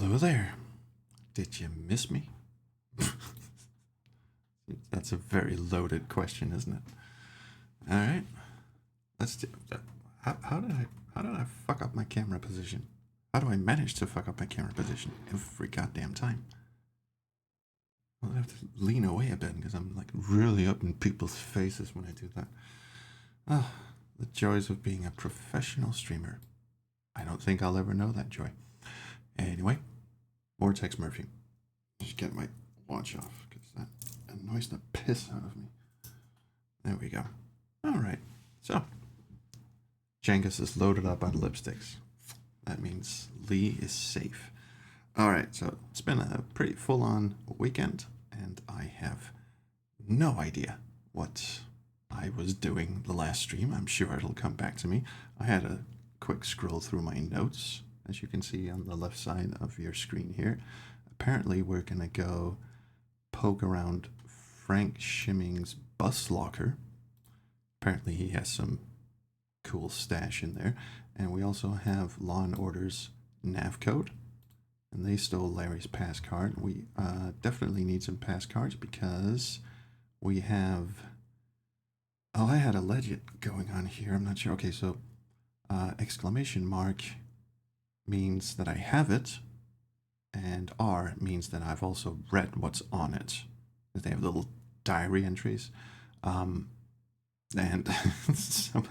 Hello there. Did you miss me? That's a very loaded question, isn't it? All right. Let's do that. How did I fuck up my camera position? How do I manage to fuck up my camera position every goddamn time? I'll have to lean away a bit because I'm like really up in people's faces when I do that. Ah, the joys of being a professional streamer. I don't think I'll ever know that joy. Anyway, more Tex Murphy. Just get my watch off because that annoys the piss out of me. There we go. All right. So, Jengus is loaded up on lipsticks. That means Lee is safe. All right. So, it's been a pretty full-on weekend, and I have no idea what I was doing the last stream. I'm sure it'll come back to me. I had a quick scroll through my notes, as you can see on the left side of your screen here. Apparently, we're going to go poke around Frank Shimming's bus locker. Apparently, he has some cool stash in there. And we also have Law and Order's nav code. And they stole Larry's pass card. We definitely need some pass cards because we have... Oh, I had a legend going on here. I'm not sure. Okay, so exclamation mark means that I have it, and R means that I've also read what's on it. They have little diary entries, and some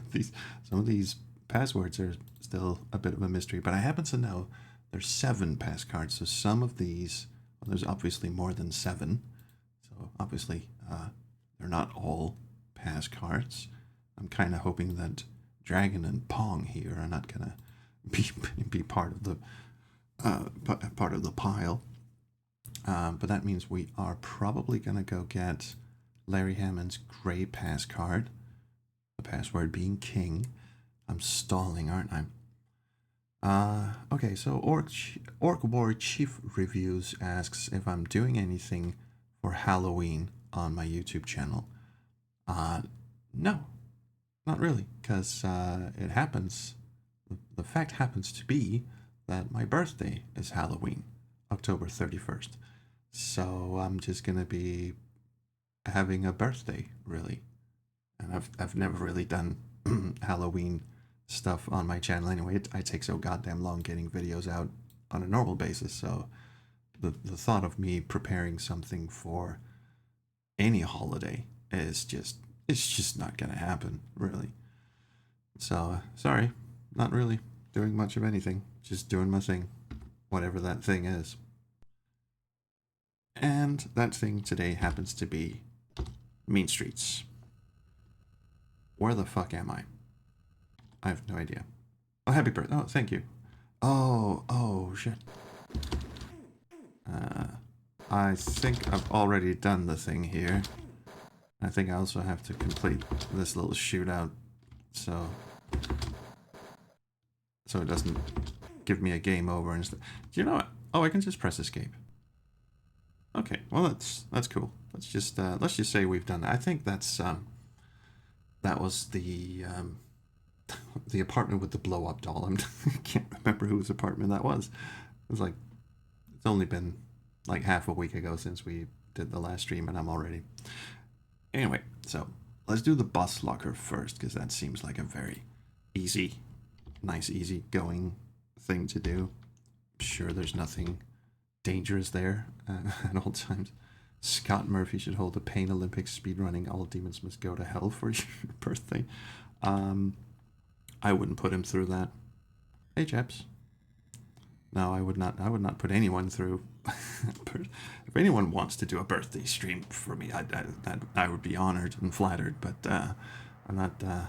of these passwords are still a bit of a mystery. But I happen to know there's 7 pass cards, so some of these, well, there's obviously more than 7. So obviously, they're not all pass cards. I'm kind of hoping that Dragon and Pong here are not gonna be part of the pile. But that means we are probably gonna go get Larry Hammond's gray pass card. The password being King. I'm stalling, aren't I? Okay, so Orc War Chief Reviews asks if I'm doing anything for Halloween on my YouTube channel. No, not really, because it happens. The fact happens to be that my birthday is Halloween, October 31st. So I'm just gonna be having a birthday, really. And I've never really done Halloween stuff on my channel anyway. I take so goddamn long getting videos out on a normal basis, so the thought of me preparing something for any holiday is just not gonna happen, really. So sorry, not really doing much of anything, just doing my thing, whatever that thing is. And that thing today happens to be Mean Streets. Where the fuck am I? I have no idea. Oh, happy birthday. Oh, thank you. Oh, shit. I think I've already done the thing here. I think I also have to complete this little shootout, so it doesn't give me a game over and stuff. Do you know what? Oh, I can just press escape. Okay, well that's cool. Let's just say we've done that. I think that's that was the apartment with the blow up doll. I can't remember whose apartment that was. It was like, it's only been like half a week ago since we did the last stream, and I'm already. Anyway, so let's do the bus locker first, because that seems like a very nice, easy going thing to do. I'm sure there's nothing dangerous there at all times. Scott Murphy should hold the Pain Olympics speedrunning. All demons must go to hell for your birthday. I wouldn't put him through that. Hey, chaps. No, I would not put anyone through. If anyone wants to do a birthday stream for me, I would be honored and flattered. But I'm not. I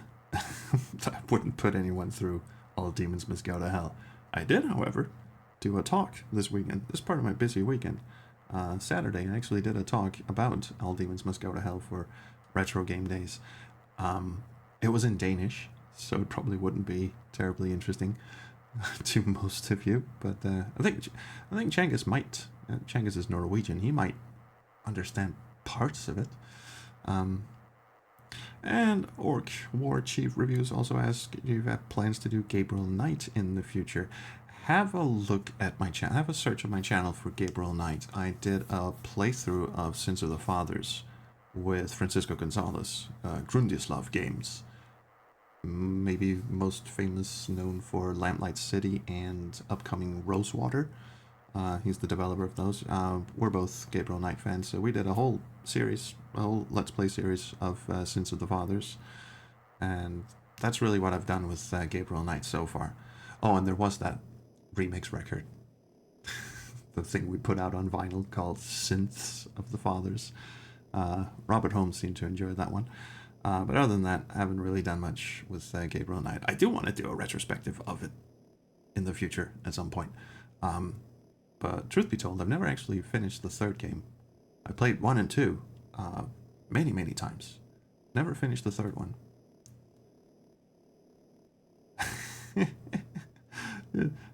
wouldn't put anyone through All Demons Must Go to Hell. I did, however, do a talk this weekend. This is part of my busy weekend. Saturday, I actually did a talk about All Demons Must Go to Hell for Retro Game Days. It was in Danish, so it probably wouldn't be terribly interesting to most of you. But I think Changus might. Changus is Norwegian. He might understand parts of it. And Orc War Chief Reviews also ask if you have plans to do Gabriel Knight in the future. have a look at my channel. Have a search of my channel for Gabriel Knight. I did a playthrough of Sins of the Fathers with Francisco Gonzalez, Grundislav Games. Maybe most famous known for Lamplight City and upcoming Rosewater. He's the developer of those. We're both Gabriel Knight fans, so we did a whole series, a whole Let's Play series of Sins of the Fathers. And that's really what I've done with Gabriel Knight so far. Oh, and there was that remix record. The thing we put out on vinyl called Synths of the Fathers. Robert Holmes seemed to enjoy that one. But other than that, I haven't really done much with Gabriel Knight. I do want to do a retrospective of it in the future at some point. But truth be told, I've never actually finished the third game. I played 1 and 2 many, many times. Never finished the third one.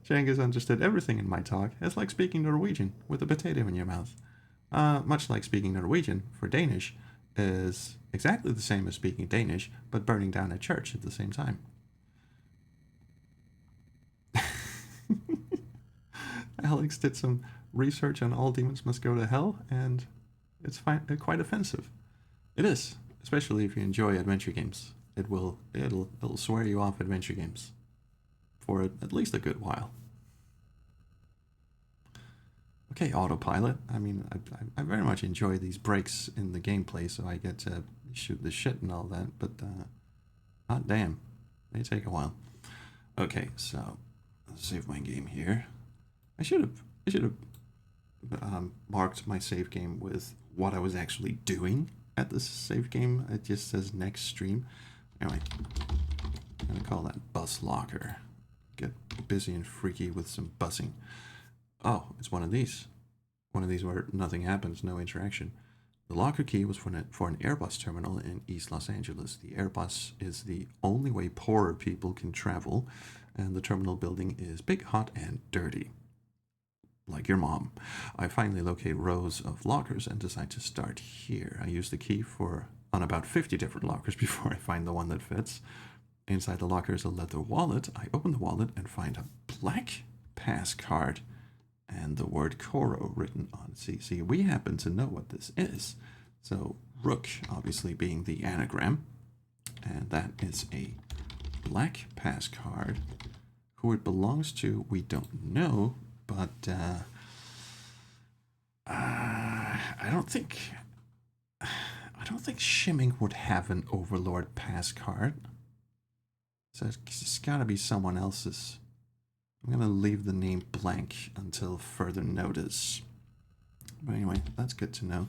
Cengiz understood everything in my talk. It's like speaking Norwegian with a potato in your mouth. Much like speaking Norwegian for Danish is exactly the same as speaking Danish, but burning down a church at the same time. Alex did some research on All Demons Must Go to Hell, and it's quite offensive. It is, especially if you enjoy adventure games. It'll swear you off adventure games for at least a good while. Okay, autopilot. I mean, I very much enjoy these breaks in the gameplay, so I get to shoot the shit and all that, but hot damn, they take a while. Okay, so let's save my game here. I should have marked my save game with what I was actually doing at this save game. It just says next stream. Anyway, I'm gonna call that bus locker. Get busy and freaky with some bussing. Oh, it's one of these. One of these where nothing happens, no interaction. The locker key was for an Airbus terminal in East Los Angeles. The Airbus is the only way poorer people can travel, and the terminal building is big, hot, and dirty. Like your mom. I finally locate rows of lockers and decide to start here. I use the key on about 50 different lockers before I find the one that fits. Inside the locker is a leather wallet. I open the wallet and find a black passcard and the word Koro written on it. See, we happen to know what this is. So Rook, obviously being the anagram, and that is a black passcard. Who it belongs to, we don't know, but I don't think Shimming would have an Overlord passcard. So it's got to be someone else's. I'm going to leave the name blank until further notice. But anyway, that's good to know.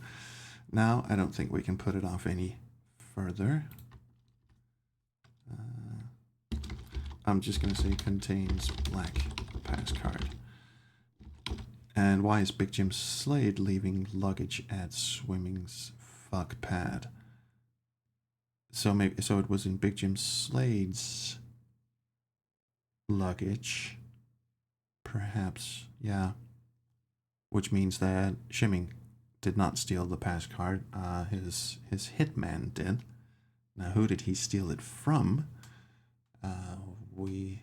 Now, I don't think we can put it off any further. I'm just going to say contains black passcard. And why is Big Jim Slade leaving luggage at Swimming's fuck pad? So it was in Big Jim Slade's luggage. Perhaps, yeah. Which means that Shimming did not steal the passcard. His hitman did. Now, who did he steal it from? We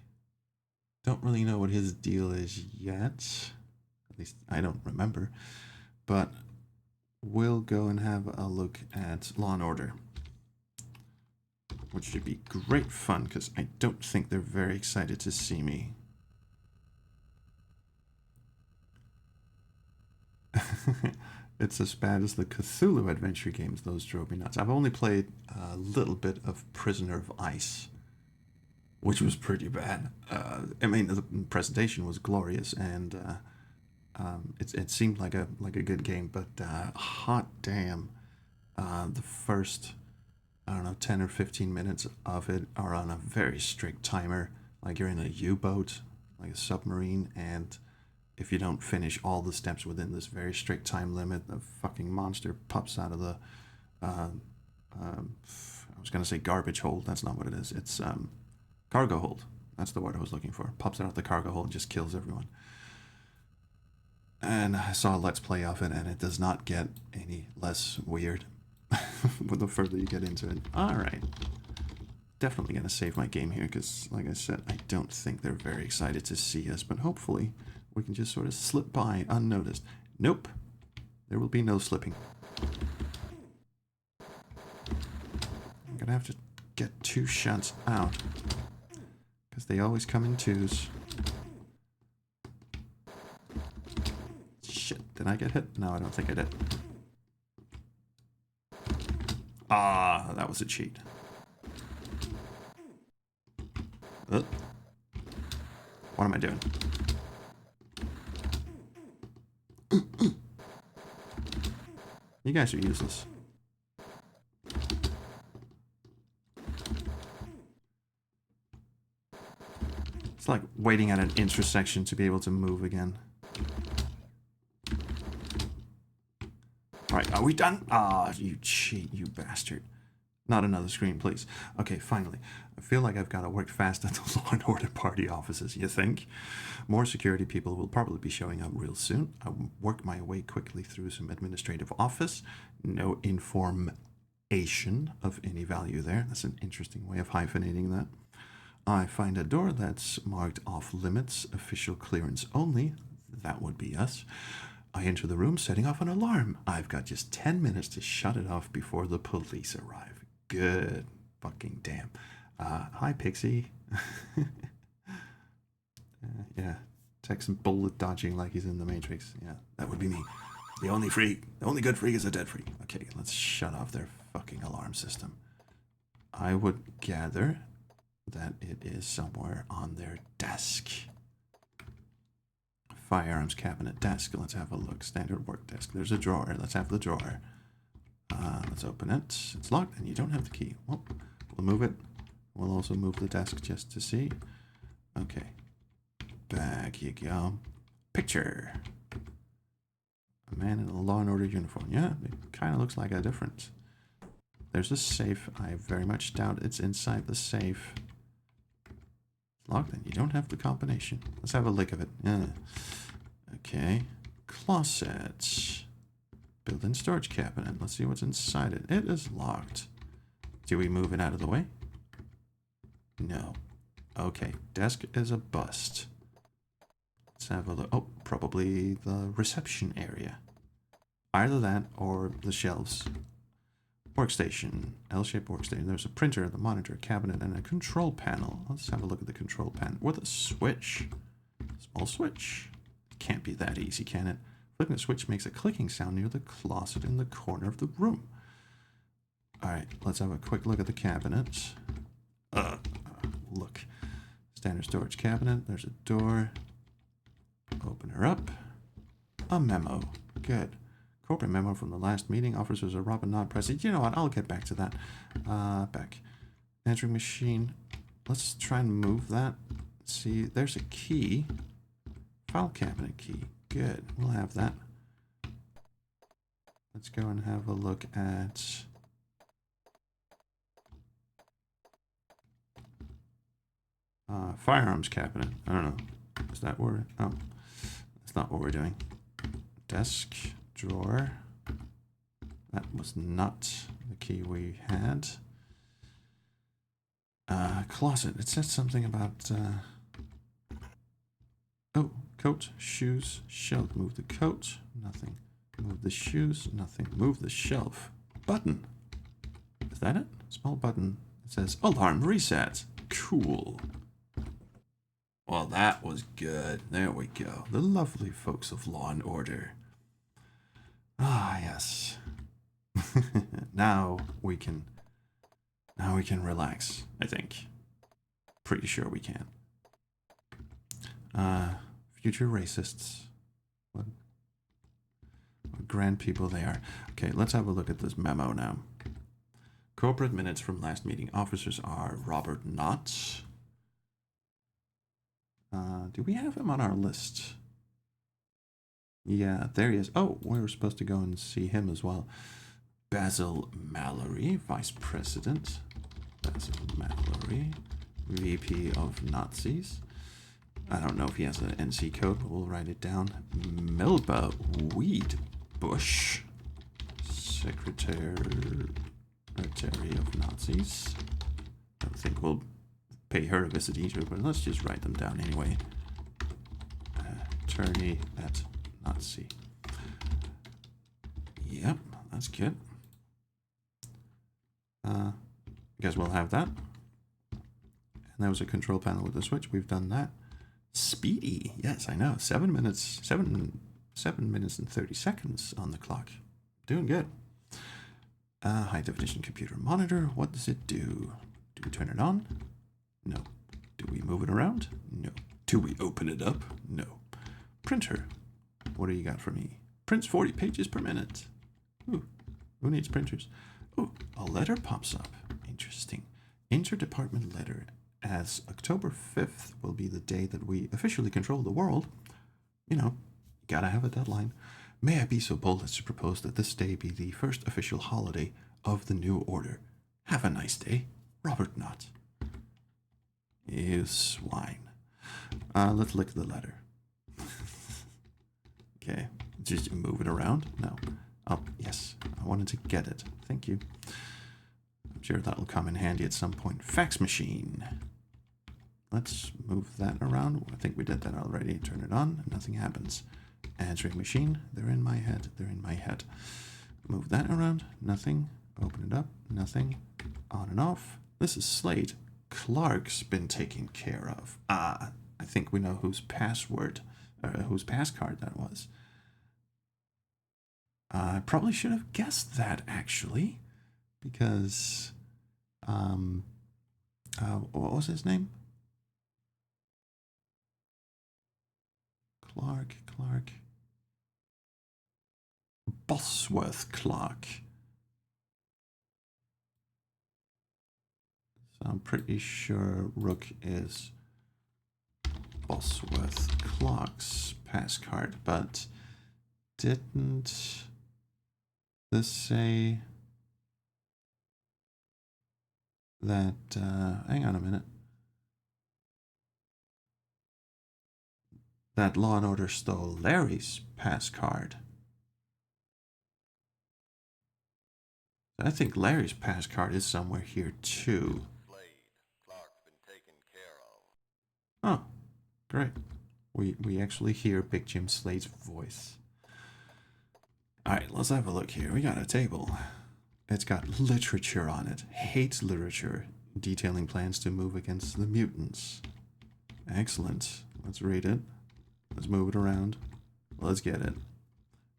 don't really know what his deal is yet. At least I don't remember. But we'll go and have a look at Law and Order, which should be great fun, because I don't think they're very excited to see me. It's as bad as the Cthulhu adventure games. Those drove me nuts. I've only played a little bit of Prisoner of Ice, which was pretty bad. I mean, the presentation was glorious, and it seemed like a good game, but hot damn, the first, I don't know, 10 or 15 minutes of it are on a very strict timer. Like you're in a U-boat, like a submarine, and if you don't finish all the steps within this very strict time limit, the fucking monster pops out of the, I was going to say garbage hold. That's not what it is. It's cargo hold. That's the word I was looking for. Pops out of the cargo hold and just kills everyone. And I saw a Let's Play of it, and it does not get any less weird the further you get into it. All right. definitely going to save my game here because, like I said, I don't think they're very excited to see us, but hopefully we can just sort of slip by unnoticed. Nope. There will be no slipping. I'm going to have to get 2 shots out because they always come in 2s. Shit, did I get hit? No, I don't think I did. Ah, that was a cheat. What am I doing? You guys are useless. It's like waiting at an intersection to be able to move again. Alright, are we done? Ah, you cheat, you bastard. Not another screen, please. Okay, finally. I feel like I've got to work fast at the Law and Order party offices, you think? More security people will probably be showing up real soon. I'll work my way quickly through some administrative office. No information of any value there. That's an interesting way of hyphenating that. I find a door that's marked off limits, official clearance only. That would be us. I enter the room, setting off an alarm. I've got just 10 minutes to shut it off before the police arrive. Good fucking damn. Hi, Pixie. Yeah, Tex bullet dodging like he's in the Matrix. Yeah, that would be me. The only good freak is a dead freak. Okay, let's shut off their fucking alarm system. I would gather that it is somewhere on their desk. Firearms cabinet desk. Let's have a look. Standard work desk. There's a drawer. Let's have the drawer. Let's open it. It's locked and you don't have the key. Well, we'll move it. We'll also move the desk just to see. Okay. Back you go. Picture. A man in a Law and Order uniform. Yeah, it kind of looks like a difference. There's a safe. I very much doubt it's inside the safe. It's locked and you don't have the combination. Let's have a lick of it. Yeah. Okay. Closet. Built-in storage cabinet. Let's see what's inside it. It is locked. Do we move it out of the way? No. Okay. Desk is a bust. Let's have a look. Oh, probably the reception area. Either that or the shelves. Workstation. L-shaped workstation. There's a printer, the monitor, cabinet, and a control panel. Let's have a look at the control panel. With a switch. Small switch. Can't be that easy, can it? Flipping the switch makes a clicking sound near the closet in the corner of the room. Alright, let's have a quick look at the cabinet. Look. Standard storage cabinet. There's a door. Open her up. A memo. Good. Corporate memo from the last meeting. Officers are Robin Knott present. You know what? I'll get back to that. Back. Answering machine. Let's try and move that. See, there's a key. File cabinet key. Good. We'll have that. Let's go and have a look at... firearms cabinet. I don't know. Is that where... Oh. That's not what we're doing. Desk. Drawer. That was not the key we had. Closet. It said something about... Oh, coat, shoes, shelf. Move the coat. Nothing. Move the shoes. Nothing. Move the shelf. Button. Is that it? Small button. It says alarm reset. Cool. Well, that was good. There we go. The lovely folks of Law and Order. Ah, yes. Now we can relax, I think. Pretty sure we can. Future racists. What grand people they are. Okay, let's have a look at this memo now. Corporate minutes from last meeting. Officers are Robert Knott. Do we have him on our list? Yeah, there he is. Oh, we were supposed to go and see him as well. Bazil Mallory, Vice President. Bazil Mallory, VP of Nazis. I don't know if he has an NC code, but we'll write it down. Melba Weedbush, Secretary of Nazis. don't think we'll pay her a visit either, but let's just write them down anyway. Attorney at Nazi. Yep, that's good. I guess we'll have that. And there was a control panel with a switch. We've done that. Speedy. Yes, I know. 7 minutes and 30 seconds on the clock. Doing good. High definition computer monitor. What does it do? Do we turn it on? No. Do we move it around? No. Do we open it up? No. Printer. What do you got for me? Prints 40 pages per minute. Ooh, who needs printers? Ooh, a letter pops up. Interesting. Interdepartment letter. As October 5th will be the day that we officially control the world, you know, you gotta have a deadline. May I be so bold as to propose that this day be the first official holiday of the new order. Have a nice day, Robert Knott. You swine. Let's look at the letter. Okay, just move it around? No. Oh, yes, I wanted to get it. Thank you. I'm sure that'll come in handy at some point. Fax machine. Let's move that around. I think we did that already. Turn it on. Nothing happens. Answering machine. They're in my head. They're in my head. Move that around. Nothing. Open it up. Nothing. On and off. This is Slate. Clark's been taken care of. I think we know whose passcard that was. I probably should have guessed that, actually. Because, what was his name? Clark. Bosworth Clark. So I'm pretty sure Rook is Bosworth Clark's passcard, but didn't this say that, hang on a minute, that Law and Order stole Larry's passcard? I think Larry's passcard is somewhere here too. Clark's been taken care of. Oh, great. We actually hear Big Jim Slade's voice. Alright, let's have a look here. We got a table. It's got literature on it. Hates literature. Detailing plans to move against the mutants. Excellent. Let's read it. Let's move it around. Let's get it.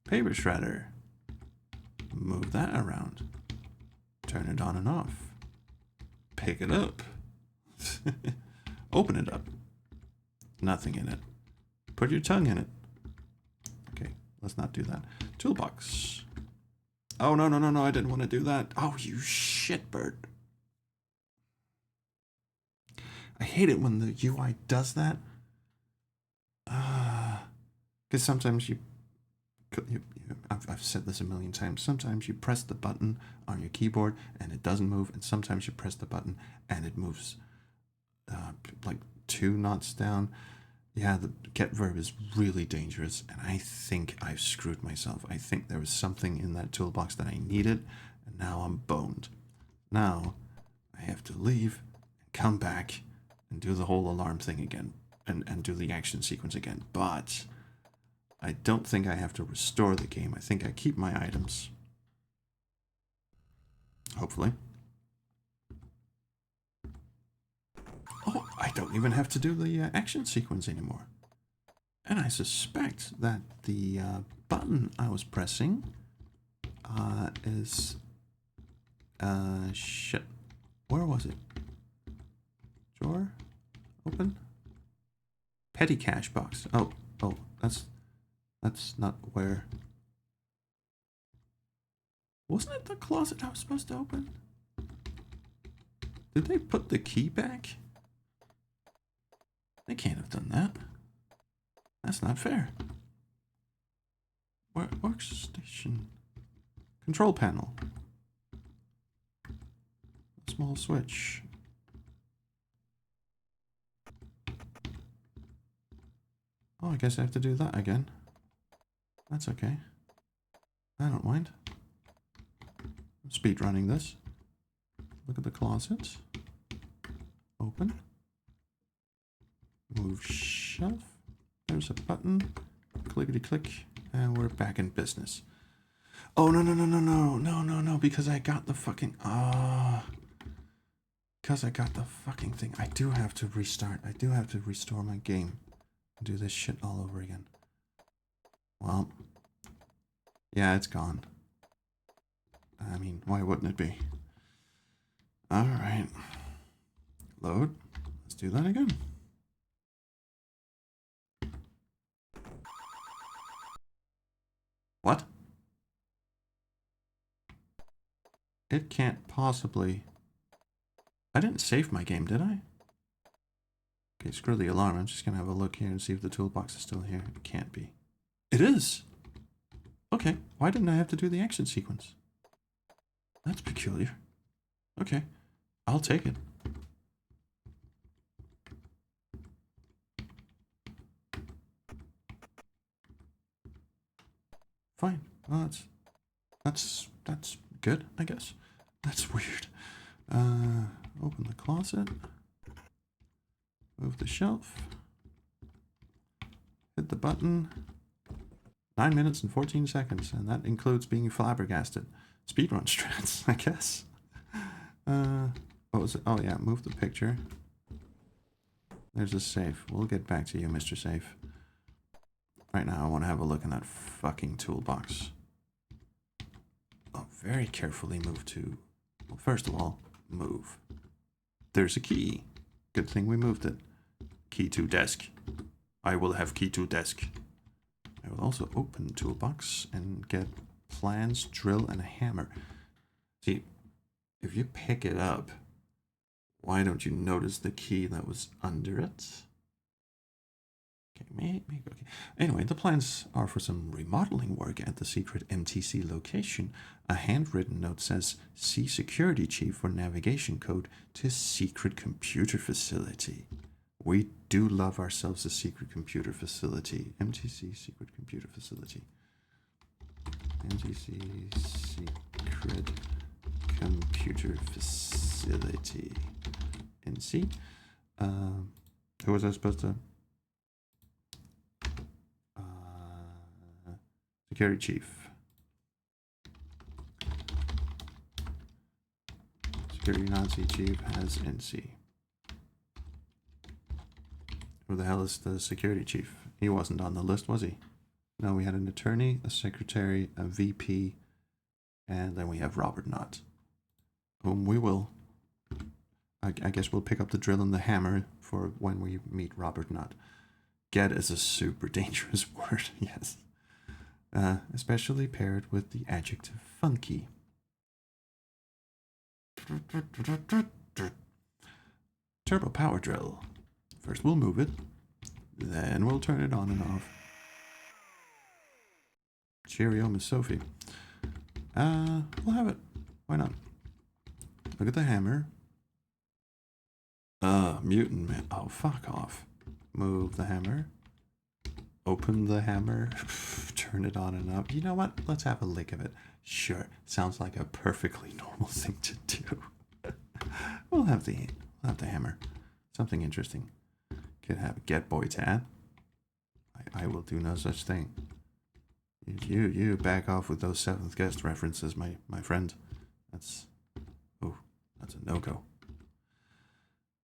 Paper shredder. Move that around. Turn it on and off. Pick it up. Open it up. Nothing in it. Put your tongue in it. Okay, let's not do that. Toolbox. Oh, no, I didn't want to do that. Oh, you shitbird. I hate it when the UI does that. Because sometimes I've said this a million times. Sometimes you press the button on your keyboard and it doesn't move, and sometimes you press the button and it moves like 2 knots down. Yeah, the get verb is really dangerous, and I think I've screwed myself. I think there was something in that toolbox that I needed, and now I'm boned. Now I have to leave and come back and do the whole alarm thing again, and do the action sequence again. But I don't think I have to restore the game. I think I keep my items. Hopefully. Oh, I don't even have to do the action sequence anymore. And I suspect that the button I was pressing is... shit. Where was it? Drawer? Open? Petty cash box. Oh, that's not where... Wasn't it the closet I was supposed to open? Did they put the key back? They can't have done that. That's not fair. Workstation. Control panel. A small switch. Oh, I guess I have to do that again. That's okay. I don't mind. Speed running this. Look at the closet. open. Move shelf. There's a button. Clickety click. And we're back in business. Oh, no, because I got the fucking... because I got the fucking thing. I do have to restart. I do have to restore my game. Do this shit all over again. Well, yeah, it's gone. I mean, why wouldn't it be? Alright. Load. Let's do that again. What? It can't possibly... I didn't save my game, did I? Okay, screw the alarm. I'm just gonna have a look here and see if the toolbox is still here. It can't be. It is! Okay, why didn't I have to do the action sequence? That's peculiar. Okay, I'll take it. Fine. Well, that's good, I guess. That's weird. Open the closet. Move the shelf. Hit the button. 9 minutes and 14 seconds, and that includes being flabbergasted. Speedrun strats, I guess. What was it? Oh yeah, move the picture. There's a safe. We'll get back to you, Mr. Safe. Right now, I want to have a look in that fucking toolbox. Oh, very carefully move to... Well, first of all, move. There's a key. Good thing we moved it. Key to desk. I will have key to desk. I will also open toolbox and get plans, drill, and a hammer. See, if you pick it up, why don't you notice the key that was under it? Okay, maybe, okay. Anyway, the plans are for some remodeling work at the secret MTC location. A handwritten note says, see security chief for navigation code to secret computer facility. We do love ourselves a secret computer facility. MTC secret computer facility. MTC secret computer facility. NC. Who was I supposed to... Security chief. Security Nazi chief has NC. Who the hell is the security chief? He wasn't on the list, was he? No, we had an attorney, a secretary, a VP, and then we have Robert Knott, whom we will... I guess we'll pick up the drill and the hammer for when we meet Robert Knott. Get is a super dangerous word, yes. Especially paired with the adjective funky. Turbo power drill. First we'll move it, then we'll turn it on and off. Cheerio, Miss Sophie. We'll have it. Why not? Look at the hammer. Mutant man. Oh, fuck off. Move the hammer. Open the hammer. Turn it on and off. You know what? Let's have a lick of it. Sure. Sounds like a perfectly normal thing to do. We'll have the hammer. Something interesting. Could have a get boy tat. I will do no such thing. You back off with those seventh guest references, my friend. That's a no-go.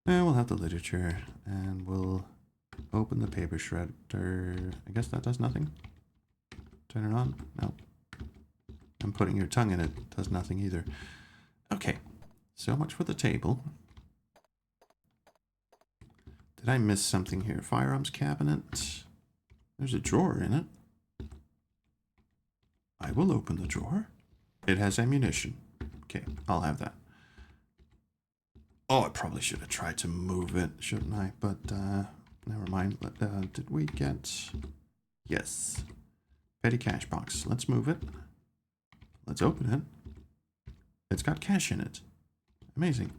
And we'll have the literature, and we'll open the paper shredder. I guess that does nothing. Turn it on? No. And putting your tongue in it does nothing either. Okay, so much for the table. Did I miss something here? Firearms cabinet. There's a drawer in it. I will open the drawer. It has ammunition. Okay, I'll have that. Oh, I probably should have tried to move it, shouldn't I? But, never mind. Did we get... Yes. Petty cash box. Let's move it. Let's open it. It's got cash in it. Amazing.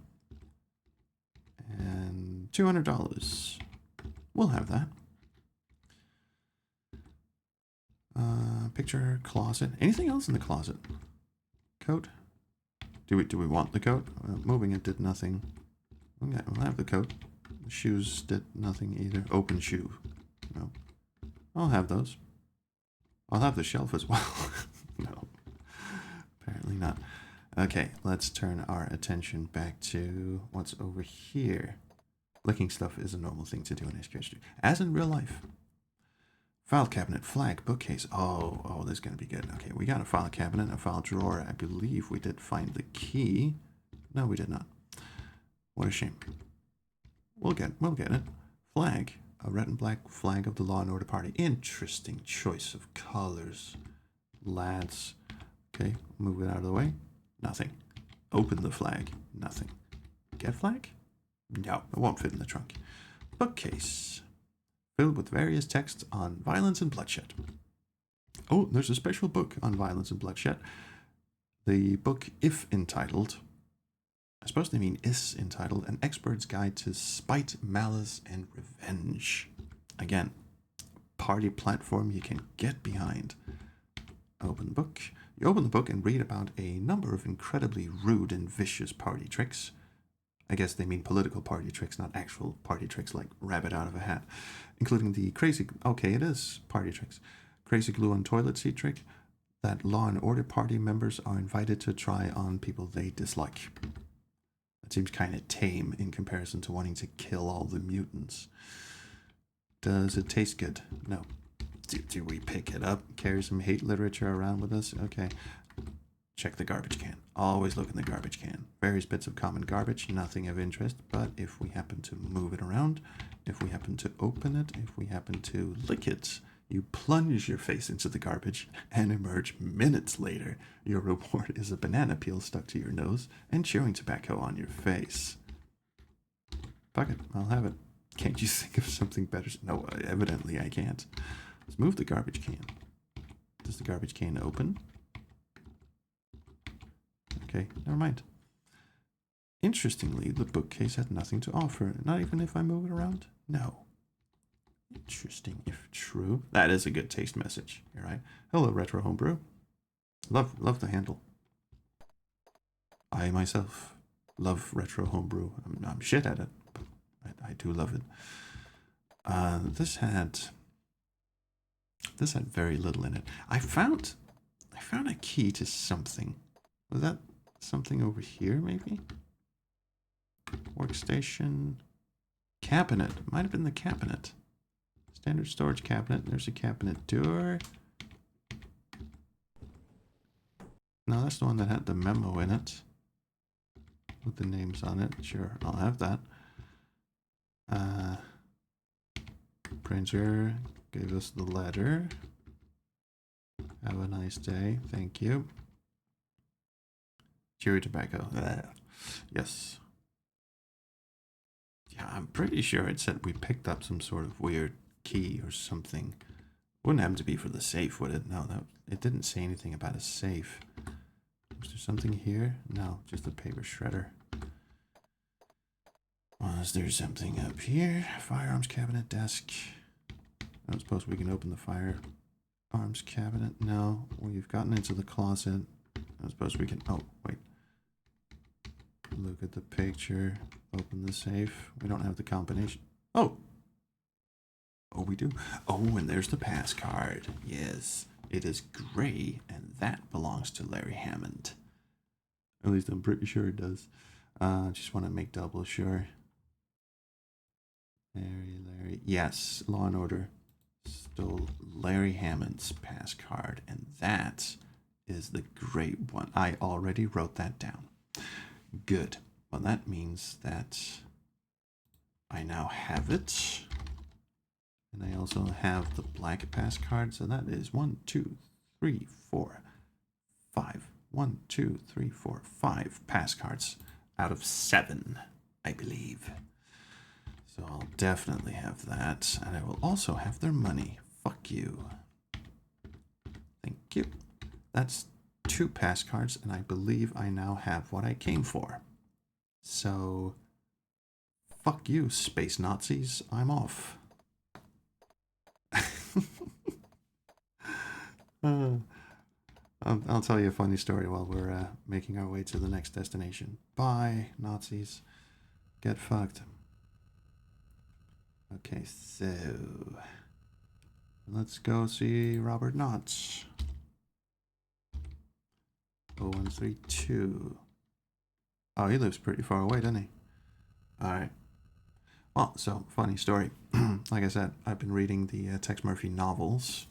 And $200. We'll have that. Picture, closet. Anything else in the closet? Coat? Do we want the coat? Moving it did nothing. Okay, I'll have the coat. The shoes did nothing either. Open shoe. No. I'll have those. I'll have the shelf as well. No. Apparently not. Okay, let's turn our attention back to what's over here. Licking stuff is a normal thing to do in SQH2, as in real life. File cabinet, flag, bookcase. Oh, this is going to be good. Okay, we got a file cabinet, a file drawer. I believe we did find the key. No, we did not. What a shame. We'll get it. Flag, a red and black flag of the Law and Order Party. Interesting choice of colors, lads. Okay, move it out of the way. Nothing. Open the flag. Nothing. Get flag? No, it won't fit in the trunk. Bookcase. Filled with various texts on violence and bloodshed. Oh, there's a special book on violence and bloodshed. The book, if entitled, I suppose they mean is entitled, An Expert's Guide to Spite, Malice, and Revenge. Again, party platform you can get behind. Open the book. You open the book and read about a number of incredibly rude and vicious party tricks. I guess they mean political party tricks, not actual party tricks like rabbit out of a hat. Including the crazy, okay, it is party tricks. Crazy glue on toilet seat trick that Law and Order Party members are invited to try on people they dislike. That seems kind of tame in comparison to wanting to kill all the mutants. Does it taste good? No. Do we pick it up? Carry some hate literature around with us? Okay. Check the garbage can. Always look in the garbage can. Various bits of common garbage, nothing of interest, but if we happen to move it around, if we happen to open it, if we happen to lick it, you plunge your face into the garbage and emerge minutes later. Your reward is a banana peel stuck to your nose and chewing tobacco on your face. Fuck it, I'll have it. Can't you think of something better? No, evidently I can't. Let's move the garbage can. Does the garbage can open? Okay, never mind. Interestingly, the bookcase had nothing to offer, not even if I move it around. No. Interesting, if true. That is a good taste message. You're right. Hello, Retro Homebrew. Love the handle. I myself love Retro Homebrew. I'm shit at it, but I do love it. This had very little in it. I found a key to something. Was that something over here, maybe? Workstation. Cabinet. Might have been the cabinet. Standard storage cabinet. There's a cabinet door. No, that's the one that had the memo in it. With the names on it. Sure, I'll have that. Printer. Gave us the letter. Have a nice day. Thank you. Chewy tobacco. Yes. Yeah, I'm pretty sure it said we picked up some sort of weird key or something. Wouldn't happen to be for the safe, would it? No, it didn't say anything about a safe. Was there something here? No, just a paper shredder. Was there something up here? Firearms cabinet, desk. I don't suppose we can open the firearms cabinet. No, we've gotten into the closet. I don't suppose we can. Oh, wait. Look at the picture. Open the safe. We don't have the combination. Oh! Oh, we do. Oh, and there's the pass card. Yes, it is gray, and that belongs to Larry Hammond. At least I'm pretty sure it does. Just want to make double sure. Larry. Yes, Law and Order stole Larry Hammond's pass card, and that is the great one. I already wrote that down. Good. Well, that means that I now have it. And I also have the black pass card. So that is 1, 2, 3, 4, 5. 1, 2, 3, 4, 5 pass cards out of 7, I believe. So I'll definitely have that. And I will also have their money. Fuck you. Thank you. That's 2 pass cards, and I believe I now have what I came for. So, fuck you, space Nazis. I'm off. I'll tell you a funny story while we're making our way to the next destination. Bye, Nazis. Get fucked. Okay, so let's go see Robert Knott. 0132. Oh, he lives pretty far away, doesn't he? Alright. Well, so, funny story. Like I said, I've been reading the Tex Murphy novels.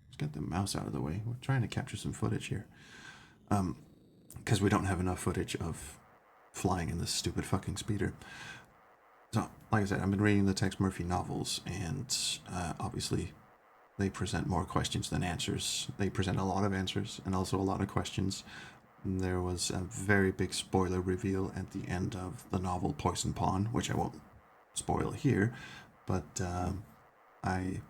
Let's get the mouse out of the way. We're trying to capture some footage here. Because we don't have enough footage of flying in this stupid fucking speeder. So, like I said, I've been reading the Tex Murphy novels, and obviously they present more questions than answers. They present a lot of answers and also a lot of questions. There was a very big spoiler reveal at the end of the novel Poison Pawn, which I won't spoil here, but I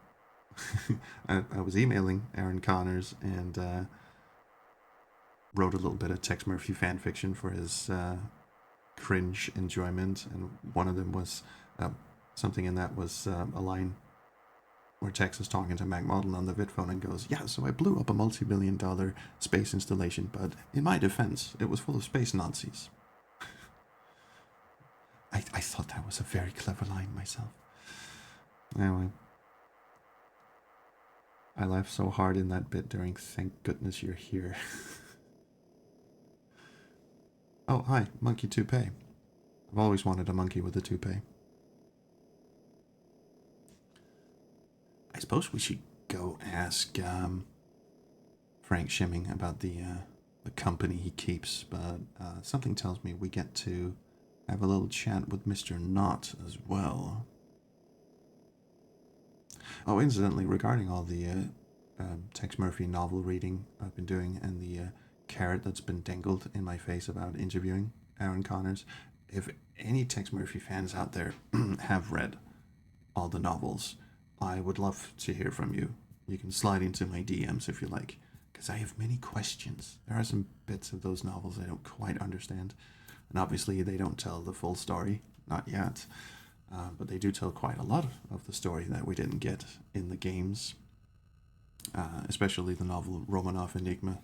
I was emailing Aaron Connors and wrote a little bit of Tex Murphy fan fiction for his cringe enjoyment, and one of them was something in that was a line where Tex is talking to Mac Model on the VidPhone and goes, yeah, so I blew up a multi-billion-dollar space installation, but in my defense, it was full of space Nazis. I thought that was a very clever line myself. Anyway, I laughed so hard in that bit during Thank Goodness You're Here. Oh, hi, monkey toupee. I've always wanted a monkey with a toupee. I suppose we should go ask Frank Shimming about the company he keeps, but something tells me we get to have a little chat with Mr. Knott as well. Oh, incidentally, regarding all the Tex Murphy novel reading I've been doing and the carrot that's been dangled in my face about interviewing Aaron Connors, if any Tex Murphy fans out there have read all the novels, I would love to hear from you. You can slide into my DMs if you like, because I have many questions. There are some bits of those novels I don't quite understand, and obviously they don't tell the full story, not yet, but they do tell quite a lot of the story that we didn't get in the games, especially the novel Romanov Enigma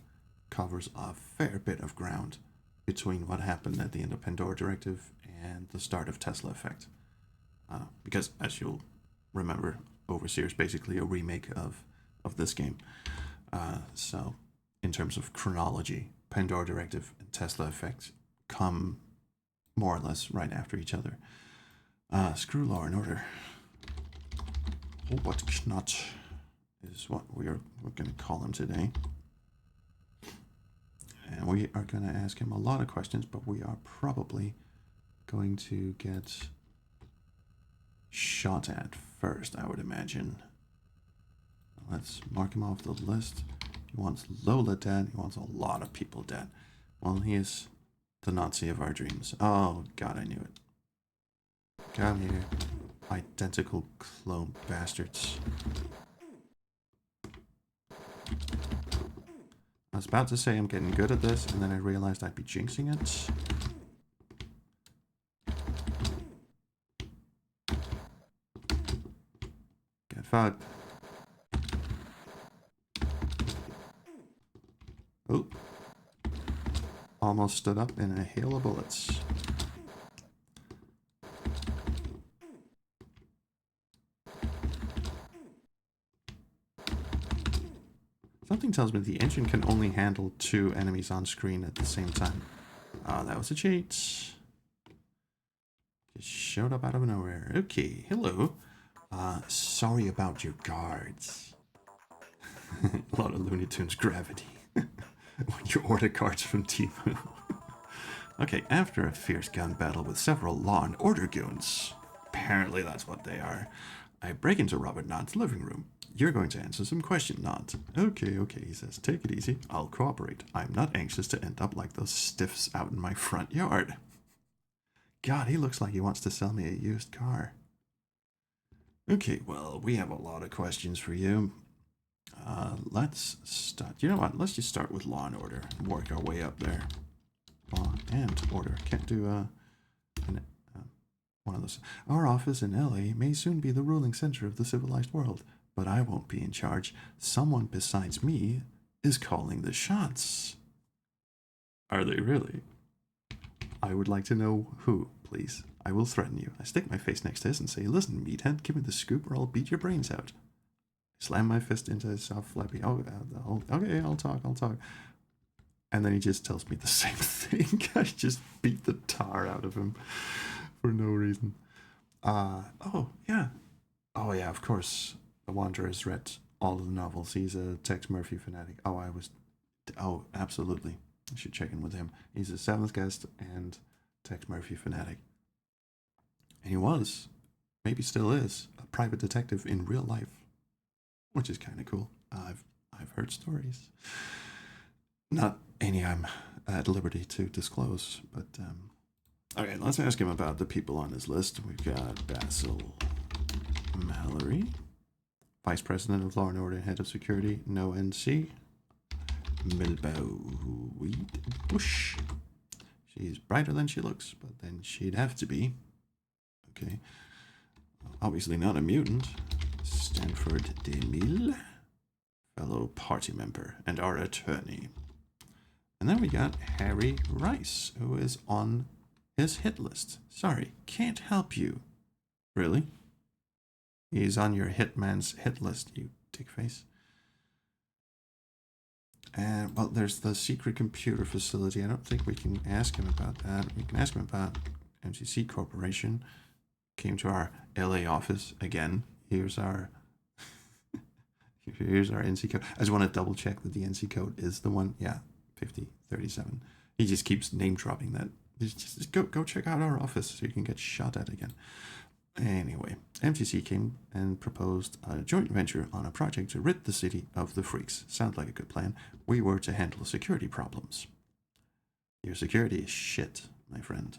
covers a fair bit of ground between what happened at the end of Pandora Directive and the start of Tesla Effect. Because, as you'll remember, Overseer is basically a remake of this game. So, in terms of chronology, Pandora Directive and Tesla Effect come more or less right after each other. Screw Law and Order. What Knott is what we're going to call him today. And we are going to ask him a lot of questions, but we are probably going to get shot at first, I would imagine. Let's mark him off the list. He wants Lola dead. He wants a lot of people dead. Well, he is the Nazi of our dreams. Oh, God, I knew it. Come here. Identical clone bastards. I was about to say I'm getting good at this, and then I realized I'd be jinxing it. Get fucked. Oh. Almost stood up in a hail of bullets. Something tells me the engine can only handle 2 enemies on screen at the same time. That was a cheat. Just showed up out of nowhere. Okay, hello. Sorry about your guards. A lot of Looney Tunes gravity. When you order cards from Temu. Okay, after a fierce gun battle with several Law and Order goons, apparently that's what they are, I break into Robert Knott's living room. You're going to answer some questions, Knott. Okay, he says. Take it easy. I'll cooperate. I'm not anxious to end up like those stiffs out in my front yard. God, he looks like he wants to sell me a used car. Okay, well, we have a lot of questions for you. Let's start. You know what? Let's just start with Law and Order and work our way up there. Law and Order. Can't do one of those. Our office in LA may soon be the ruling center of the civilized world, but I won't be in charge. Someone besides me is calling the shots. Are they really? I would like to know who, please. I will threaten you. I stick my face next to his and say, listen, meathead, give me the scoop or I'll beat your brains out. I slam my fist into his soft, flappy, okay, I'll talk. And then he just tells me the same thing. I just beat the tar out of him for no reason. Oh, yeah, of course. The Wanderer's read all of the novels. He's a Tex Murphy fanatic. Oh, absolutely. I should check in with him. He's a seventh guest and Tex Murphy fanatic. And he was, maybe still is, a private detective in real life, which is kind of cool. I've heard stories. Not any I'm at liberty to disclose, but okay, let's ask him about the people on his list. We've got Bazil, Mallory, Vice President of Law and Order and Head of Security, no NC, Milboweed Bush. She's brighter than she looks, but then she'd have to be. Okay. Obviously not a mutant. Stanford DeMille, fellow party member and our attorney. And then we got Harry Rice, who is on his hit list. Sorry, can't help you. Really? He's on your hitman's hit list, you dickface. And, well, there's the secret computer facility. I don't think we can ask him about that. We can ask him about MCC Corporation. Came to our LA office again. Here's our NC code. I just want to double check that the NC code is the one. Yeah, 5037. He just keeps name dropping that. Just go check out our office so you can get shot at again. Anyway, MCC came and proposed a joint venture on a project to rid the city of the freaks. Sounds like a good plan. We were to handle security problems. Your security is shit, my friend.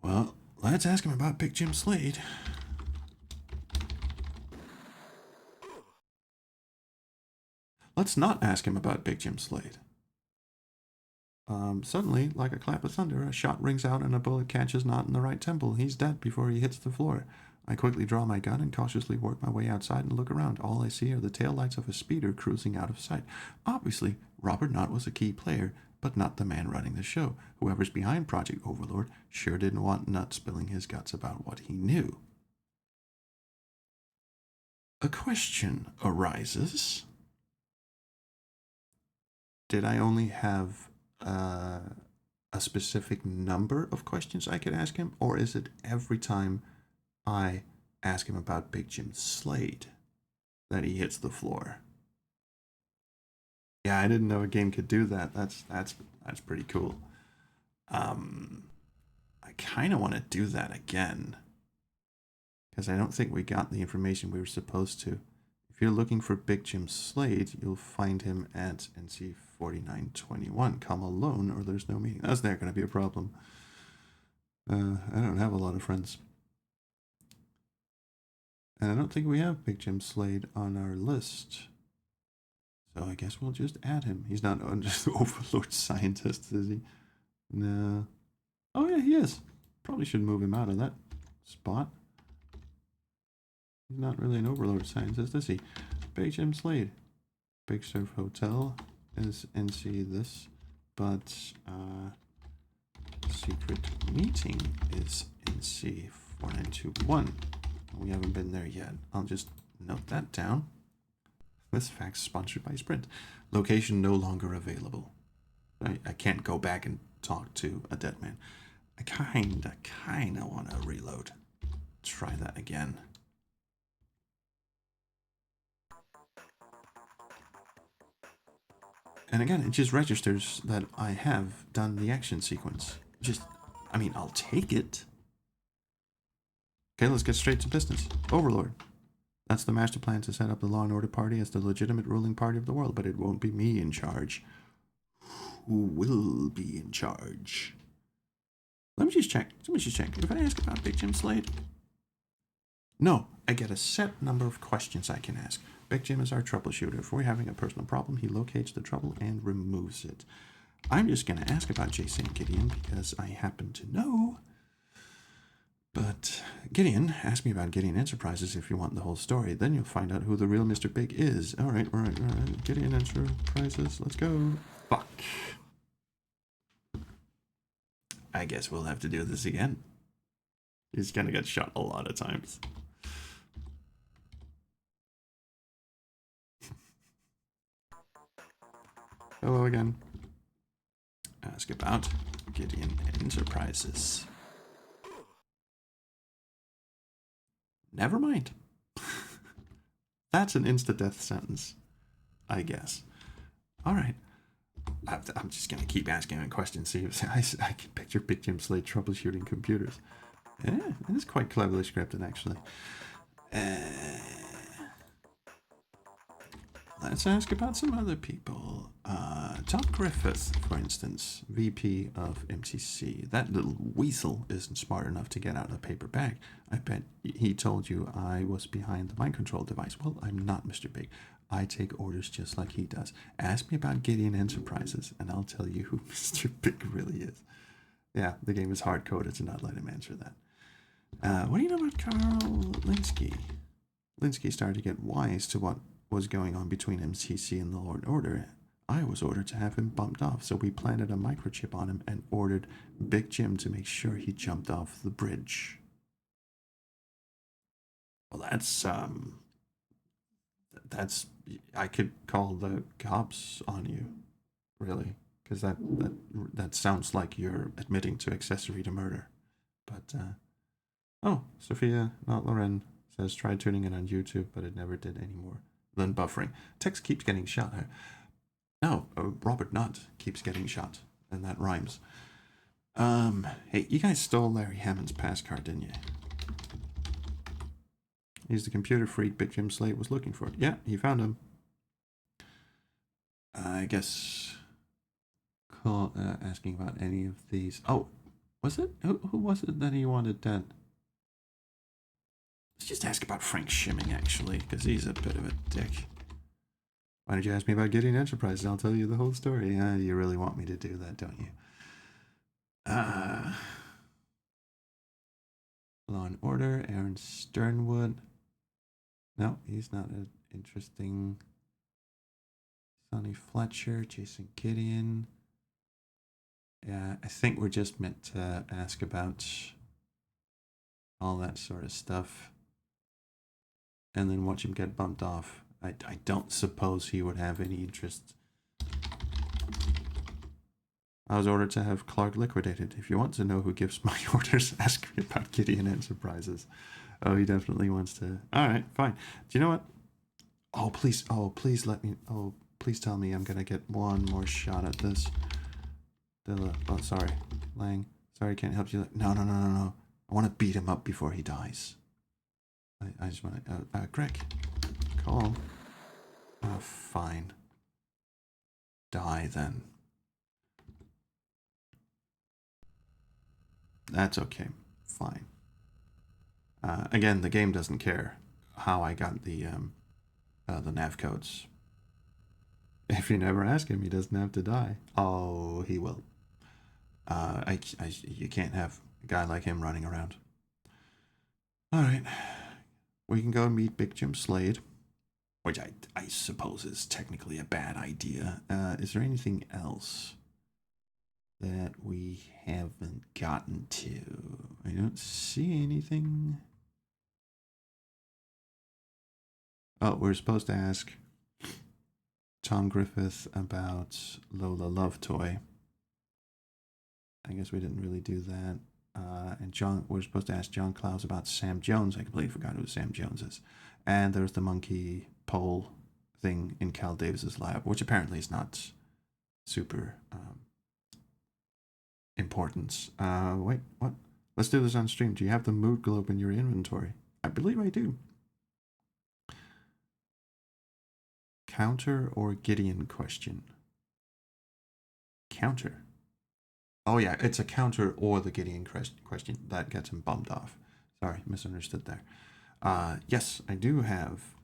Well, let's ask him about Big Jim Slade. Let's not ask him about Big Jim Slade. Suddenly, like a clap of thunder, a shot rings out and a bullet catches Knott in the right temple. He's dead before he hits the floor. I quickly draw my gun and cautiously work my way outside and look around. All I see are the taillights of a speeder cruising out of sight. Obviously, Robert Knott was a key player, but not the man running the show. Whoever's behind Project Overlord sure didn't want Knott spilling his guts about what he knew. A question arises. Did I only have a specific number of questions I could ask him, or is it every time I ask him about Big Jim Slade that he hits the floor? Yeah, I didn't know a game could do that. That's pretty cool. I kind of want to do that again because I don't think we got the information we were supposed to. If you're looking for Big Jim Slade, you'll find him at NC 4921. Come alone or there's no meeting. That's not going to be a problem. I don't have a lot of friends. And I don't think we have Big Jim Slade on our list. So I guess we'll just add him. He's not just Overlord scientist, is he? No. Oh yeah, he is. Probably should move him out of that spot. He's not really an Overlord scientist, is he? Big Jim Slade. Big Surf Hotel is NC this, but secret meeting is NC 4921. We haven't been there yet. I'll just note that down. This fact's sponsored by Sprint. Location no longer available. I can't go back and talk to a dead man. I kinda want to reload. Try that again. And again, it just registers that I have done the action sequence. I'll take it. Okay, let's get straight to business. Overlord. That's the master plan to set up the Law and Order Party as the legitimate ruling party of the world, but it won't be me in charge. Who will be in charge? Let me just check. If I ask about Big Jim Slade... No, I get a set number of questions I can ask. Big Jim is our troubleshooter. If we're having a personal problem, he locates the trouble and removes it. I'm just going to ask about Jason Gideon because I happen to know. But Gideon, ask me about Gideon Enterprises if you want the whole story. Then you'll find out who the real Mr. Big is. All right. Gideon Enterprises, let's go. Fuck. I guess we'll have to do this again. He's gonna get shot a lot of times. Hello again. Ask about Gideon Enterprises. Never mind. That's an insta-death sentence, I guess. All right. I'm just going to keep asking him questions. See if I can picture Big Jim Slade troubleshooting computers. Yeah, it is quite cleverly scripted, actually. Let's ask about some other people. Tom Griffith, for instance, VP of MTC. That little weasel isn't smart enough to get out of a paper bag. I bet he told you I was behind the mind control device. Well, I'm not, Mr. Big. I take orders just like he does. Ask me about Gideon Enterprises, and I'll tell you who Mr. Big really is. Yeah, the game is hard-coded to not let him answer that. What do you know about Carl Linsky? Linsky started to get wise to what was going on between MTC and the Lord Order. I was ordered to have him bumped off, so we planted a microchip on him and ordered Big Jim to make sure he jumped off the bridge. Well, that's I could call the cops on you, really, because that sounds like you're admitting to accessory to murder. But oh, Sophia, not Loren, says try tuning in on YouTube, but it never did anymore than buffering. Tex keeps getting shot. No, Robert Knott keeps getting shot, and that rhymes. Hey, you guys stole Larry Hammond's passcard, didn't you? He's the computer freak Big Jim Slate was looking for. Yeah, he found him. I guess asking about any of these. Oh, was it? Who was it that he wanted dead? Let's just ask about Frank Shimming, actually, because he's a bit of a dick. Why did you ask me about Gideon Enterprises? I'll tell you the whole story. You really want me to do that, don't you? Law and Order, Aaron Sternwood. No, he's not interesting. Sonny Fletcher, Jason Gideon. Yeah, I think we're just meant to ask about all that sort of stuff. And then watch him get bumped off. I don't suppose he would have any interest. I was ordered to have Clark liquidated. If you want to know who gives my orders, ask me about Gideon Enterprises. Oh, he definitely wants to. All right, fine. Do you know what? Oh, please let me. Oh, please tell me I'm gonna get one more shot at this. Dilla. Oh, sorry, Lang. Sorry, I can't help you. No. I want to beat him up before he dies. I just want to. Greg, calm. Oh, fine. Die then. That's okay. Fine. Again, the game doesn't care how I got the nav codes. If you never ask him, he doesn't have to die. Oh, he will. You can't have a guy like him running around. All right. We can go and meet Big Jim Slade, which I suppose is technically a bad idea. Is there anything else that we haven't gotten to? I don't see anything. Oh, we're supposed to ask Tom Griffith about Lola Lovetoy. I guess we didn't really do that. And we're supposed to ask John Clowes about Sam Jones. I completely forgot who Sam Jones is. And there's the monkey pole thing in Cal Davis's lab, which apparently is not super important. Wait, what? Let's do this on stream. Do you have the mood globe in your inventory? I believe I do. Counter or Gideon question? Counter. Oh yeah, it's a counter or the Gideon question that gets him bumped off. Sorry, misunderstood there. Yes, I do have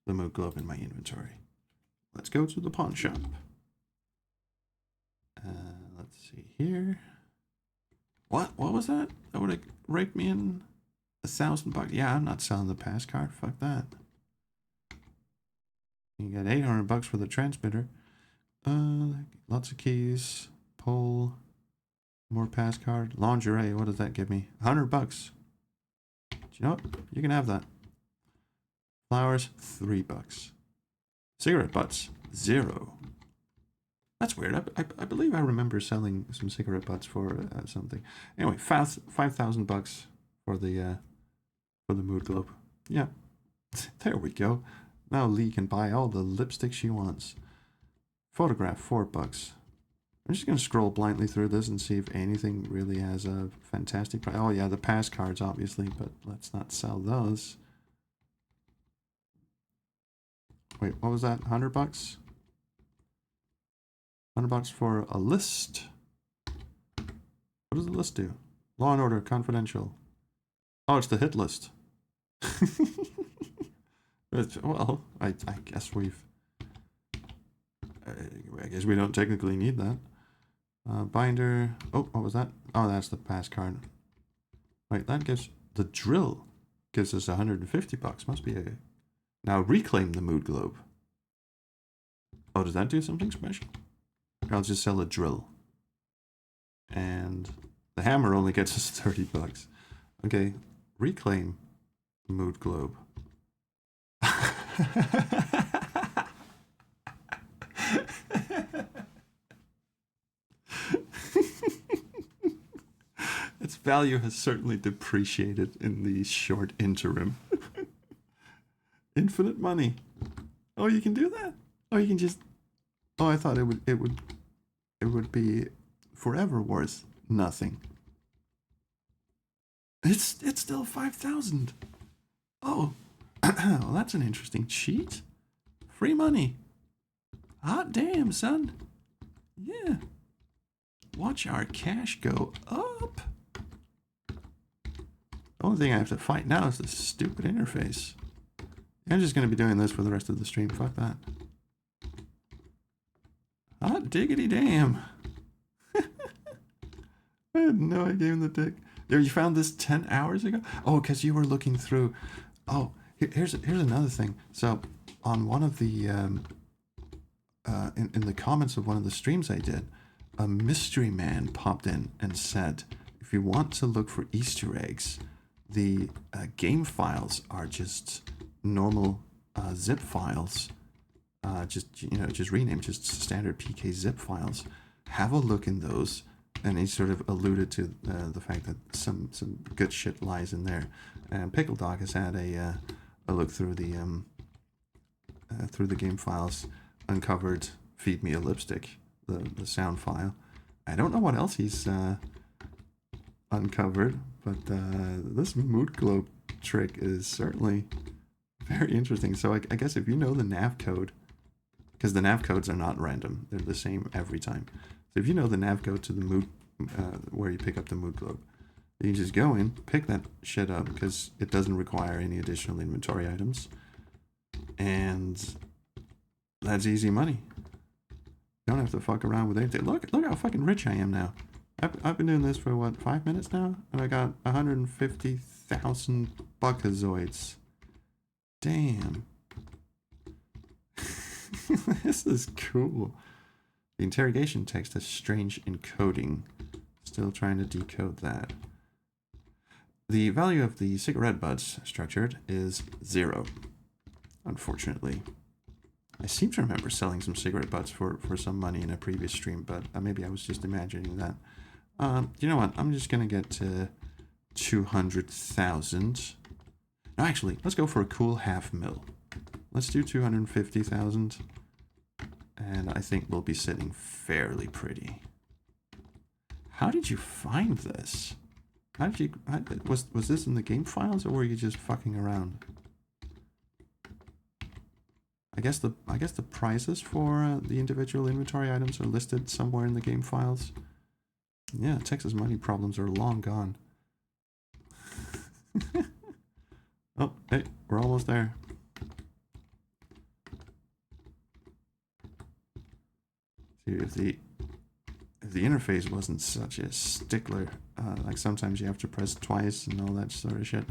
the mood globe in my inventory. Let's go to the pawn shop. Let's see here. What was that? That would have raked me in $1,000. Yeah, I'm not selling the pass card. Fuck that. You got $800 for the transmitter. Lots of keys. Pole. More pass card. Lingerie, what does that give me? $100. Do you know what? You can have that. Flowers, $3. Cigarette butts, 0. That's weird. I believe I remember selling some cigarette butts for something. Anyway, $5,000 for the mood globe. Yeah, there we go. Now Lee can buy all the lipstick she wants. Photograph, $4. I'm just gonna scroll blindly through this and see if anything really has a fantastic price. Oh yeah, the pass cards obviously, but let's not sell those. Wait, what was that? $100? $100 for a list. What does the list do? Law and Order, Confidential. Oh, it's the hit list. Well, I guess I guess we don't technically need that. Binder. Oh, what was that? Oh, that's the pass card. Wait, that gives the drill. Gives us $150. Must be a. Now reclaim the mood globe. Oh, does that do something special? I'll just sell a drill. And the hammer only gets us $30. Okay, reclaim mood globe. Its value has certainly depreciated in the short interim. Infinite money. Oh, you can do that? Oh, you can just. Oh, I thought it would be forever worth nothing. It's still 5,000. Oh, well, that's an interesting cheat. Free money. Hot damn, son. Yeah. Watch our cash go up. The only thing I have to fight now is this stupid interface. I'm just going to be doing this for the rest of the stream. Fuck that. Hot diggity damn. I had no idea in the dick. You found this 10 hours ago? Oh, because you were looking through. Oh, here's another thing. So, on one of the in the comments of one of the streams I did, a mystery man popped in and said, if you want to look for Easter eggs, the game files are just normal zip files. Just rename just standard PK zip files. Have a look in those. And he sort of alluded to the fact that some good shit lies in there. And Pickle Dog has had a look through the game files, uncovered "Feed Me a Lipstick," the sound file. I don't know what else he's uncovered, but this mood globe trick is certainly very interesting. So I guess if you know the nav code, because the nav codes are not random, they're the same every time. So if you know the nav code to the mood, where you pick up the mood globe, you can just go in, pick that shit up, because it doesn't require any additional inventory items. And that's easy money. You don't have to fuck around with anything. Look how fucking rich I am now. I've been doing this for, what, 5 minutes now? And I got 150,000 buckazoids. Damn. This is cool. The interrogation text has strange encoding. Still trying to decode that. The value of the cigarette butts structured is 0. Unfortunately. I seem to remember selling some cigarette butts for some money in a previous stream, but maybe I was just imagining that. You know what? I'm just going to get to 200,000. No, actually, let's go for a cool $500,000. Let's do 250,000. And I think we'll be sitting fairly pretty. How did you find this? Was this in the game files, or were you just fucking around? I guess the prices for the individual inventory items are listed somewhere in the game files. Yeah, Texas money problems are long gone. Oh, hey, we're almost there. See, if the interface wasn't such a stickler, like sometimes you have to press twice and all that sort of shit,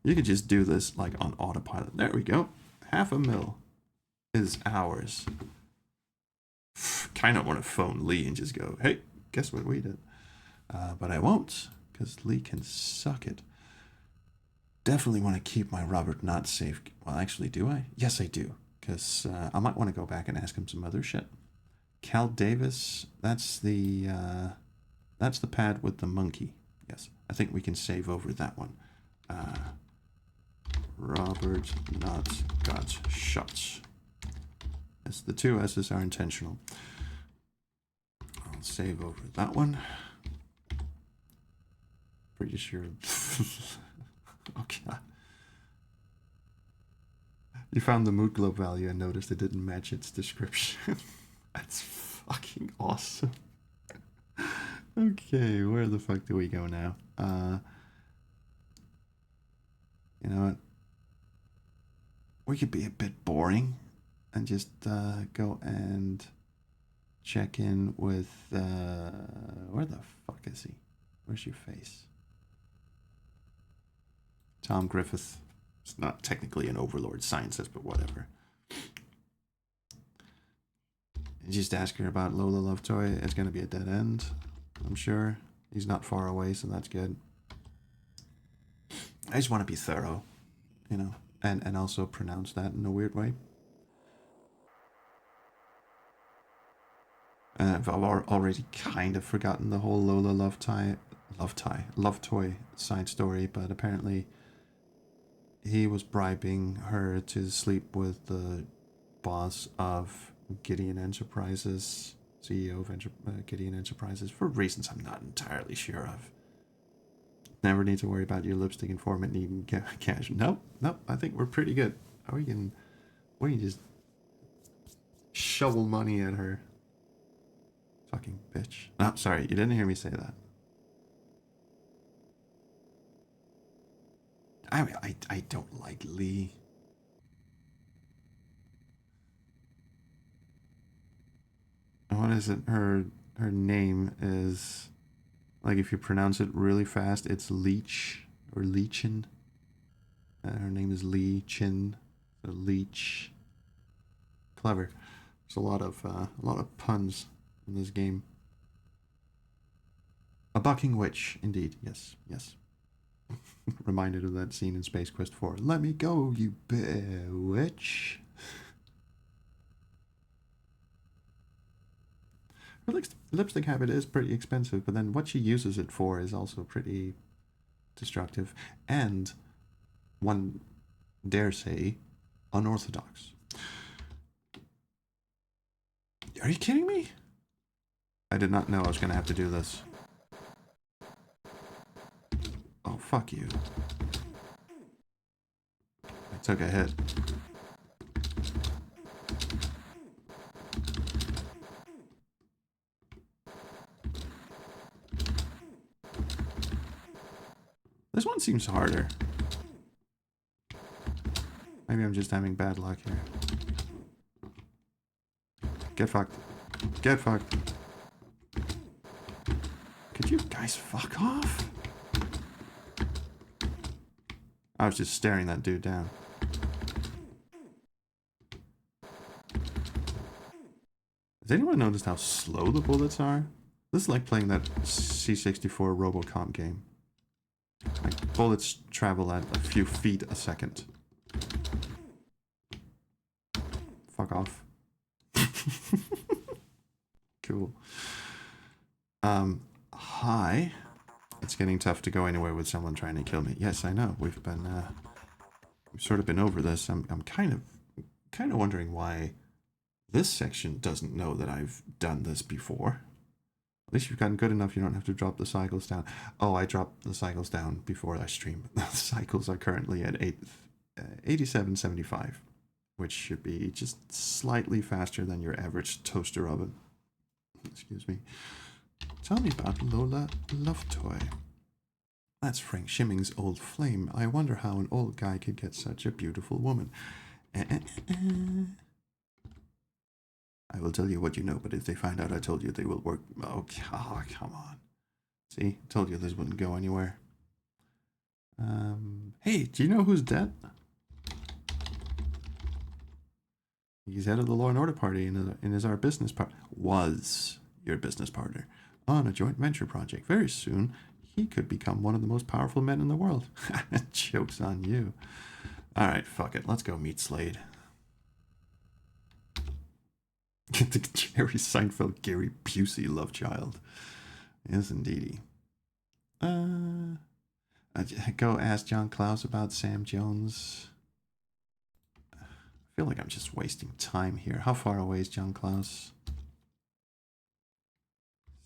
you could just do this like on autopilot. There we go. $500,000 is ours. Kind of want to phone Lee and just go, hey, guess what we did? But I won't, because Lee can suck it. Definitely want to keep my Robert Knott safe. Well, actually, do I? Yes, I do, because I might want to go back and ask him some other shit. Cal Davis, that's the pad with the monkey. Yes, I think we can save over that one. Robert Knott got shot. Yes, the two S's are intentional. I'll save over that one. Pretty sure. Okay. You found the mood globe value and noticed it didn't match its description. That's fucking awesome. Okay, where the fuck do we go now? You know what? We could be a bit boring and just go and check in with where the fuck is he? Where's your face? Tom Griffith. It's not technically an Overlord scientist, but whatever. And just ask her about Lola Lovejoy. It's gonna be a dead end, I'm sure. He's not far away, so that's good. I just want to be thorough, you know, and also pronounce that in a weird way. I've already kind of forgotten the whole Lola Lovejoy side story, but apparently he was bribing her to sleep with the boss of Gideon Enterprises, CEO of Gideon Enterprises, for reasons I'm not entirely sure of. Never need to worry about your lipstick informant needing cash. Nope, I think we're pretty good. We can just shovel money at her. Fucking bitch. Oh, sorry, you didn't hear me say that. I don't like Lee. What is it? Her name is, like, if you pronounce it really fast, it's Leech or Leechin. Her name is Lee Chin. So Leech. Clever. There's a lot of puns in this game. A bucking witch, indeed. Yes. Reminded of that scene in Space Quest 4. Let me go, you witch. Her lipstick habit is pretty expensive, but then what she uses it for is also pretty destructive, and one dare say unorthodox. Are you kidding me? I did not know I was going to have to do this. Oh, fuck you. I took a hit. This one seems harder. Maybe I'm just having bad luck here. Get fucked. Get fucked. Could you guys fuck off? I was just staring that dude down. Has anyone noticed how slow the bullets are? This is like playing that C64 Robocop game. Like, bullets travel at a few feet a second. Fuck off. Cool. Hi. It's getting tough to go anywhere with someone trying to kill me. Yes, I know. We've sort of been over this. I'm kind of wondering why this section doesn't know that I've done this before. At least you've gotten good enough you don't have to drop the cycles down. Oh, I dropped the cycles down before I stream. The cycles are currently at 8775, which should be just slightly faster than your average toaster oven. Excuse me. Tell me about Lola Lovejoy. That's Frank Shimming's old flame. I wonder how an old guy could get such a beautiful woman. I will tell you what you know, but if they find out I told you, they will work. Oh, come on. See, told you this wouldn't go anywhere. Hey, do you know who's dead? He's head of the Law and Order Party and is our business partner. Was your business partner. on a joint venture project. Very soon, he could become one of the most powerful men in the world. Joke's on you. Alright, fuck it. Let's go meet Slade. Get the Jerry Seinfeld, Gary Busey love child. Yes, indeedy. Go ask John Klaus about Sam Jones. I feel like I'm just wasting time here. How far away is John Klaus?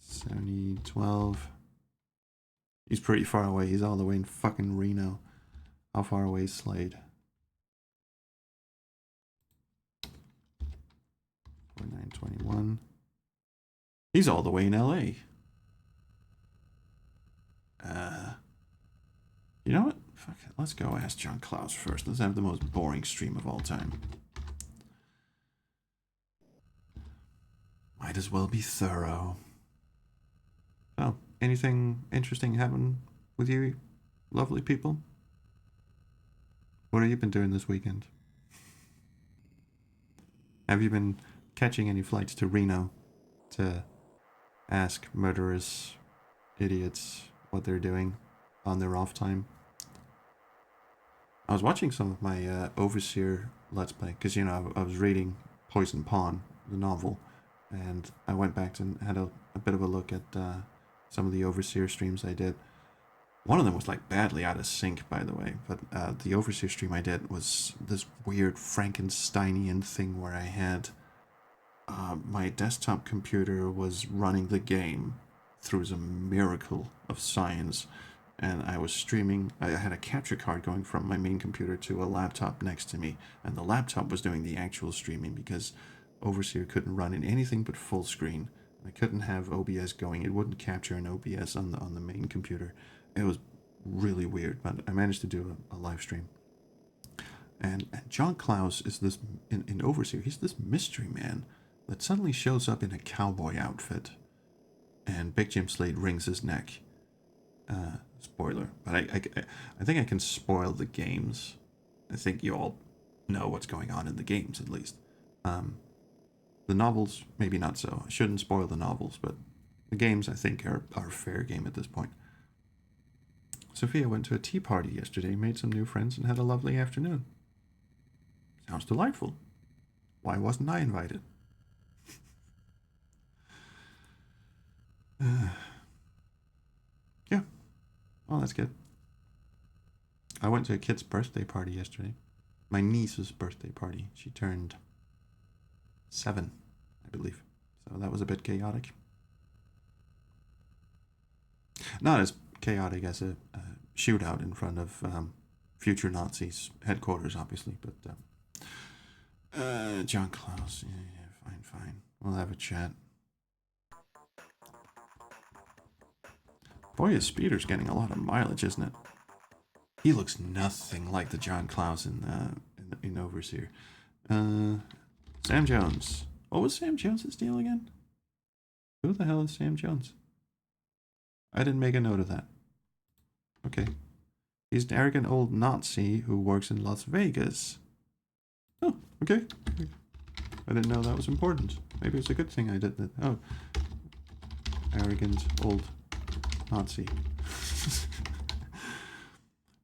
7012. He's pretty far away. He's all the way in fucking Reno. How far away is Slade? 4921. He's all the way in LA. You know what? Fuck it. Let's go ask John Klaus first. Let's have the most boring stream of all time. Might as well be thorough. Oh, anything interesting happen with you, lovely people? What have you been doing this weekend? Have you been catching any flights to Reno to ask murderous idiots what they're doing on their off time? I was watching some of my Overseer Let's Play, because, you know, I was reading Poison Pawn, the novel, and I went back and had a bit of a look at some of the Overseer streams I did. One of them was like badly out of sync, by the way, but the Overseer stream I did was this weird Frankensteinian thing where I had my desktop computer was running the game through some miracle of science, and I was streaming. I had a capture card going from my main computer to a laptop next to me, and the laptop was doing the actual streaming because Overseer couldn't run in anything but full screen. I couldn't have OBS going. It wouldn't capture an OBS on the main computer. It was really weird, but I managed to do a live stream. And John Klaus is this, in Overseer, he's this mystery man that suddenly shows up in a cowboy outfit. And Big Jim Slade wrings his neck. Spoiler. But I think I can spoil the games. I think you all know what's going on in the games, at least. The novels, maybe not so. I shouldn't spoil the novels, but the games, I think, are fair game at this point. Sophia went to a tea party yesterday, made some new friends, and had a lovely afternoon. Sounds delightful. Why wasn't I invited? Yeah. Oh, that's good. I went to a kid's birthday party yesterday. My niece's birthday party. She turned 7, I believe. So that was a bit chaotic. Not as chaotic as a shootout in front of future Nazis' headquarters, obviously, but John Klaus, yeah, fine. We'll have a chat. Boy, his speeder's getting a lot of mileage, isn't it? He looks nothing like the John Klaus in Overseer. Sam Jones. What was Sam Jones' deal again? Who the hell is Sam Jones? I didn't make a note of that. Okay. He's an arrogant old Nazi who works in Las Vegas. Oh, okay. I didn't know that was important. Maybe it's a good thing I did that. Oh. Arrogant old Nazi.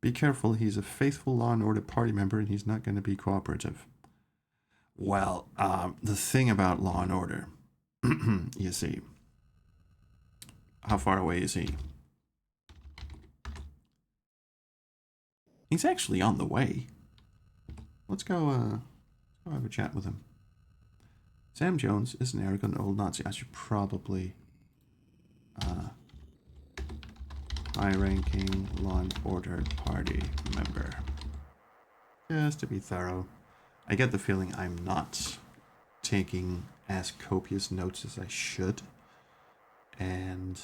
Be careful, he's a faithful Law and Order party member and he's not going to be cooperative. Well, the thing about Law and Order, you see, how far away is he? He's actually on the way. Let's go have a chat with him. Sam Jones is an arrogant old Nazi. I should probably high-ranking Law and Order party member. Just to be thorough. I get the feeling I'm not taking as copious notes as I should. And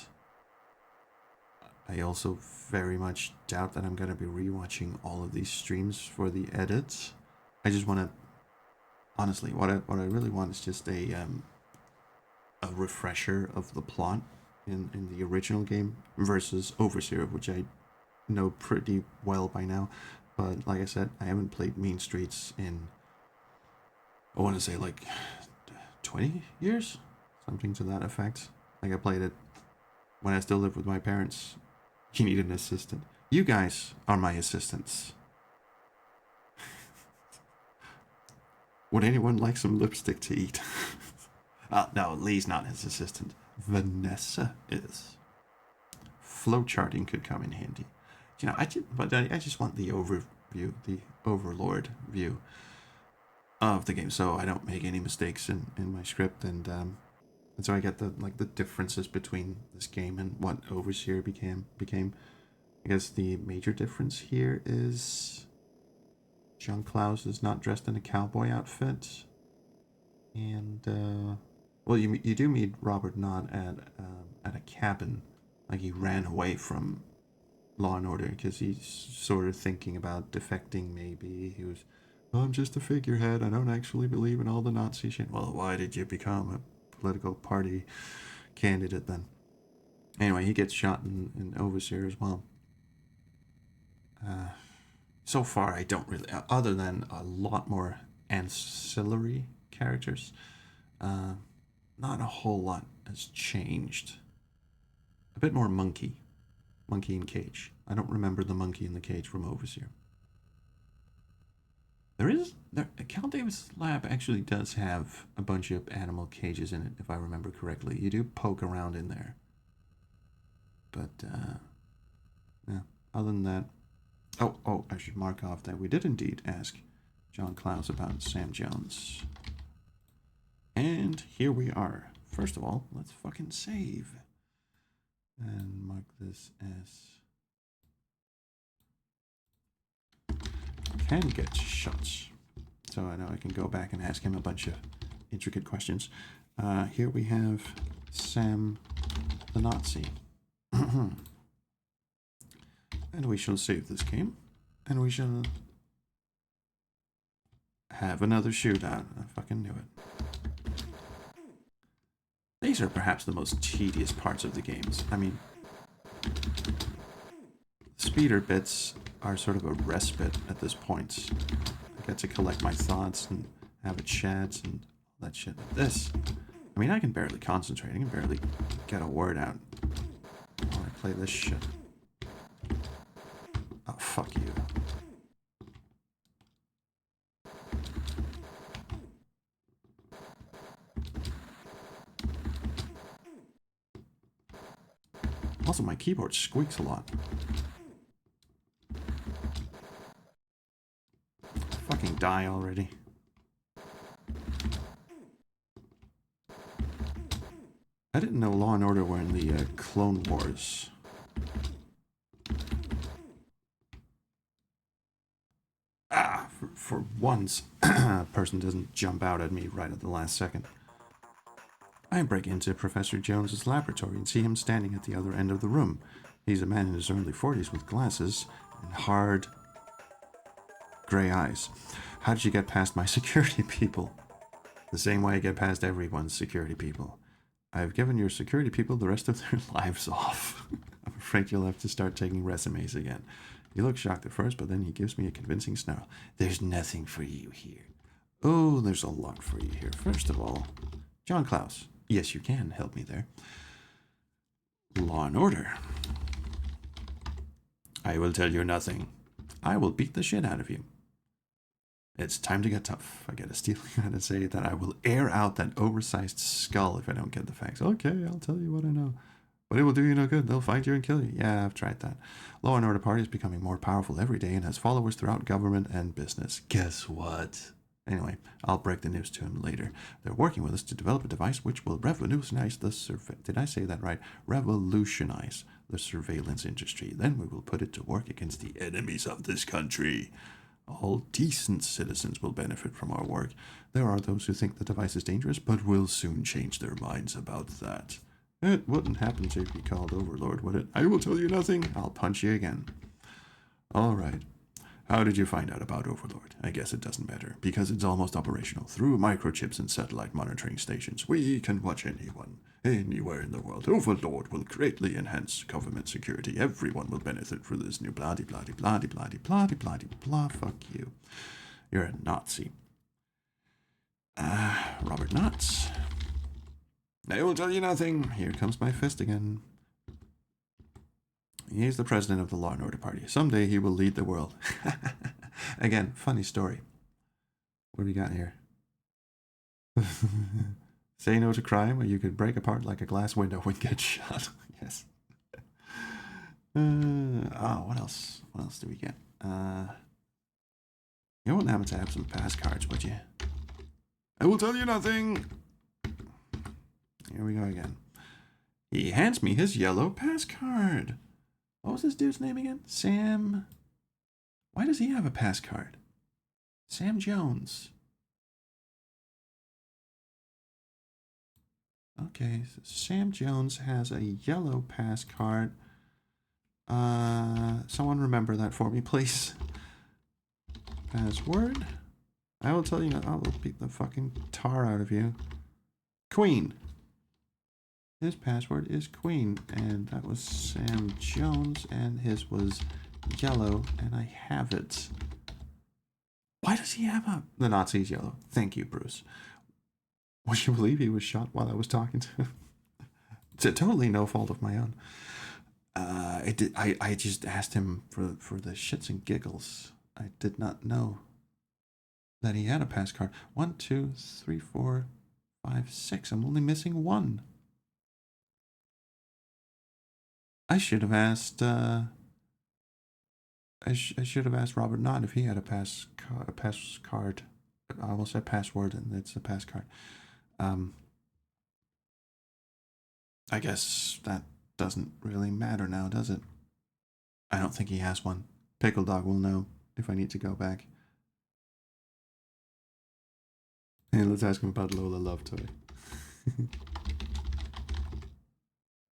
I also very much doubt that I'm going to be rewatching all of these streams for the edits. I just want to, honestly, what I really want is just a refresher of the plot in the original game versus Overseer, which I know pretty well by now. But like I said, I haven't played Mean Streets in, I want to say like 20 years? Something to that effect. Like I played it when I still lived with my parents, you need an assistant. You guys are my assistants. Would anyone like some lipstick to eat? No, Lee's not his assistant. Vanessa is. Flowcharting could come in handy. You know, I just want the overview, the Overlord view of the game, so I don't make any mistakes in my script, and so I get the differences between this game and what Overseer became. I guess the major difference here is John Klaus is not dressed in a cowboy outfit, and well, you do meet Robert Knott at a cabin, like he ran away from Law and Order because he's sort of thinking about defecting. Maybe he was, oh, I'm just a figurehead. I don't actually believe in all the Nazi shit. Well, why did you become a political party candidate then? Anyway, he gets shot in Overseer as well. So far, I don't really, other than a lot more ancillary characters, not a whole lot has changed. A bit more monkey in cage. I don't remember the monkey in the cage from Overseer. Cal Davis' lab actually does have a bunch of animal cages in it, if I remember correctly. You do poke around in there. But, yeah, other than that, oh, I should mark off that we did indeed ask John Klaus about Sam Jones. And here we are. First of all, let's fucking save. And mark this as can get shots. So I know I can go back and ask him a bunch of intricate questions. Here we have Sam the Nazi. And we shall save this game. And we shall have another shootout. I fucking knew it. These are perhaps the most tedious parts of the games. I mean, speeder bits are sort of a respite at this point. I get to collect my thoughts and have a chat and all that shit. This, I mean, I can barely concentrate. I can barely get a word out while I play this shit. Oh, fuck you. Also, my keyboard squeaks a lot. Fucking die already. I didn't know Law and Order were in the Clone Wars. For once, a person doesn't jump out at me right at the last second. I break into Professor Jones's laboratory and see him standing at the other end of the room. He's a man in his early 40s with glasses and hard gray eyes. How did you get past my security people? The same way I get past everyone's security people. I've given your security people the rest of their lives off. I'm afraid you'll have to start taking resumes again. He looks shocked at first, but then he gives me a convincing snarl. There's nothing for you here. Oh, there's a lot for you here. First of all, John Klaus. Yes, you can help me there. Law and Order. I will tell you nothing. I will beat the shit out of you. It's time to get tough. I get a steely guy to say that I will air out that oversized skull if I don't get the facts. Okay, I'll tell you what I know. But it will do you no good. They'll find you and kill you. Yeah, I've tried that. Law and Order Party is becoming more powerful every day and has followers throughout government and business. Guess what? Anyway, I'll break the news to him later. They're working with us to develop a device which will revolutionize the Did I say that right? Revolutionize the surveillance industry. Then we will put it to work against the enemies of this country. All decent citizens will benefit from our work. There are those who think the device is dangerous, but will soon change their minds about that. It wouldn't happen to be called Overlord, would it? I will tell you nothing. I'll punch you again. All right. How did you find out about Overlord? I guess it doesn't matter, because it's almost operational. Through microchips and satellite monitoring stations, we can watch anyone, anywhere in the world. Overlord will greatly enhance government security. Everyone will benefit from this new blah-de-blah-de-blah-de-blah-de-blah-de-blah. Fuck you. You're a Nazi. Robert Knott. I will tell you nothing. Here comes my fist again. He's the president of the Law and Order Party. Someday he will lead the world. Again, funny story. What do we got here? Say no to crime, or you could break apart like a glass window when get shot. Yes. What else? What else do we get? You wouldn't happen to have some pass cards, would you? I will tell you nothing. Here we go again. He hands me his yellow pass card. What was this dude's name again? Sam. Why does he have a pass card? Sam Jones. Okay, so Sam Jones has a yellow pass card. Someone remember that for me, please. Password. I will tell you, I will beat the fucking tar out of you. Queen. His password is Queen, and that was Sam Jones, and his was yellow, and I have it. Why does he have the Nazi's yellow? Thank you, Bruce. Would you believe he was shot while I was talking to him? It's totally no fault of my own. I just asked him for the shits and giggles. I did not know that he had a pass card. 1, 2, 3, 4, 5, 6. I'm only missing one. I should have asked. I should have asked Robert Knott if he had a pass card. I almost said password, and it's a pass card. I guess that doesn't really matter now, does it? I don't think he has one. Pickle Dog will know if I need to go back. Hey, let's ask him about Lola Love Toy.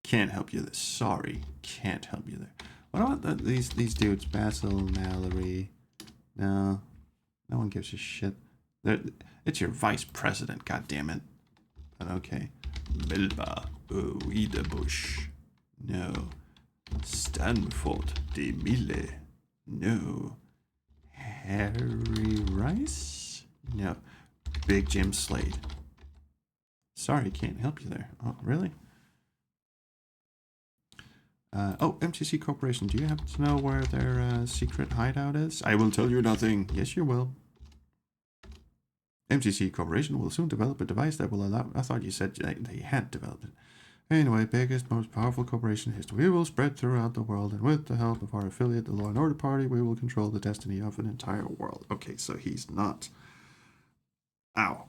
Can't help you there. Sorry, can't help you there. What about these dudes? Bazil, Mallory. No one gives a shit. It's your vice president, goddammit. But okay. Melba Bush. No. Stanford de Mille. No. Harry Rice? No. Big Jim Slade. Sorry, can't help you there. Oh, really? MTC Corporation, do you happen to know where their secret hideout is? I will tell you nothing. Yes, you will. MTC Corporation will soon develop a device that will allow... I thought you said they had developed it. Anyway, biggest, most powerful corporation in history. We will spread throughout the world, and with the help of our affiliate, the Law and Order Party, we will control the destiny of an entire world. Okay, so he's not... Ow.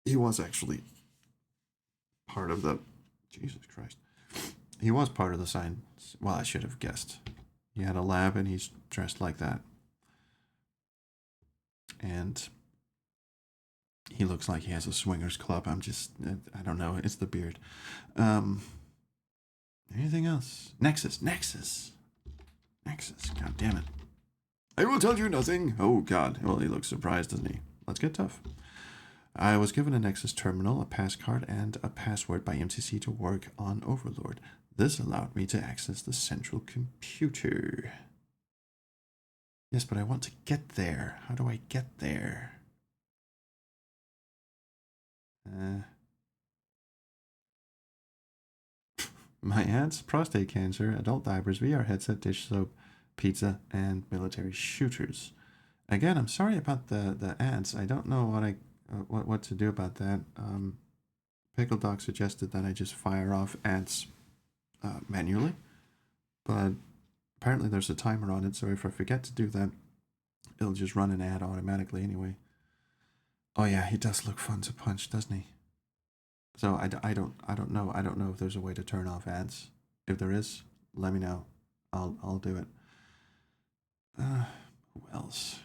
He was actually part of the... Jesus Christ. He was part of the science... Well, I should have guessed. He had a lab, and he's dressed like that. And he looks like he has a swingers club. I don't know. It's the beard. Anything else? Nexus. God damn it. I will tell you nothing. Oh, God. Well, he looks surprised, doesn't he? Let's get tough. I was given a Nexus terminal, a pass card, and a password by MCC to work on Overlord. This allowed me to access the central computer. Yes, but I want to get there. How do I get there? My aunt's prostate cancer, adult diapers, VR headset, dish soap, pizza, and military shooters. Again, I'm sorry about the ants. I don't know what to do about that. Pickle Dog suggested that I just fire off ants manually, but apparently there's a timer on it, so if I forget to do that, it'll just run an ad automatically anyway. Oh yeah, he does look fun to punch, doesn't he? So I don't know. I don't know if there's a way to turn off ads. If there is, let me know. I'll do it. Who else?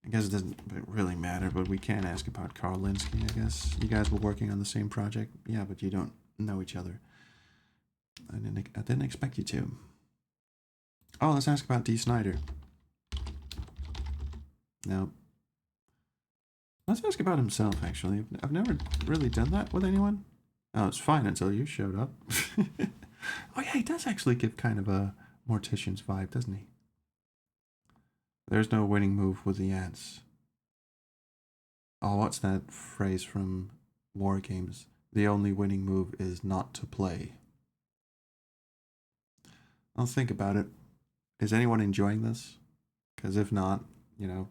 I guess it doesn't really matter, but we can ask about Carl Linsky, I guess. You guys were working on the same project? Yeah, but you don't know each other. I didn't expect you to. Oh, let's ask about D. Snyder. No. Let's ask about himself, actually. I've never really done that with anyone. Oh, it's fine until you showed up. Oh, yeah, he does actually give kind of a Mortician's vibe, doesn't he? There's no winning move with the ants. Oh, what's that phrase from War Games? The only winning move is not to play. I'll think about it. Is anyone enjoying this? Because if not, you know,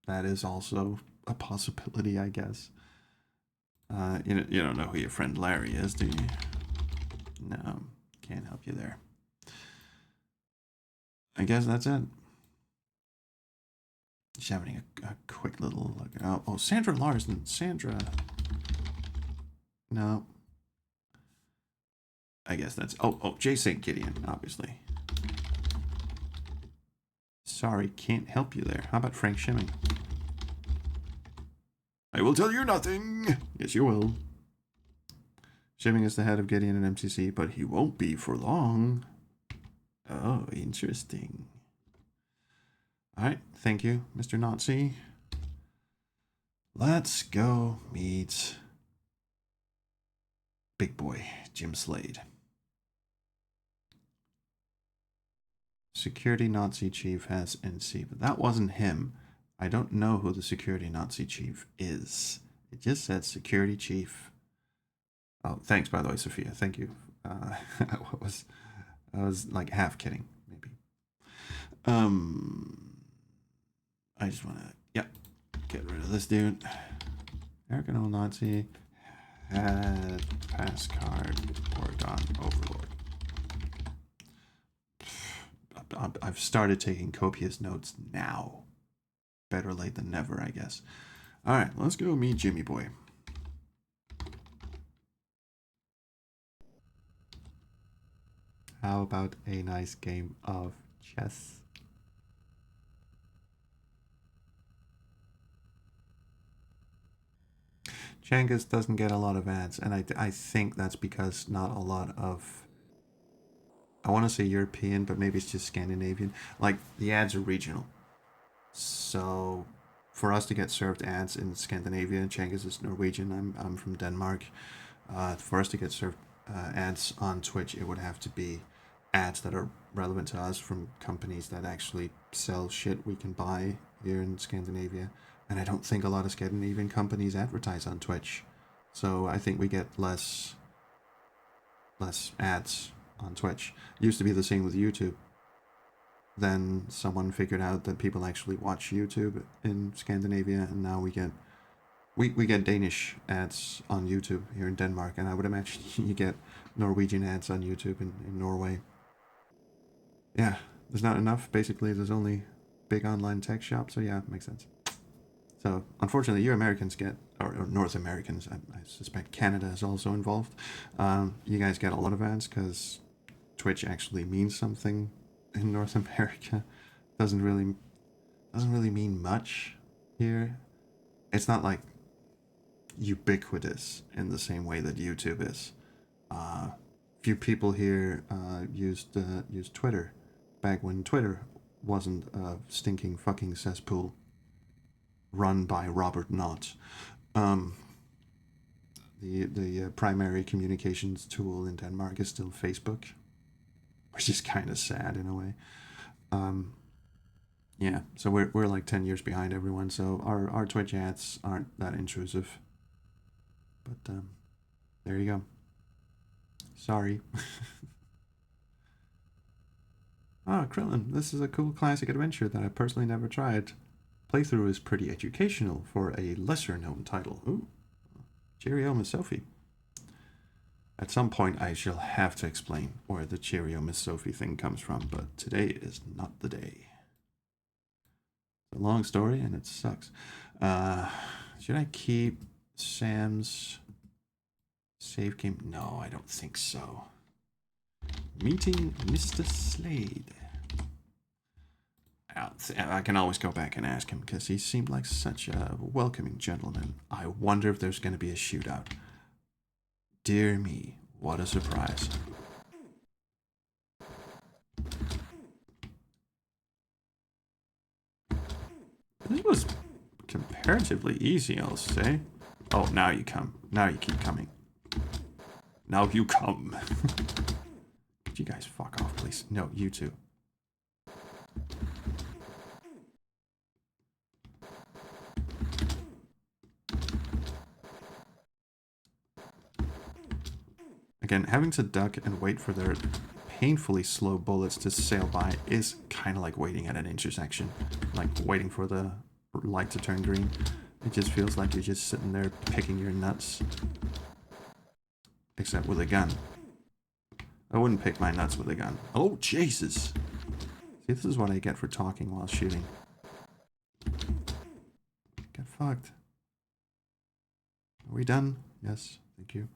that is also a possibility, I guess. You don't know who your friend Larry is, do you? No, can't help you there. I guess that's it. Just having a quick little look. Oh, Sandra Larson. Sandra. No. I guess that's... Oh, J. St. Gideon, obviously. Sorry, can't help you there. How about Frank Shimming? I will tell you nothing. Yes, you will. Shimming is the head of Gideon and MCC, but he won't be for long. Oh, interesting. All right, thank you, Mr. Nazi. Let's go meet big boy Jim Slade. Security Nazi chief has NC, but that wasn't him. I don't know who the security Nazi chief is. It just said security chief. Oh, thanks, by the way, Sophia. Thank you. I was like half kidding, maybe. I just want to, get rid of this dude. American old Nazi had passcard worked on Overlord. I've started taking copious notes now. Better late than never, I guess. All right, let's go meet Jimmy Boy. How about a nice game of chess? Changas doesn't get a lot of ads, and I think that's because not a lot of... I want to say European, but maybe it's just Scandinavian. Like, the ads are regional. So, for us to get served ads in Scandinavia, Changas is Norwegian, I'm from Denmark. For us to get served ads on Twitch, it would have to be ads that are relevant to us from companies that actually sell shit we can buy here in Scandinavia. And I don't think a lot of Scandinavian companies advertise on Twitch. So I think we get less ads on Twitch. It used to be the same with YouTube. Then someone figured out that people actually watch YouTube in Scandinavia, and now we get Danish ads on YouTube here in Denmark, and I would imagine you get Norwegian ads on YouTube in Norway. Yeah, there's not enough. Basically, there's only big online tech shops, so yeah, it makes sense. So, unfortunately, you Americans get, or North Americans, I suspect Canada is also involved. You guys get a lot of ads because Twitch actually means something in North America. Doesn't really mean much here. It's not like ubiquitous in the same way that YouTube is. Few people here used Twitter back when Twitter wasn't a stinking fucking cesspool run by Robert Knott. The primary communications tool in Denmark is still Facebook, which is kind of sad in a way. Yeah, so we're like 10 years behind everyone, so our Twitch ads aren't that intrusive. But there you go. Sorry. Krillin, this is a cool classic adventure that I personally never tried. Playthrough is pretty educational for a lesser-known title. Ooh, Cheerio, Miss Sophie. At some point, I shall have to explain where the Cheerio, Miss Sophie thing comes from, but today is not the day. It's a long story, and it sucks. Should I keep Sam's save game? No, I don't think so. Meeting Mr. Slade. I can always go back and ask him because he seemed like such a welcoming gentleman. I wonder if there's going to be a shootout. Dear me, what a surprise. This was comparatively easy, I'll say. Oh, now you come. Now you keep coming. Now you come. Could you guys fuck off, please? No, you too. Again, having to duck and wait for their painfully slow bullets to sail by is kind of like waiting at an intersection, like waiting for the light to turn green. It just feels like you're just sitting there picking your nuts. Except with a gun. I wouldn't pick my nuts with a gun. Oh, Jesus! See, this is what I get for talking while shooting. Get fucked. Are we done? Yes, thank you.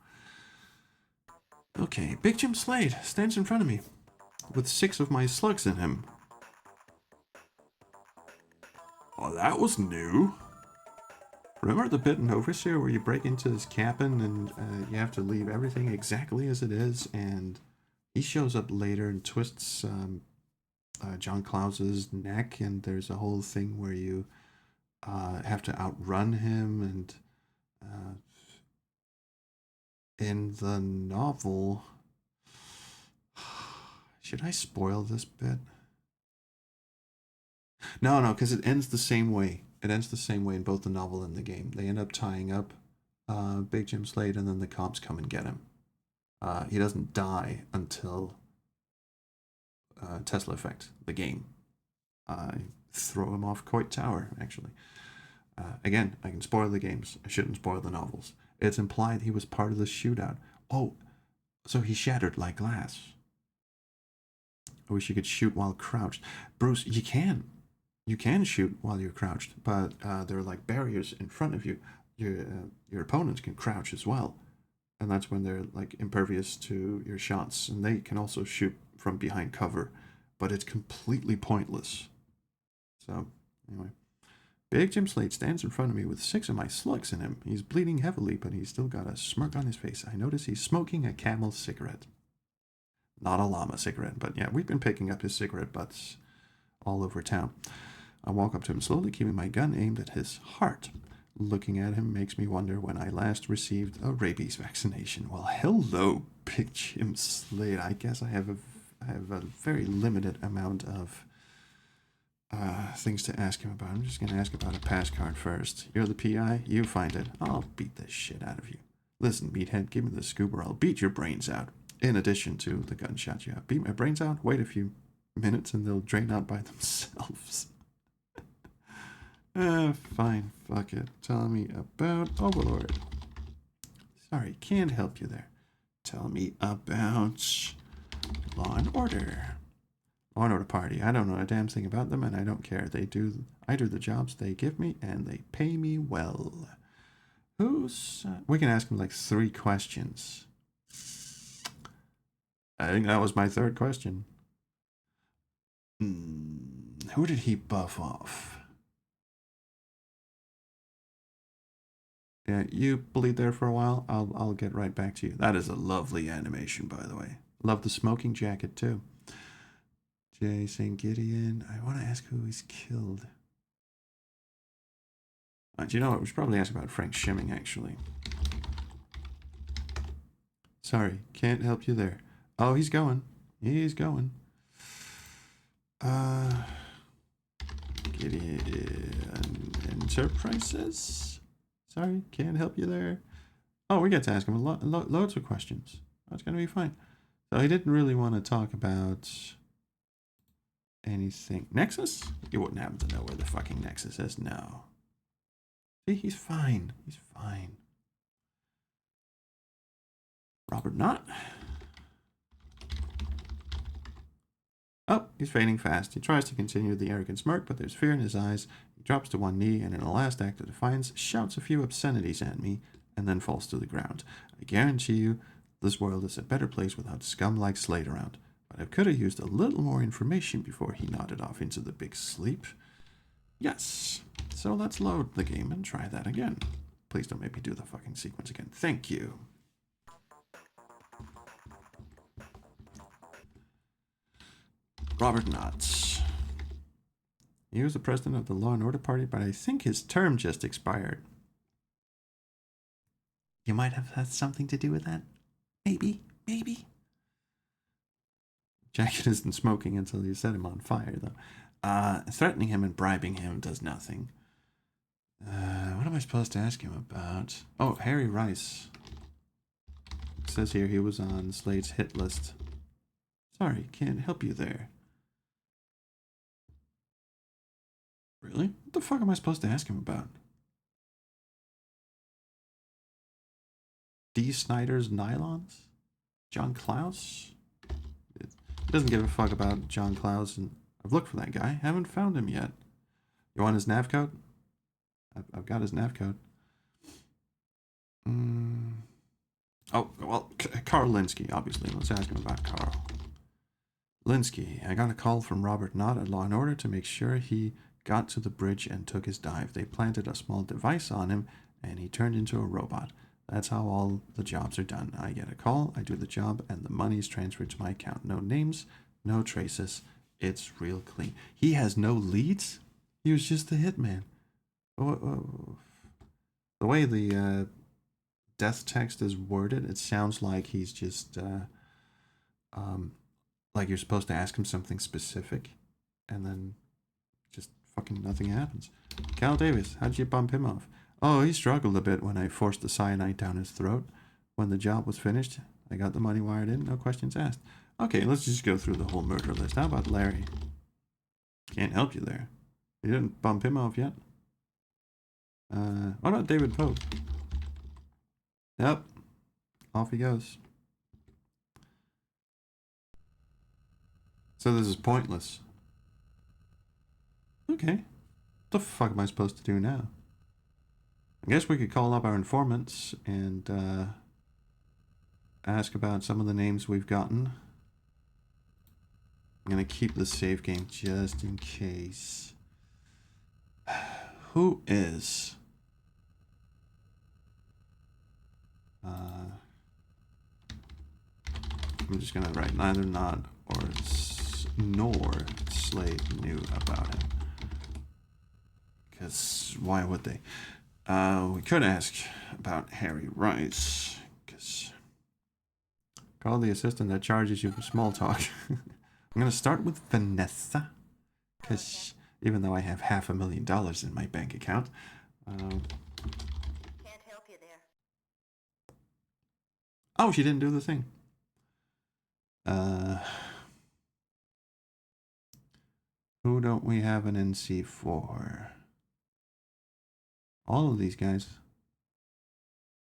Okay, Big Jim Slade stands in front of me with 6 of my slugs in him. Oh, that was new. Remember the bit in Overseer where you break into his cabin and you have to leave everything exactly as it is, and he shows up later and twists John Klaus's neck, and there's a whole thing where you have to outrun him, and in the novel... Should I spoil this bit? No, because it ends the same way. It ends the same way in both the novel and the game. They end up tying up Big Jim Slade, and then the cops come and get him. He doesn't die until Tesla Effect, the game. Throw him off Coit Tower, actually. Again, I can spoil the games. I shouldn't spoil the novels. It's implied he was part of the shootout. Oh, so he shattered like glass. I wish you could shoot while crouched. Bruce, you can. You can shoot while you're crouched, but there are like barriers in front of you. Your opponents can crouch as well, and that's when they're like impervious to your shots, and they can also shoot from behind cover, but it's completely pointless. So anyway, Big Jim Slade stands in front of me with 6 of my slugs in him. He's bleeding heavily, but he's still got a smirk on his face. I notice he's smoking a Camel cigarette. Not a llama cigarette, but yeah, we've been picking up his cigarette butts all over town. I walk up to him slowly, keeping my gun aimed at his heart. Looking at him makes me wonder when I last received a rabies vaccination. Well, hello, Big Jim Slade. I guess I have a very limited amount of things to ask him about. I'm just going to ask about a passcard first. You're the PI? You find it. I'll beat the shit out of you. Listen, meathead, give me the scoop or I'll beat your brains out. In addition to the gunshot you have. Beat my brains out? Wait a few minutes and they'll drain out by themselves. Fine, fuck it. Tell me about Overlord. Sorry, can't help you there. Tell me about Law and Order. Law and Order Party. I don't know a damn thing about them, and I don't care. I do the jobs they give me, and they pay me well. We can ask him like 3 questions. I think that was my 3rd question. Who did he buff off? Yeah, you bleed there for a while. I'll get right back to you. That is a lovely animation, by the way. Love the smoking jacket too. J. St. Gideon. I want to ask who he's killed. Do you know what? We should probably ask about Frank Shimming, actually. Sorry, can't help you there. Oh, he's going. He's going. Gideon Enterprises. Sorry, can't help you there. Oh, we get to ask him loads of questions. That's going to be fine. So he didn't really want to talk about anything. Nexus? You wouldn't happen to know where the fucking Nexus is? No. See, he's fine. He's fine. Robert Knott. Oh, he's fading fast. He tries to continue the arrogant smirk, but there's fear in his eyes. He drops to one knee and in a last act of defiance, shouts a few obscenities at me, and then falls to the ground. I guarantee you, this world is a better place without scum like Slade around. But I could have used a little more information before he nodded off into the big sleep. Yes. So let's load the game and try that again. Please don't make me do the fucking sequence again. Thank you. Robert Knott. He was the president of the Law and Order Party, but I think his term just expired. You might have had something to do with that. Maybe. Jacket isn't smoking until you set him on fire, though. Threatening him and bribing him does nothing. What am I supposed to ask him about? Oh, Harry Rice. It says here he was on Slade's hit list. Sorry, can't help you there. Really? What the fuck am I supposed to ask him about? D. Snyder's nylons? John Klaus? He doesn't give a fuck about John Klaus, and I've looked for that guy. Haven't found him yet. You want his nav code? I've got his nav code. Oh, well, Carl Linsky, obviously. Let's ask him about Carl. Linsky, I got a call from Robert Knott at Law & Order to make sure he got to the bridge and took his dive. They planted a small device on him, and he turned into a robot. That's how all the jobs are done. I get a call, I do the job, and the money's transferred to my account. No names, no traces. It's real clean. He has no leads? He was just the hitman. The way the death text is worded, it sounds like he's just like you're supposed to ask him something specific, and then just fucking nothing happens. Cal Davis, how'd you bump him off? Oh, he struggled a bit when I forced the cyanide down his throat. When the job was finished, I got the money wired in, no questions asked. Okay, let's just go through the whole murder list. How about Larry? Can't help you there. You didn't bump him off yet. What about David Pope? Yep. Off he goes. So this is pointless. Okay. What the fuck am I supposed to do now? I guess we could call up our informants and ask about some of the names we've gotten. I'm gonna keep the save game just in case. Who is? I'm just gonna write neither Knott or nor Slade knew about him. Because why would they? We could ask about Harry Rice. Because call the assistant that charges you for small talk. I'm gonna start with Vanessa. Because even though I have $500,000 in my bank account, Can't help you there. oh, she didn't do the thing. Who don't we have an NC for? All of these guys.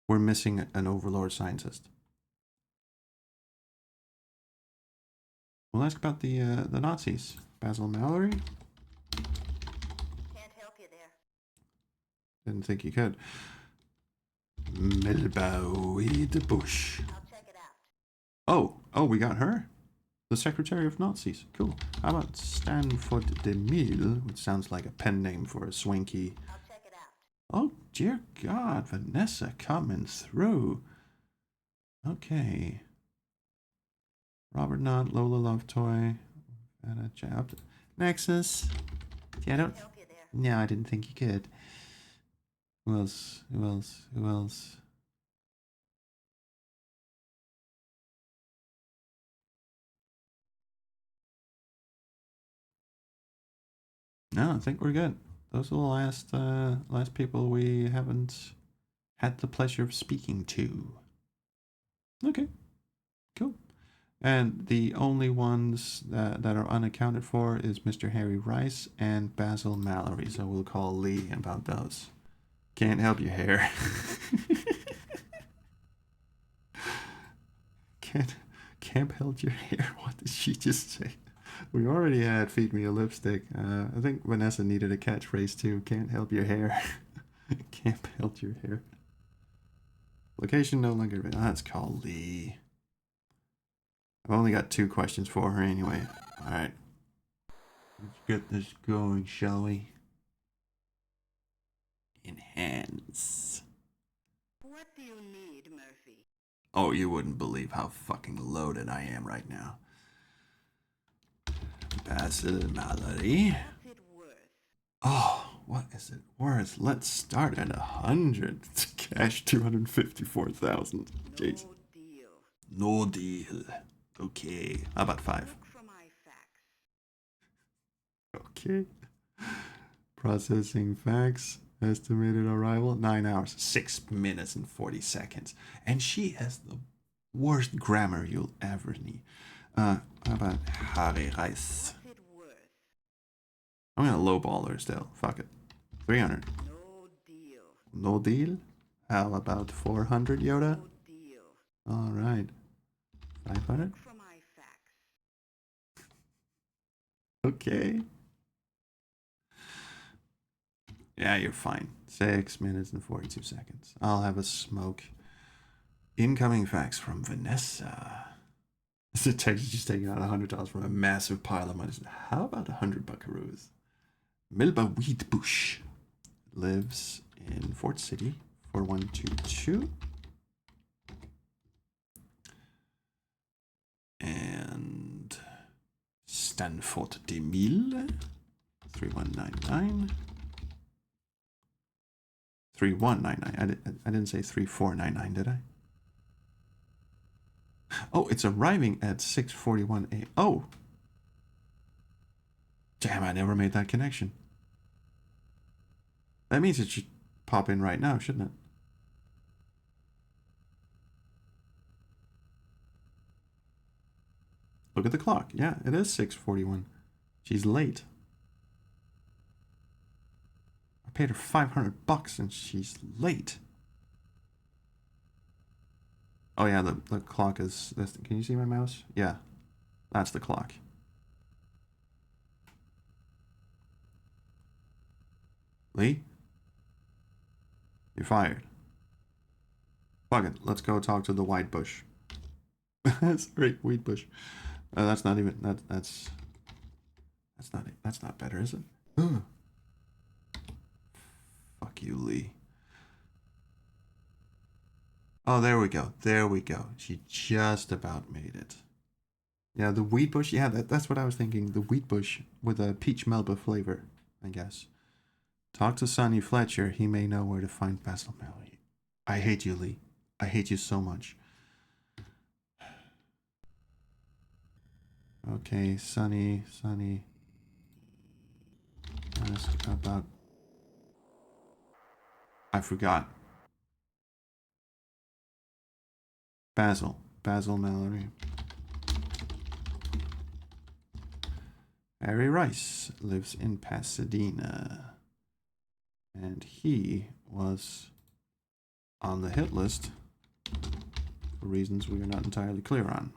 We're missing an Overlord scientist. We'll ask about the Nazis. Bazil Mallory? Can't help you there. Didn't think you could. Melbowie de Bush. I'll check it out. Oh, we got her? The Secretary of Nazis. Cool. How about Stanford de Mille, which sounds like a pen name for a swanky. I'll check it out. Oh, dear God, Vanessa coming through. Okay. Robert Knott, Lola Lovetoy, and a job. Nexus. Yeah, I don't. Help you there. No, I didn't think you could. Who else? Who else? Who else? No, I think we're good. Those are the last people we haven't had the pleasure of speaking to. Okay, cool. And the only ones that are unaccounted for is Mr. Harry Rice and Bazil Mallory. So we'll call Lee about those. Can't help you, hair. Can't help your hair. What did she just say? We already had Feed Me a Lipstick. I think Vanessa needed a catchphrase too. Can't help your hair. Can't help your hair. Location no longer. Let's call Lee. I've only got 2 questions for her anyway. Alright. Let's get this going, shall we? Enhance. What do you need, Murphy? Oh, you wouldn't believe how fucking loaded I am right now. Bazil Mallory. What's it worth? Oh, what is it worth? Let's start at 100. Cash 254,000. Jeez. No deal. No deal. Okay. How about 5? Look for my facts. Okay. Processing facts. Estimated arrival 9 hours, 6 minutes and 40 seconds. And she has the worst grammar you'll ever need. How about Harry Rice? What's it worth? I'm gonna lowball her still. Fuck it. 300. No deal. No deal? How about 400, Yoda? No deal. Alright. 500? Look for my facts. Okay. Yeah, you're fine. 6 minutes and 42 seconds. I'll have a smoke. Incoming facts from Vanessa. The Tex is just taking out $100 from a massive pile of money. How about 100 buckaroos? Milba Weedbush lives in Fort City, 4122. And Stanford de Mille, 3199. 3199. I didn't say 3499, did I? Oh, it's arriving at 6:41 a.m. Oh! Damn, I never made that connection. That means it should pop in right now, shouldn't it? Look at the clock. Yeah, it is 6:41. She's late. I paid her $500 and she's late. Oh yeah, the clock is this. Can you see my mouse? Yeah, that's the clock. Lee? You're fired. Fuck it, let's go talk to the white bush. Sorry, wheat bush. That's not even that's not better, is it? Ugh. Fuck you, Lee. Oh, there we go. There we go. She just about made it. Yeah, the wheat bush. Yeah, that's what I was thinking. The wheat bush with a peach Melba flavor, I guess. Talk to Sonny Fletcher. He may know where to find Bazil Mallory. I hate you, Lee. I hate you so much. Okay, Sonny. Ask about... I forgot. Bazil Mallory. Harry Rice lives in Pasadena. And he was on the hit list for reasons we are not entirely clear on.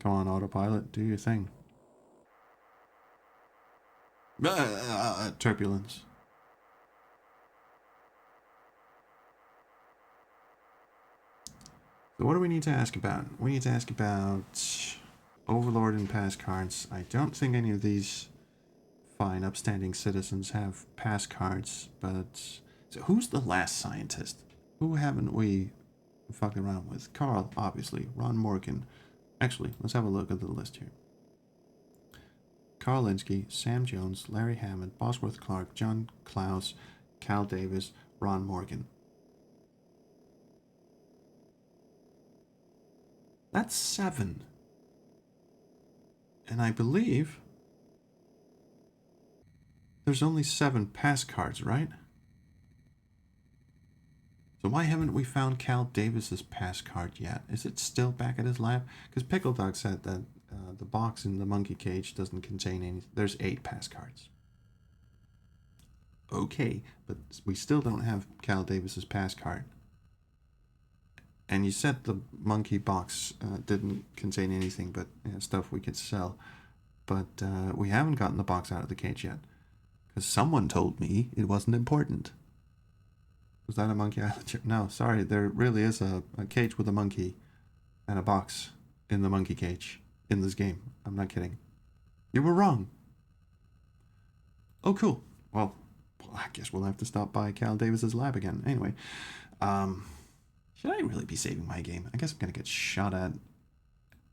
Come on, autopilot, do your thing. Turbulence. So what do we need to ask about? We need to ask about Overlord and passcards. I don't think any of these fine, upstanding citizens have passcards, but... So who's the last scientist? Who haven't we fucked around with? Carl, obviously. Ron Morgan. Actually, let's have a look at the list here. Carl Linsky, Sam Jones, Larry Hammond, Bosworth Clark, John Klaus, Cal Davis, Ron Morgan. That's 7. And I believe there's only 7 passcards, right? So why haven't we found Cal Davis's passcard yet? Is it still back at his lab? Because Pickle Dog said that the box in the monkey cage doesn't contain any... There's 8 passcards. Okay, but we still don't have Cal Davis's passcard. And you said the monkey box didn't contain anything but stuff we could sell. But we haven't gotten the box out of the cage yet. Because someone told me it wasn't important. Was that a Monkey Island? No, sorry. There really is a cage with a monkey and a box in the monkey cage in this game. I'm not kidding. You were wrong. Oh, cool. Well, I guess we'll have to stop by Cal Davis's lab again. Anyway, should I really be saving my game? I guess I'm going to get shot at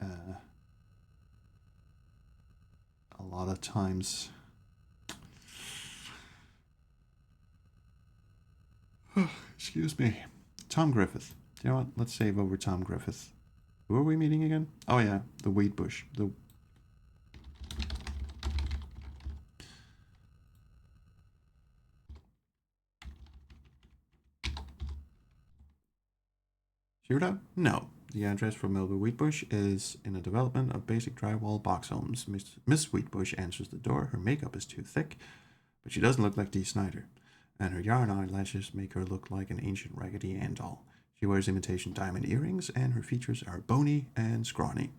a lot of times. Excuse me. Tom Griffith. You know what? Let's save over Tom Griffith. Who are we meeting again? Oh yeah, the Wheat Bush. Shootout? No. The address for Melba Wheatbush is in a development of basic drywall box homes. Miss Wheatbush answers the door. Her makeup is too thick, but she doesn't look like Dee Snider. And her yarn eyelashes make her look like an ancient Raggedy Ann doll. She wears imitation diamond earrings, and her features are bony and scrawny.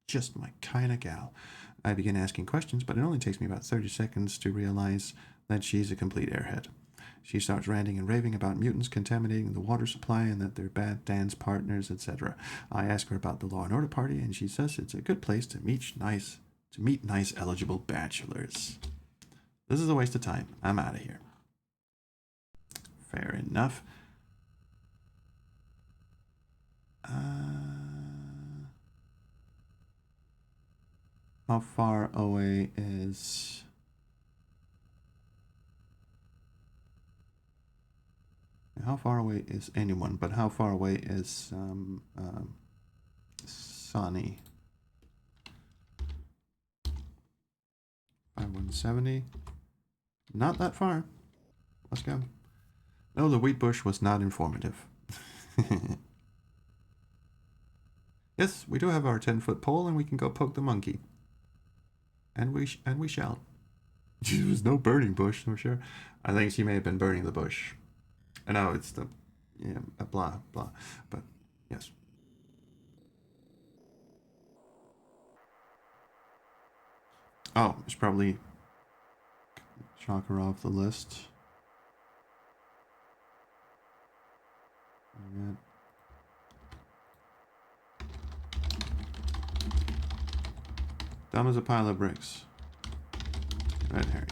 Just my kind of gal. I begin asking questions, but it only takes me about 30 seconds to realize that she's a complete airhead. She starts ranting and raving about mutants contaminating the water supply and that they're bad dance partners, etc. I ask her about the Law and Order Party, and she says it's a good place to meet nice eligible bachelors. This is a waste of time. I'm out of here. Fair enough. How far away is... How far away is anyone? But how far away is Sonny? 5170. Not that far. Let's go. No, the wheat bush was not informative. Yes, we do have our 10-foot pole, and we can go poke the monkey. And we shall. There was no burning bush, for sure. I think she may have been burning the bush. I know it's the, yeah, blah blah, but yes. Oh, it's probably chalk her off the list. Yeah. Dumb as a pile of bricks. Red herring.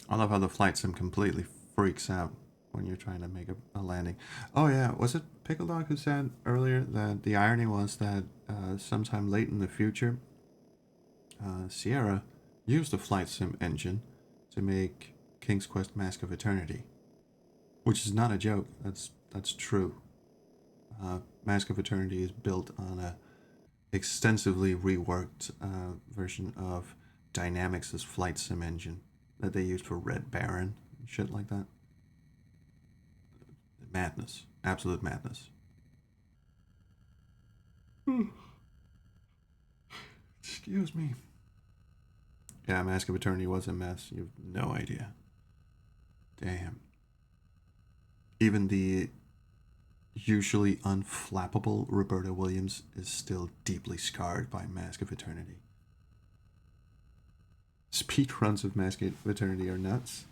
I love how the flight sim completely freaks out when you're trying to make a landing. Oh yeah, was it Pickle Dog who said earlier that the irony was that sometime late in the future, Sierra used the flight sim engine to make King's Quest Mask of Eternity, which is not a joke. That's true. Mask of Eternity is built on a extensively reworked version of Dynamics' flight sim engine that they used for Red Baron, shit like that. Madness. Absolute madness. Excuse me. Yeah, Mask of Eternity was a mess. You have no idea. Damn. Even the usually unflappable Roberta Williams is still deeply scarred by Mask of Eternity. Speedruns of Mask of Eternity are nuts.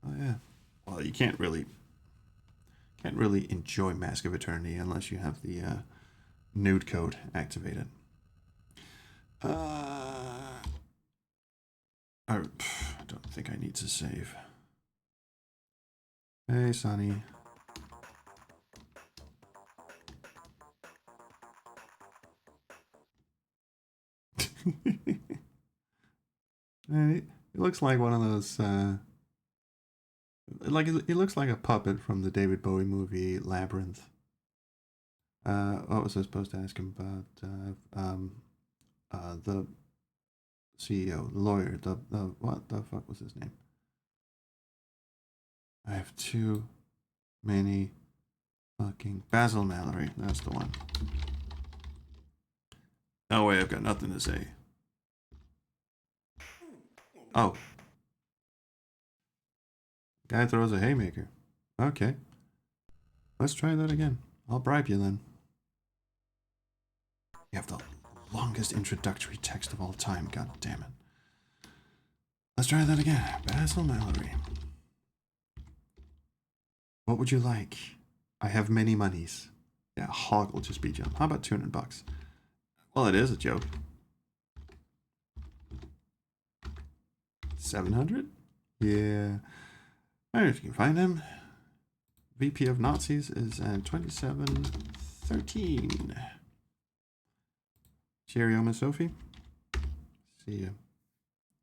Oh yeah. Well, you can't really enjoy Mask of Eternity unless you have the nude code activated. I don't think I need to save. Hey, Sonny. It looks like one of those it looks like a puppet from the David Bowie movie Labyrinth. What was I supposed to ask him about? The CEO, the lawyer, the what the fuck was his name? I have too many fucking Bazil Mallory. That's the one. No way, I've got nothing to say. Oh. Guy throws a haymaker. Okay. Let's try that again. I'll bribe you then. You have the longest introductory text of all time, god damn it. Let's try that again. Bazil Mallory. What would you like? I have many monies. Yeah, Hog will just beat you up. How about $200? Well, it is a joke. 700? Yeah. Alright, if you can find him. VP of Nazis is at 2713. Cheerio, Miss Sophie. See ya.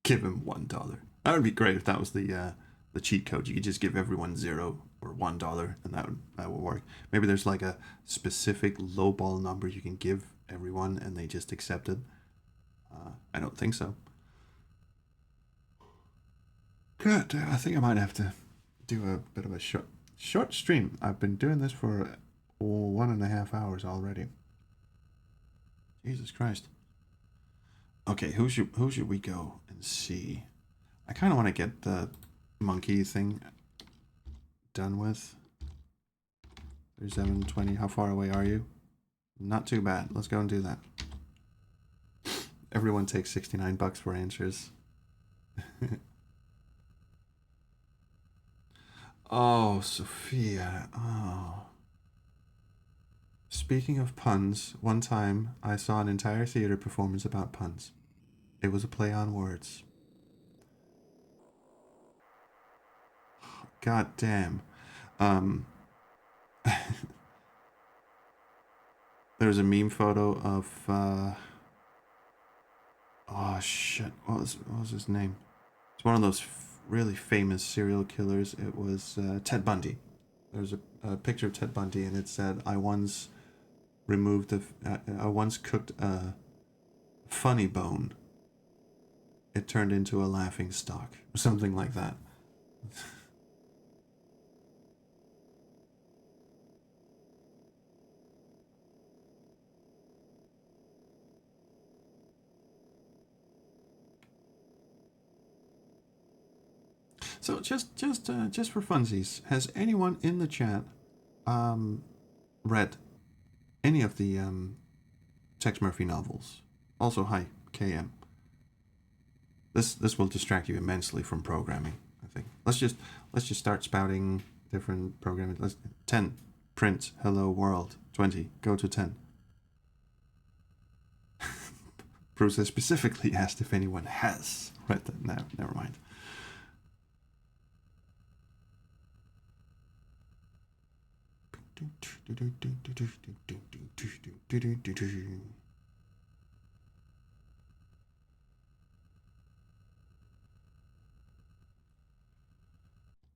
Give him $1. That would be great if that was the cheat code. You could just give everyone $0 or $1, and that would work. Maybe there's like a specific lowball number you can give everyone, and they just accept it. I don't think so. Good. I think I might have to do a bit of a short stream. I've been doing this for 1.5 hours already. Jesus Christ. Okay, who should we go and see? I kind of want to get the monkey thing done with. 37:20. How far away are you? Not too bad. Let's go and do that. Everyone takes $69 for answers. Oh, Sophia. Oh. Speaking of puns, one time I saw an entire theater performance about puns. It was a play on words. God damn. There's a meme photo of oh shit, what was his name? It's one of those really famous serial killers. It was Ted Bundy. There's a picture of Ted Bundy, and it said, I once cooked a funny bone. It turned into a laughing stock, or something like that. So just for funsies, has anyone in the chat read any of the Tex Murphy novels? Also, hi KM. This will distract you immensely from programming. I think let's just start spouting different programming. 10 print hello world. 20 go to 10. Bruce has specifically asked if anyone has read that. No, never mind.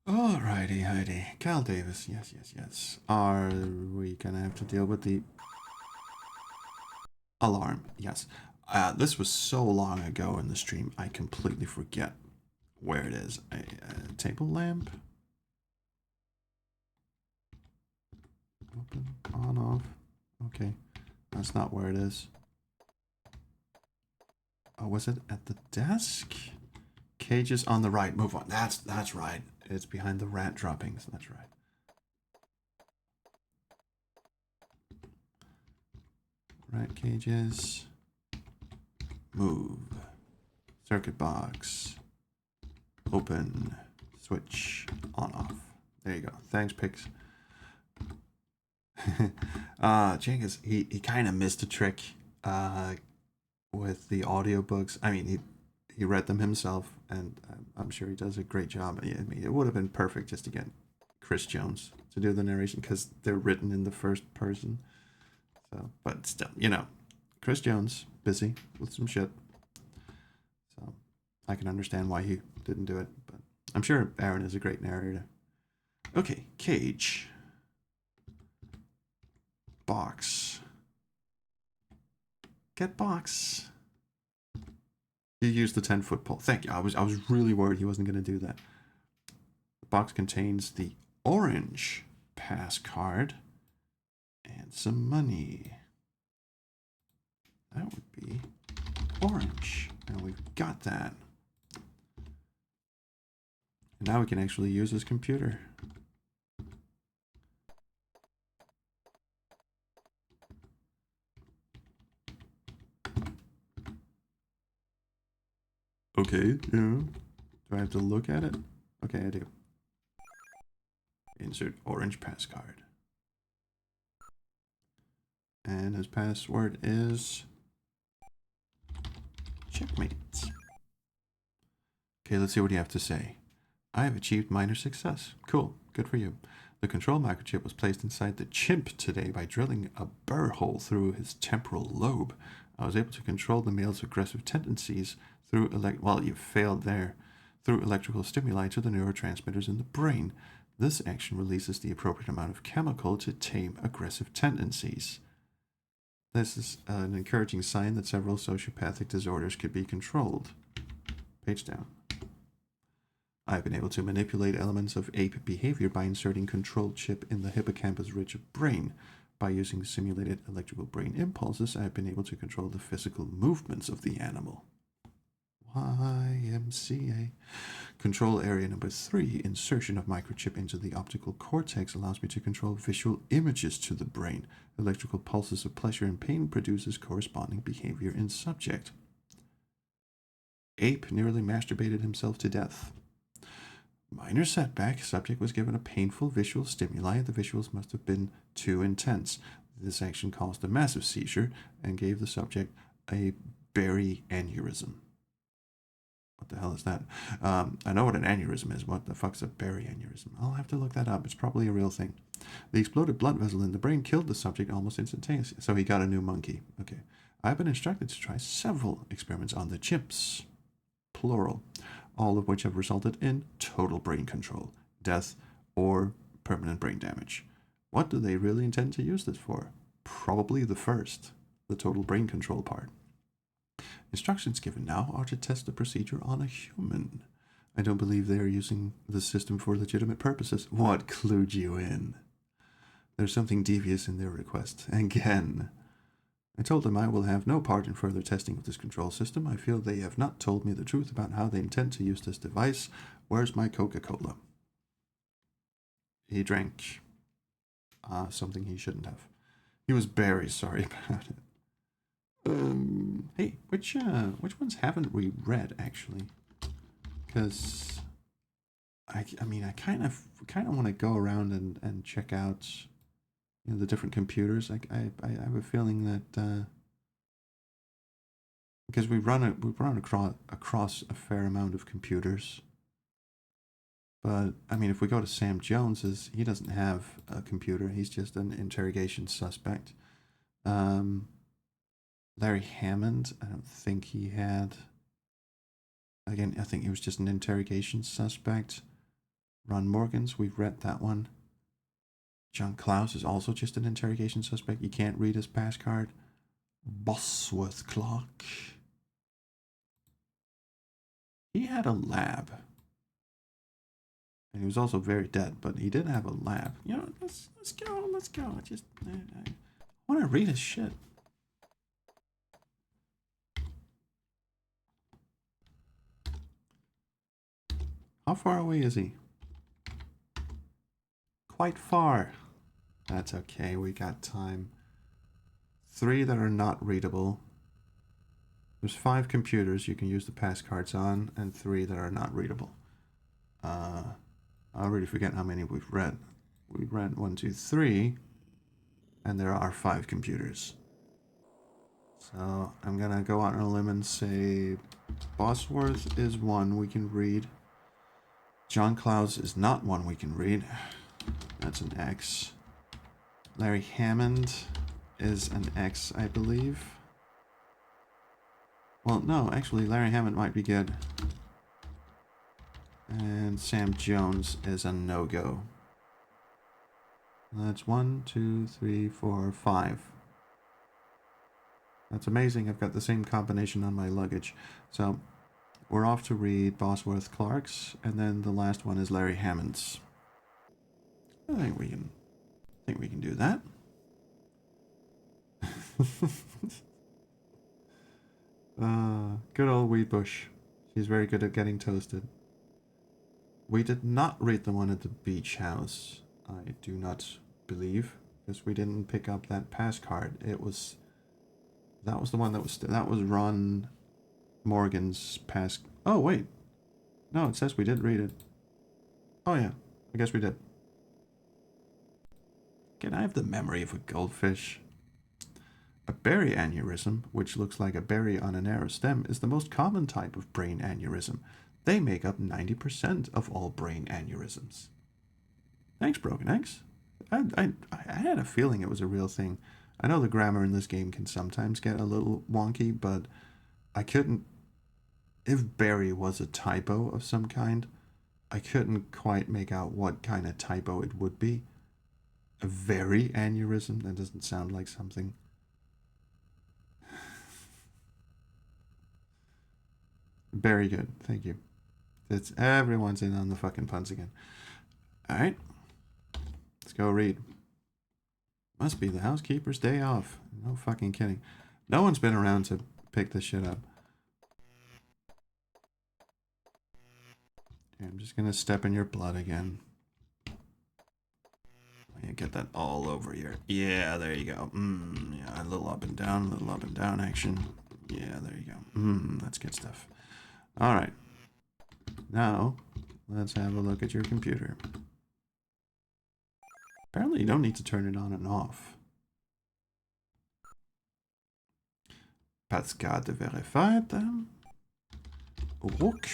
Alrighty, Heidi. Cal Davis, yes. Are we gonna have to deal with the alarm? Yes. This was so long ago in the stream, I completely forget where it is. A table lamp. Open, on, off. Okay, that's not where it is. Oh, was it at the desk? Cages on the right. Move on. That's right. It's behind the rat droppings. That's right. Rat cages. Move. Circuit box. Open. Switch. On, off. There you go. Thanks, Pix. Jenkins, he kind of missed a trick with the audiobooks. I mean, he read them himself, and I'm sure he does a great job. I mean, it would have been perfect just to get Chris Jones to do the narration, because they're written in the first person. So, but still, you know, Chris Jones, busy with some shit. So I can understand why he didn't do it, but I'm sure Aaron is a great narrator. Okay, cage. Box. Get box. You used the 10-foot pole. Thank you. I was really worried he wasn't going to do that. The box contains the orange pass card and some money. That would be orange. And we've got that. And now we can actually use his computer. Okay, yeah. Do I have to look at it? Okay, I do. Insert orange pass card. And his password is checkmate. Okay, let's see what you have to say. I have achieved minor success. Cool, good for you. The control microchip was placed inside the chimp today by drilling a burr hole through his temporal lobe. I was able to control the male's aggressive tendencies through well, you failed there. Through electrical stimuli to the neurotransmitters in the brain. This action releases the appropriate amount of chemical to tame aggressive tendencies. This is an encouraging sign that several sociopathic disorders could be controlled. Page down. I've been able to manipulate elements of ape behavior by inserting control chip in the hippocampus ridge of brain. By using simulated electrical brain impulses, I've been able to control the physical movements of the animal. YMCA. Control area number 3. Insertion of microchip into the optical cortex allows me to control visual images to the brain. Electrical pulses of pleasure and pain produces corresponding behavior in subject. Ape nearly masturbated himself to death. Minor setback. Subject was given a painful visual stimuli. The visuals must have been too intense. This action caused a massive seizure and gave the subject a berry aneurysm. What the hell is that? I know what an aneurysm is. What the fuck's a berry aneurysm? I'll have to look that up. It's probably a real thing. The exploded blood vessel in the brain killed the subject almost instantaneously. So he got a new monkey. Okay. I've been instructed to try several experiments on the chimps. Plural. All of which have resulted in total brain control, death, or permanent brain damage. What do they really intend to use this for? Probably the first, the total brain control part. Instructions given now are to test the procedure on a human. I don't believe they are using the system for legitimate purposes. What clued you in? There's something devious in their request. Again. I told them I will have no part in further testing of this control system. I feel they have not told me the truth about how they intend to use this device. Where's my Coca-Cola? He drank something he shouldn't have. He was very sorry about it. Hey, which ones haven't we read actually? Because I mean I kind of want to go around and check out the different computers. I have a feeling that because we run across a fair amount of computers. But I mean, if we go to Sam Jones's, he doesn't have a computer. He's just an interrogation suspect. Larry Hammond, I don't think he had. Again, I think he was just an interrogation suspect. Ron Morgan's, we've read that one. John Klaus is also just an interrogation suspect. You can't read his passcard. Bosworth Clark. He had a lab. And he was also very dead, but he did have a lab. You know, let's go. I want to read his shit. How far away is he? Quite far. That's okay, we got time. 3 that are not readable. There's 5 computers you can use the passcards on, and 3 that are not readable. I already forget how many we've read. We've read 1, 2, 3, and there are 5 computers. So I'm gonna go out on a limb and say Bosworth is 1 we can read. John Klaus is not 1 we can read. That's an X. Larry Hammond is an X, I believe. Well, no, actually, Larry Hammond might be good. And Sam Jones is a no-go. That's 1, 2, 3, 4, 5. That's amazing. I've got the same combination on my luggage. So we're off to read Bosworth Clark's, and then the last one is Larry Hammond's. I think we can do that. Good old Weed Bush. She's very good at getting toasted. We did not read the one at the beach house. I do not believe, because we didn't pick up that pass card. That was the one that was Ron Morgan's pass. Oh wait, no, it says we did read it. Oh yeah, I guess we did. Can I have the memory of a goldfish? A berry aneurysm, which looks like a berry on a narrow stem, is the most common type of brain aneurysm. They make up 90% of all brain aneurysms. Thanks, Broken Eggs. I had a feeling it was a real thing. I know the grammar in this game can sometimes get a little wonky, but I couldn't... If berry was a typo of some kind, I couldn't quite make out what kind of typo it would be. A very aneurysm? That doesn't sound like something. Very good. Thank you. It's everyone's in on the fucking puns again. Alright. Let's go read. Must be the housekeeper's day off. No fucking kidding. No one's been around to pick this shit up. Okay, I'm just gonna step in your blood again. You get that all over here. Yeah, there you go. Yeah, a little up and down action. Yeah, there you go. That's good stuff. Alright. Now, let's have a look at your computer. Apparently you don't need to turn it on and off. Passcard verified. Rook.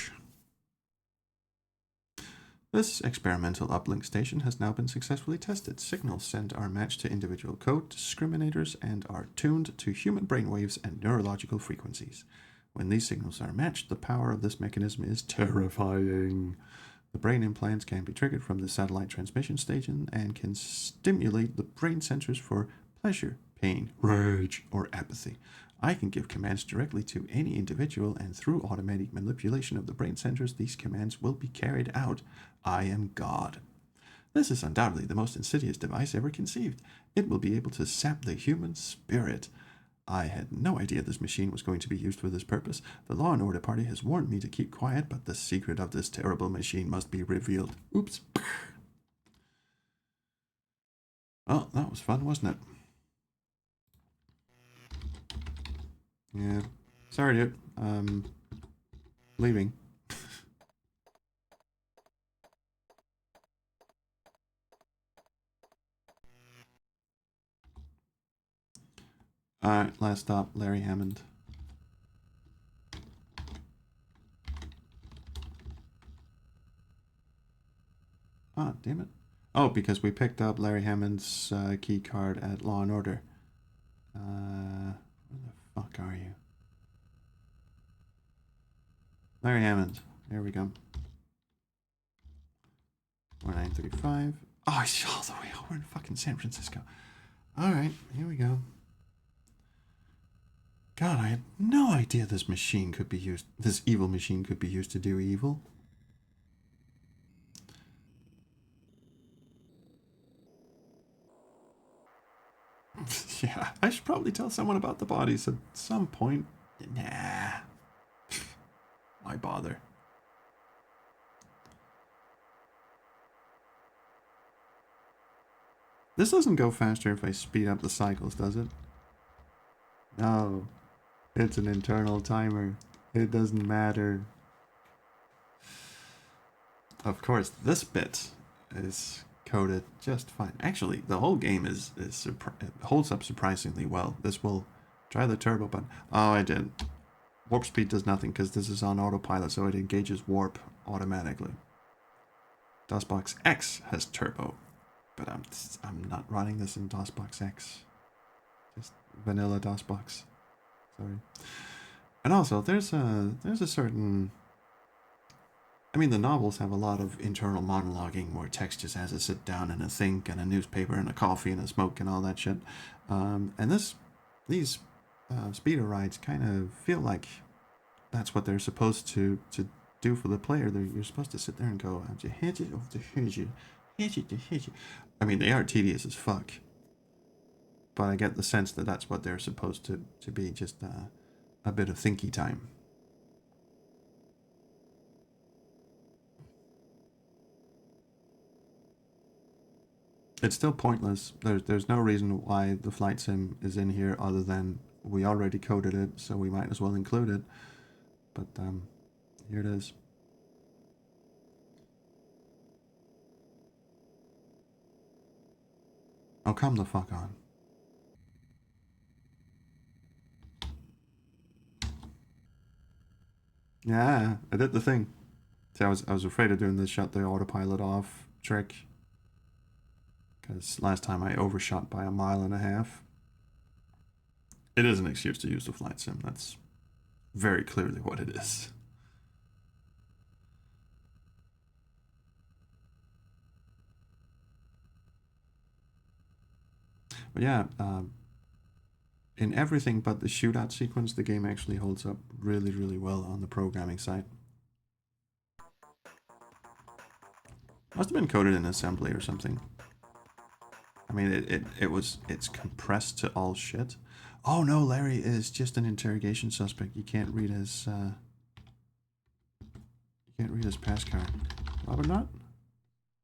This experimental uplink station has now been successfully tested. Signals sent are matched to individual code discriminators and are tuned to human brainwaves and neurological frequencies. When these signals are matched, the power of this mechanism is terrifying. The brain implants can be triggered from the satellite transmission station and can stimulate the brain centers for pleasure, pain, rage, or apathy. I can give commands directly to any individual, and through automatic manipulation of the brain centers, these commands will be carried out. I am God. This is undoubtedly the most insidious device ever conceived. It will be able to sap the human spirit. I had no idea this machine was going to be used for this purpose. The Law and Order Party has warned me to keep quiet, but the secret of this terrible machine must be revealed. Oops. Well, that was fun, wasn't it? Yeah. Sorry, dude. Leaving. Alright, last stop, Larry Hammond. Ah, damn it. Oh, because we picked up Larry Hammond's key card at Law and Order. Where the fuck are you? Larry Hammond. Here we go. 4935. Oh, he's all the way over in fucking San Francisco. Alright, here we go. God, I had no idea this machine could be used, this evil machine could be used to do evil. Yeah, I should probably tell someone about the bodies at some point. Nah. Why bother? This doesn't go faster if I speed up the cycles, does it? No. It's an internal timer. It doesn't matter. Of course, this bit is coded just fine. Actually, the whole game it holds up surprisingly well. This will try the turbo button. Oh, I did. Warp speed does nothing because this is on autopilot, so it engages warp automatically. DOSBox X has turbo, but I'm not running this in DOSBox X. Just vanilla DOSBox. Sorry. And also, there's a certain. I mean, the novels have a lot of internal monologuing where Tex just has to sit down and a think and a newspaper and a coffee and a smoke and all that shit. And these speeder rides kind of feel like that's what they're supposed to do for the player. You're supposed to sit there and go, I mean, they are tedious as fuck. But I get the sense that that's what they're supposed to be, just a bit of thinky time. It's still pointless. There's no reason why the flight sim is in here other than we already coded it, so we might as well include it. But here it is. Oh, come the fuck on. Yeah, I did the thing. See, I was afraid of doing the shut the autopilot off trick. Because last time I overshot by 1.5 miles. It is an excuse to use the flight sim. That's very clearly what it is. But yeah, in everything but the shootout sequence, the game actually holds up really, really well on the programming side. Must have been coded in assembly or something. I mean, it's compressed to all shit. Oh no, Larry is just an interrogation suspect. You can't read his passcard. Robert Knott?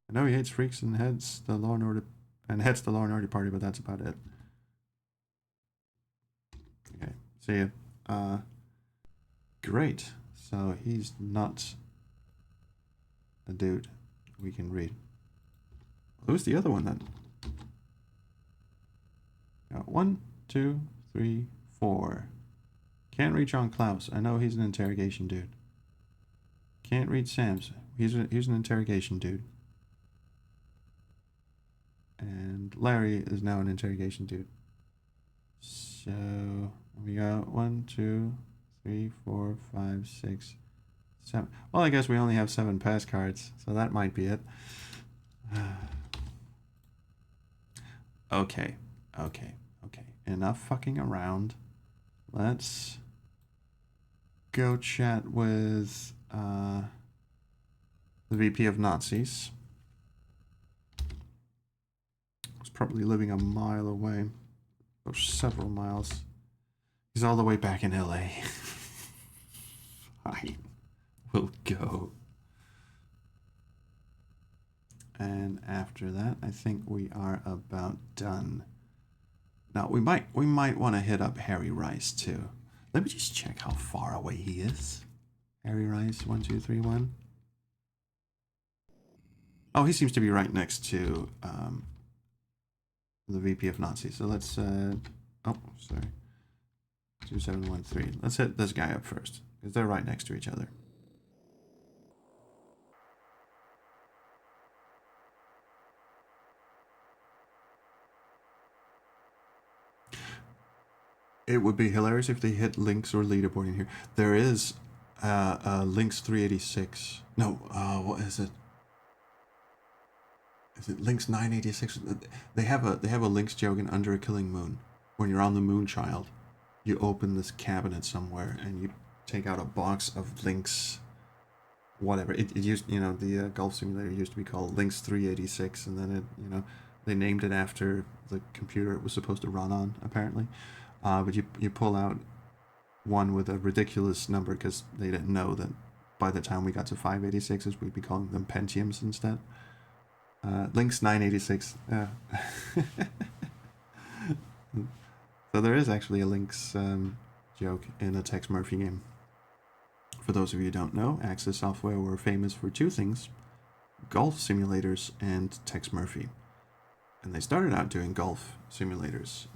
I know he hates freaks and heads the Law and Order party, but that's about it. Okay, see ya. Great. So he's not a dude we can read. Who's the other one then? 1, 2, 3, 4. Can't read John Klaus. I know he's an interrogation dude. Can't read Sam's. He's an interrogation dude. And Larry is now an interrogation dude. So we got 1, 2, 3, 4, 5, 6, 7. Well, I guess we only have 7 pass cards, so that might be it. Okay. Enough fucking around. Let's go chat with the VP of Nazis. He's probably living a mile away, or several miles. He's all the way back in LA. I will go. And after that, I think we are about done. Now, we might want to hit up Harry Rice, too. Let me just check how far away he is. Harry Rice, 1, 2, 3, 1. Oh, he seems to be right next to the VP of Nazis. So let's, oh, sorry. 2713. Let's hit this guy up first, because they're right next to each other. It would be hilarious if they hit links or leaderboard in here. There is links 386. No, what is it? Is it links 986? They have a links joke in Under a Killing Moon. When you're on the Moon Child, you open this cabinet somewhere and you take out a box of links. Whatever it used, the golf simulator used to be called Links 386, and then they named it after the computer it was supposed to run on, apparently. But you pull out one with a ridiculous number because they didn't know that by the time we got to 586s, we'd be calling them Pentiums instead. Links 986. Yeah. So there is actually a Links joke in a Tex Murphy game. For those of you who don't know, Axis Software were famous for 2 things: golf simulators and Tex Murphy. And they started out doing golf simulators,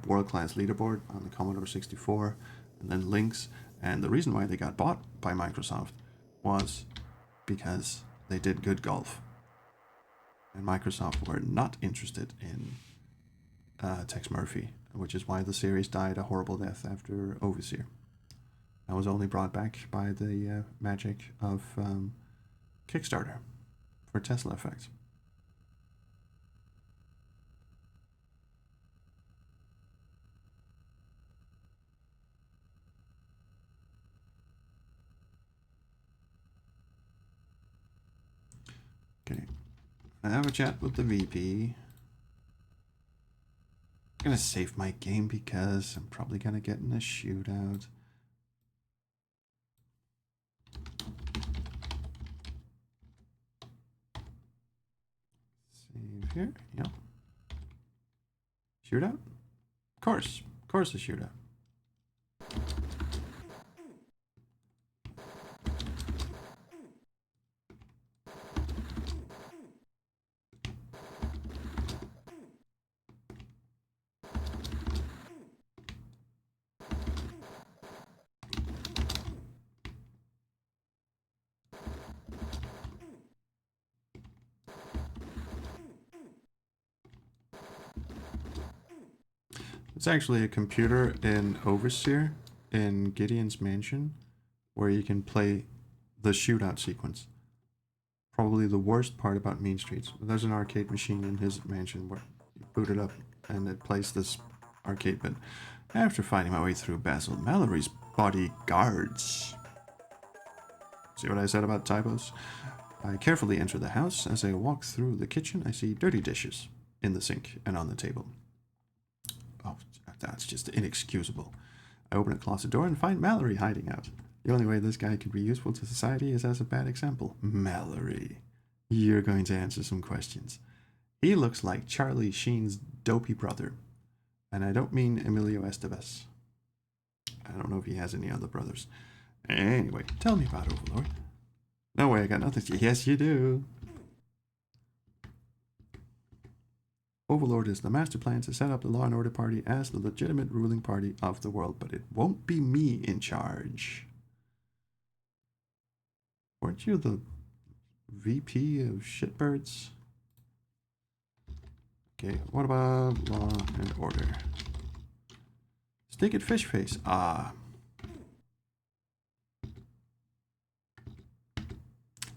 world-class leaderboard on the Commodore 64, and then Lynx. And the reason why they got bought by Microsoft was because they did good golf. And Microsoft were not interested in Tex Murphy, which is why the series died a horrible death after Overseer. That was only brought back by the magic of Kickstarter for Tesla effects. Okay, I have a chat with the VP. I'm gonna save my game because I'm probably gonna get in a shootout. Save here, yep. Shootout? Of course a shootout. It's actually a computer in Overseer in Gideon's mansion where you can play the shootout sequence. Probably the worst part about Mean Streets. There's an arcade machine in his mansion where you boot it up and it plays this arcade bit. After fighting my way through Bazil Mallory's bodyguards. See what I said about typos? I carefully enter the house. As I walk through the kitchen, I see dirty dishes in the sink and on the table. Oh, that's just inexcusable. I open a closet door and find Mallory hiding out. The only way this guy could be useful to society is as a bad example. Mallory, you're going to answer some questions. He looks like Charlie Sheen's dopey brother. And I don't mean Emilio Estevez. I don't know if he has any other brothers. Anyway, tell me about Overlord. No way, I got nothing to... Yes, you do. Overlord is the master plan to set up the Law and Order Party as the legitimate ruling party of the world, but it won't be me in charge. Weren't you the VP of Shitbirds? Okay, what about Law and Order? Stick it fish face. Ah.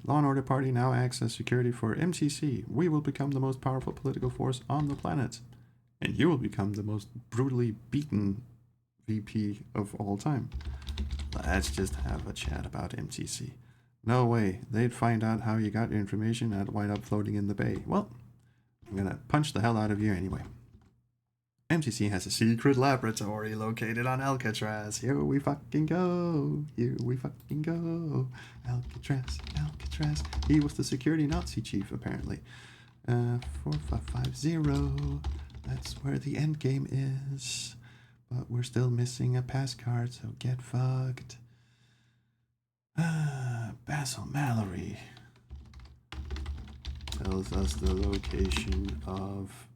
Law and Order Party now acts as security for MCC. We will become the most powerful political force on the planet. And you will become the most brutally beaten VP of all time. Let's just have a chat about MCC. No way. They'd find out how you got your information and wind up floating in the bay. Well, I'm gonna punch the hell out of you anyway. MCC has a secret laboratory located on Alcatraz. Here we fucking go. Here we fucking go. Alcatraz, Alcatraz. He was the security Nazi chief, apparently. 4550. That's where the endgame is. But we're still missing a passcard, so get fucked. Bazil Mallory tells us the location of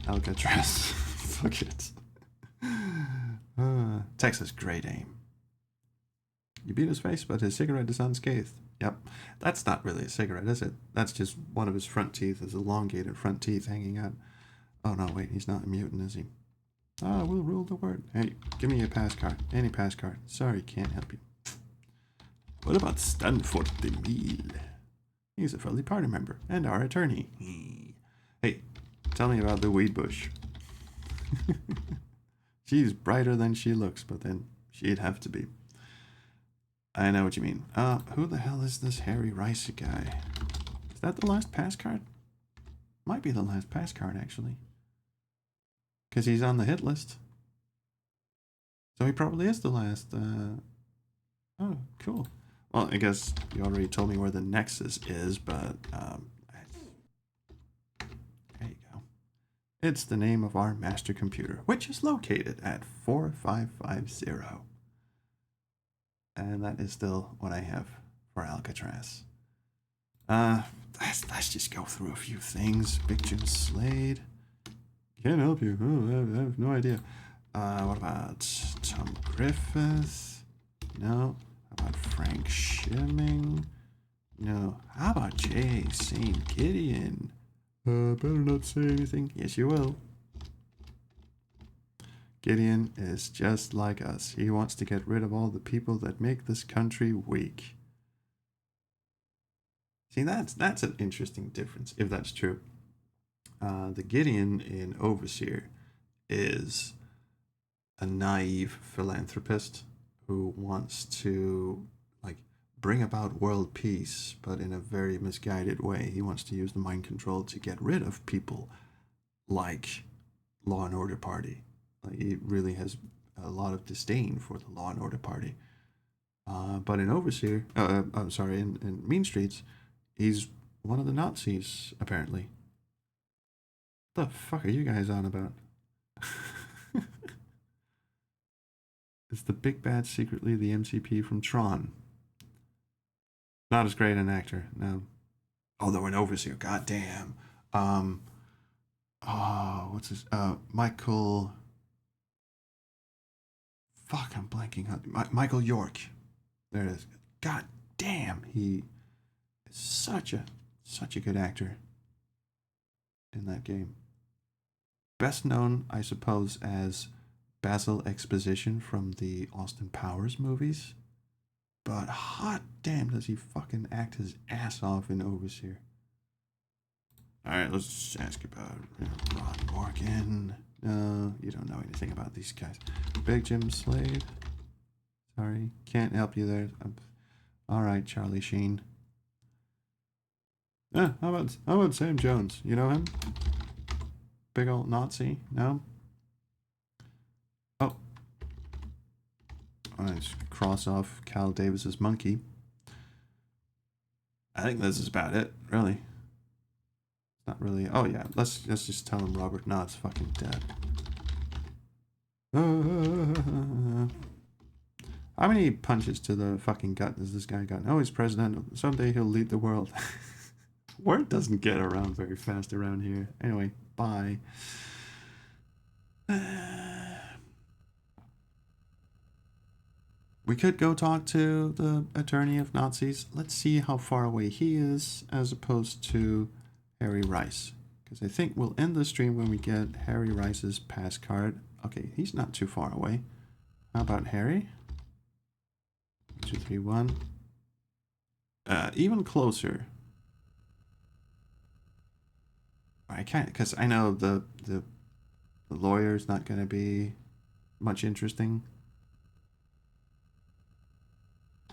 Alcatraz. Fuck it. Texas, great aim. You beat his face, but his cigarette is unscathed. Yep. That's not really a cigarette, is it? That's just one of his front teeth, his elongated front teeth hanging out. Oh, no, wait, he's not a mutant, is he? Ah, we'll rule the word. Hey, give me a pass card. Any pass card. Sorry, can't help you. What about Stanford de Mille? He's a friendly party member and our attorney. Hey, tell me about the weed bush. She's brighter than she looks, but then she'd have to be. I know what you mean. Who the hell is this Harry Rice guy? Is that the last pass card? Might be the last pass card, actually. Because he's on the hit list. So he probably is the last. Oh, cool. Well, I guess you already told me where the Nexus is, but there you go. It's the name of our master computer, which is located at 4550. And that is still what I have for Alcatraz. Let's just go through a few things. Big Jim Slade. Can't help you. Oh, I have no idea. What about Tom Griffith? No. How about Frank Shimming? No. How about J. St. Gideon? Better not say anything. Yes, you will. Gideon is just like us. He wants to get rid of all the people that make this country weak. See, that's an interesting difference, if that's true. The Gideon in Overseer is a naive philanthropist who wants to bring about world peace, but in a very misguided way. He wants to use the mind control to get rid of people like Law and Order Party. He really has a lot of disdain for the Law and Order Party. But in Overseer, in Mean Streets, he's one of the Nazis, apparently. What the fuck are you guys on about? Is the big bad secretly the MCP from Tron? Not as great an actor, no. Although in Overseer, goddamn. What's his? Michael. Fuck, I'm blanking out. Michael York. There it is. God damn, he is such a good actor in that game. Best known, I suppose, as Bazil Exposition from the Austin Powers movies. But hot damn does he fucking act his ass off in Overseer. Alright, let's just ask about Ron Morgan. No, you don't know anything about these guys. Big Jim Slade. Sorry, can't help you there. All right, Charlie Sheen. Yeah, how about Sam Jones? You know him? Big old Nazi? No? Oh. Let's cross off Cal Davis's monkey. I think this is about it, really. Not really. Oh yeah, let's just tell him Robert Knott's fucking dead. How many punches to the fucking gut has this guy got? Oh, he's president. Someday he'll lead the world. Word doesn't get around very fast around here. Anyway, bye. We could go talk to the attorney of Nazis. Let's see how far away he is as opposed to Harry Rice. Because I think we'll end the stream when we get Harry Rice's pass card. Okay, he's not too far away. How about Harry? 2, 3, 1. Even closer. I can't, because I know the lawyer's not going to be much interesting.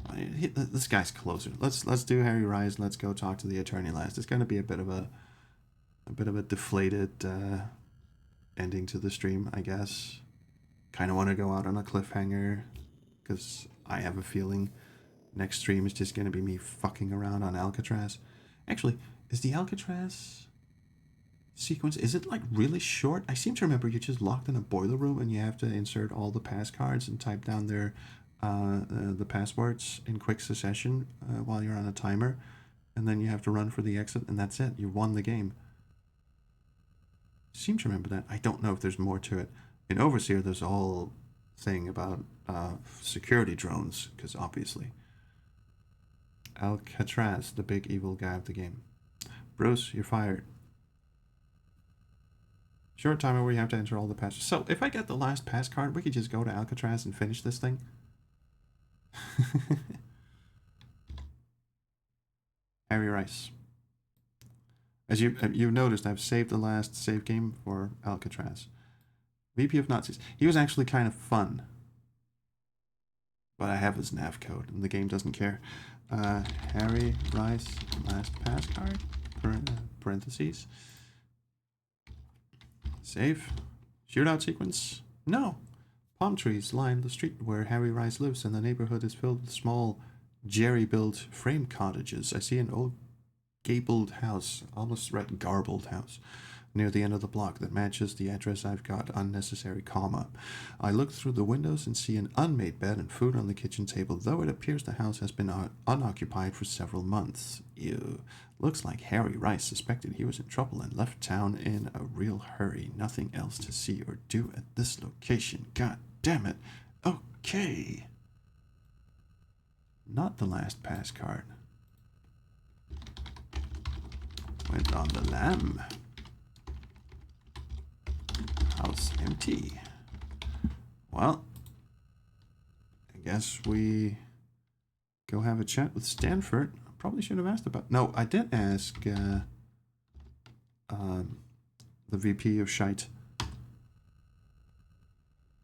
This guy's closer. Let's do Harry Rice. Let's go talk to the attorney last. It's going to be a bit of a deflated ending to the stream, I guess. Kind of want to go out on a cliffhanger because I have a feeling next stream is just going to be me fucking around on Alcatraz. Actually, is the Alcatraz sequence, is it like really short? I seem to remember you're just locked in a boiler room and you have to insert all the pass cards and type down their the passwords in quick succession while you're on a timer, and then you have to run for the exit, and that's it. You won the game. I seem to remember that. I don't know if there's more to it. In Overseer, there's a whole thing about security drones, because obviously. Alcatraz, the big evil guy of the game. Bruce, you're fired. Short timer where you have to enter all the passes. So if I get the last pass card, we could just go to Alcatraz and finish this thing. Harry Rice. As you've noticed, I've saved the last save game for Alcatraz. VP of Nazis. He was actually kind of fun. But I have his nav code, and the game doesn't care. Harry Rice, last pass card. Parentheses. Save. Shootout sequence. No. Palm trees line the street where Harry Rice lives, and the neighborhood is filled with small, jerry-built frame cottages. I see an old gabled house, almost read garbled house, near the end of the block that matches the address I've got. Unnecessary comma. I look through the windows and see an unmade bed and food on the kitchen table, though it appears the house has been unoccupied for several months. Ew. Looks like Harry Rice suspected he was in trouble and left town in a real hurry. Nothing else to see or do at this location. God damn it. Okay. Not the last pass card. Went on the lamb. House empty. Well, I guess we go have a chat with Stanford. Probably should have asked about... No, I did ask the VP of Shite,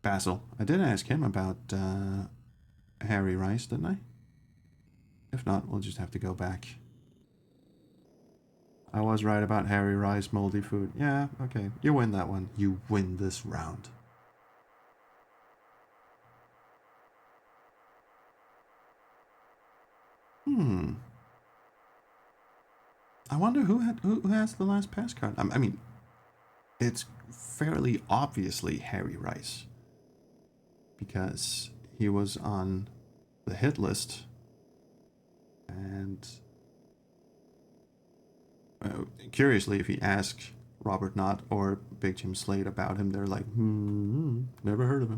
Bazil. I did ask him about Harry Rice, didn't I? If not, we'll just have to go back. I was right about Harry Rice, moldy food. Yeah, okay. You win that one. You win this round. I wonder who has the last pass card. I mean, it's fairly obviously Harry Rice, because he was on the hit list, and curiously, if you ask Robert Knott or Big Jim Slade about him, they're like, never heard of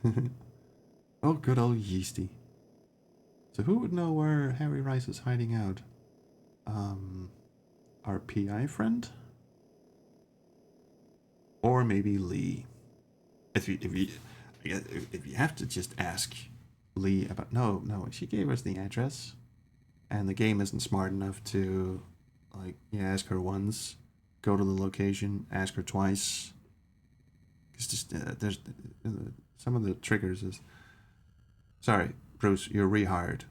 him. Oh, good old Yeasty. So who would know where Harry Rice is hiding out? Our PI friend? Or maybe Lee. If you have to just ask Lee about... No, she gave us the address. And the game isn't smart enough to, like, ask her once, go to the location, ask her twice. Because just, there's... some of the triggers is... Sorry, Bruce, you're rehired.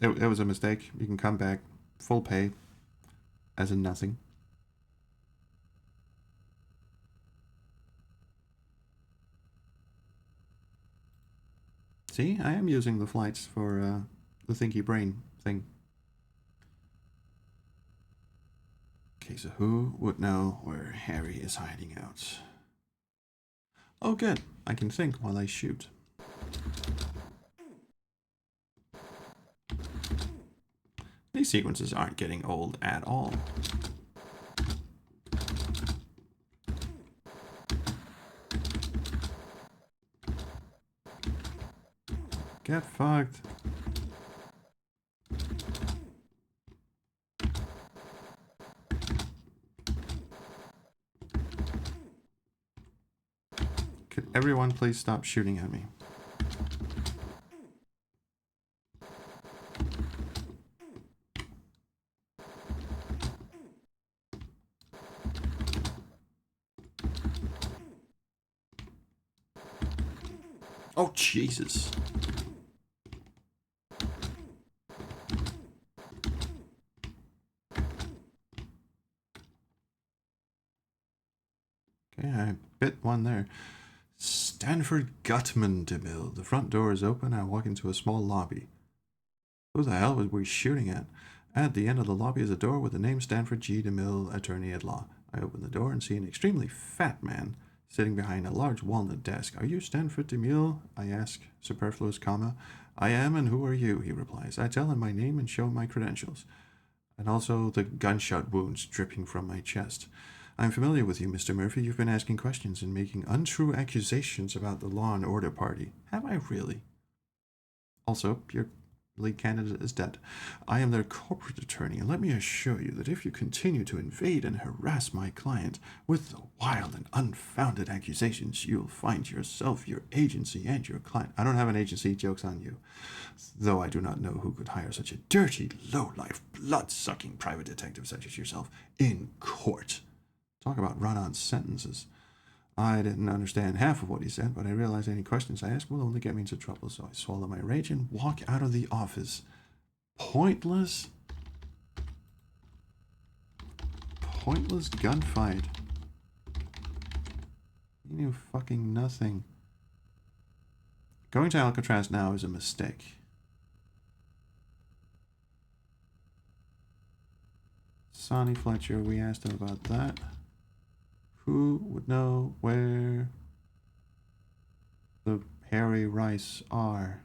It was a mistake. You can come back, full pay, as in nothing. See, I am using the flights for the thinky brain thing. Okay, so who would know where Harry is hiding out? Oh, good. I can think while I shoot. These sequences aren't getting old at all. Get fucked. Could everyone please stop shooting at me? Oh, Jesus. Okay, I bit one there. Stanford Gutman DeMille. The front door is open. I walk into a small lobby. Who the hell was we shooting at? At the end of the lobby is a door with the name Stanford G. DeMille, attorney at law. I open the door and see an extremely fat man sitting behind a large walnut desk. Are you Stanford DeMille? I ask, superfluous comma. I am, and who are you? He replies. I tell him my name and show him my credentials, and also the gunshot wounds dripping from my chest. I'm familiar with you, Mr. Murphy. You've been asking questions and making untrue accusations about the Law and Order Party. Have I really? Also, your lead candidate is dead. I am their corporate attorney, and let me assure you that if you continue to invade and harass my client with the wild and unfounded accusations, you'll find yourself, your agency, and your client. I don't have an agency, joke's on you. Though I do not know who could hire such a dirty, low-life, blood-sucking private detective such as yourself in court. Talk about run-on sentences. I didn't understand half of what he said, but I realized any questions I asked will only get me into trouble, so I swallow my rage and walk out of the office. Pointless gunfight. You knew fucking nothing. Going to Alcatraz now is a mistake. Sonny Fletcher, we asked him about that. Who would know where the Harry Rice are?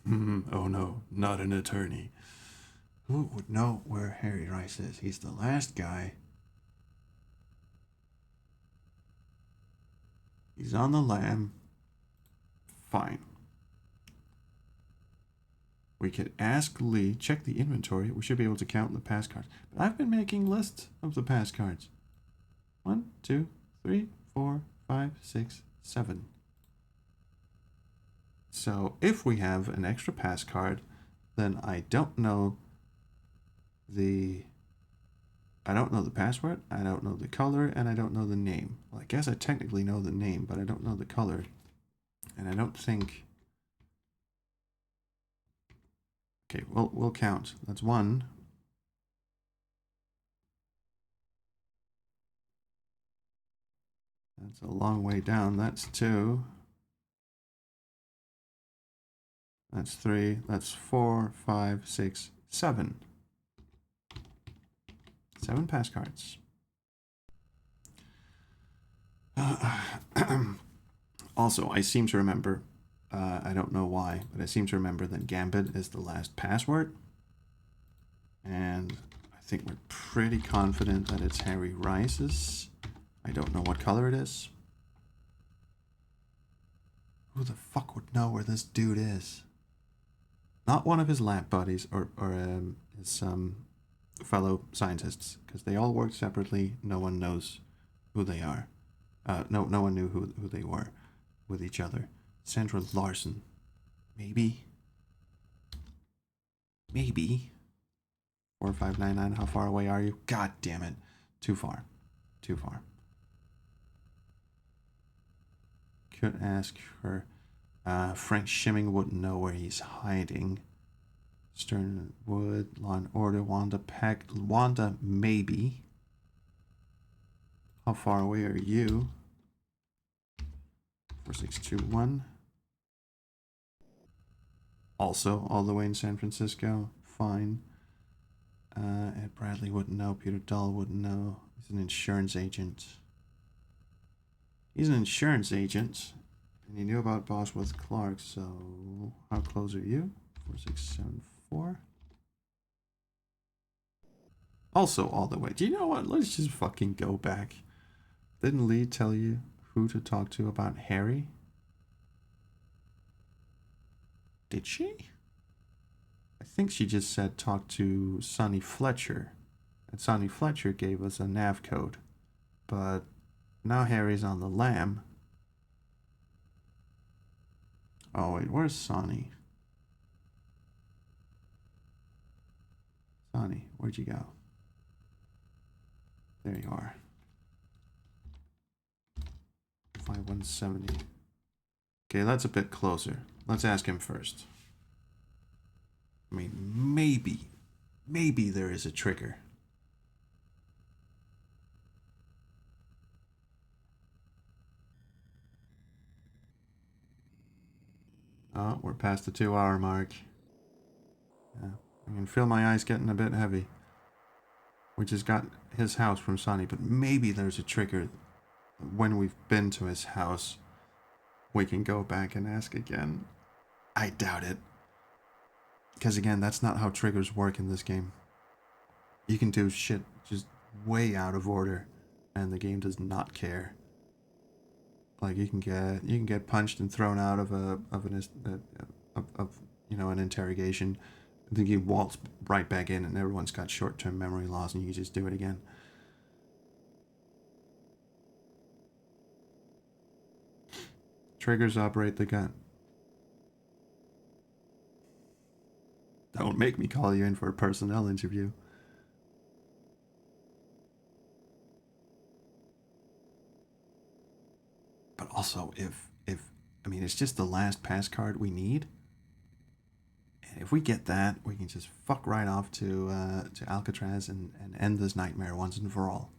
Oh no, not an attorney. Who would know where Harry Rice is? He's the last guy. He's on the lam. Fine. We could ask Lee, check the inventory. We should be able to count the pass cards. But I've been making lists of the pass cards. 1, 2, 3, 4, 5, 6, 7. So if we have an extra pass card, then I don't know the password, I don't know the color, and I don't know the name. Well, I guess I technically know the name, but I don't know the color. And I don't think... Okay, we'll count. That's 1. That's a long way down. That's 2. That's 3. That's 4, 5, 6, 7. 7 pass cards. Also, I seem to remember, I don't know why, but I seem to remember that Gambit is the last password. And I think we're pretty confident that it's Harry Rice's. I don't know what color it is. Who the fuck would know where this dude is? Not one of his lab buddies or his fellow scientists, because they all worked separately. No one knows who they are. No one knew who they were with each other. Sandra Larson. Maybe. 4599. How far away are you? God damn it. Too far. Too far. Could ask her. Frank Shimming wouldn't know where he's hiding. Stern would. Law and Order. Wanda Peck. Wanda, maybe. How far away are you? 4621. Also, all the way in San Francisco. Fine. Ed Bradley wouldn't know. Peter Dahl wouldn't know. He's an insurance agent. He's an insurance agent. And he knew about Bosworth Clark, so how close are you? 4674. Also all the way. Do you know what? Let's just fucking go back. Didn't Lee tell you who to talk to about Harry? Did she? I think she just said talk to Sonny Fletcher. And Sonny Fletcher gave us a nav code. But now Harry's on the lam. Oh wait, where's Sonny? Sonny, where'd you go? There you are. 5170. Okay, that's a bit closer. Let's ask him first. I mean, maybe there is a trigger. Oh, we're past the 2-hour mark. Yeah, I can feel my eyes getting a bit heavy. We just got his house from Sonny, but maybe there's a trigger. When we've been to his house, we can go back and ask again. I doubt it. Because again, that's not how triggers work in this game. You can do shit just way out of order, and the game does not care. Like you can get punched and thrown out of an interrogation. The game waltz right back in, and everyone's got short-term memory loss, and you can just do it again. Triggers operate the gun. Don't make me call you in for a personnel interview. But also, if I mean, it's just the last passcard we need. And if we get that, we can just fuck right off to Alcatraz and end this nightmare once and for all.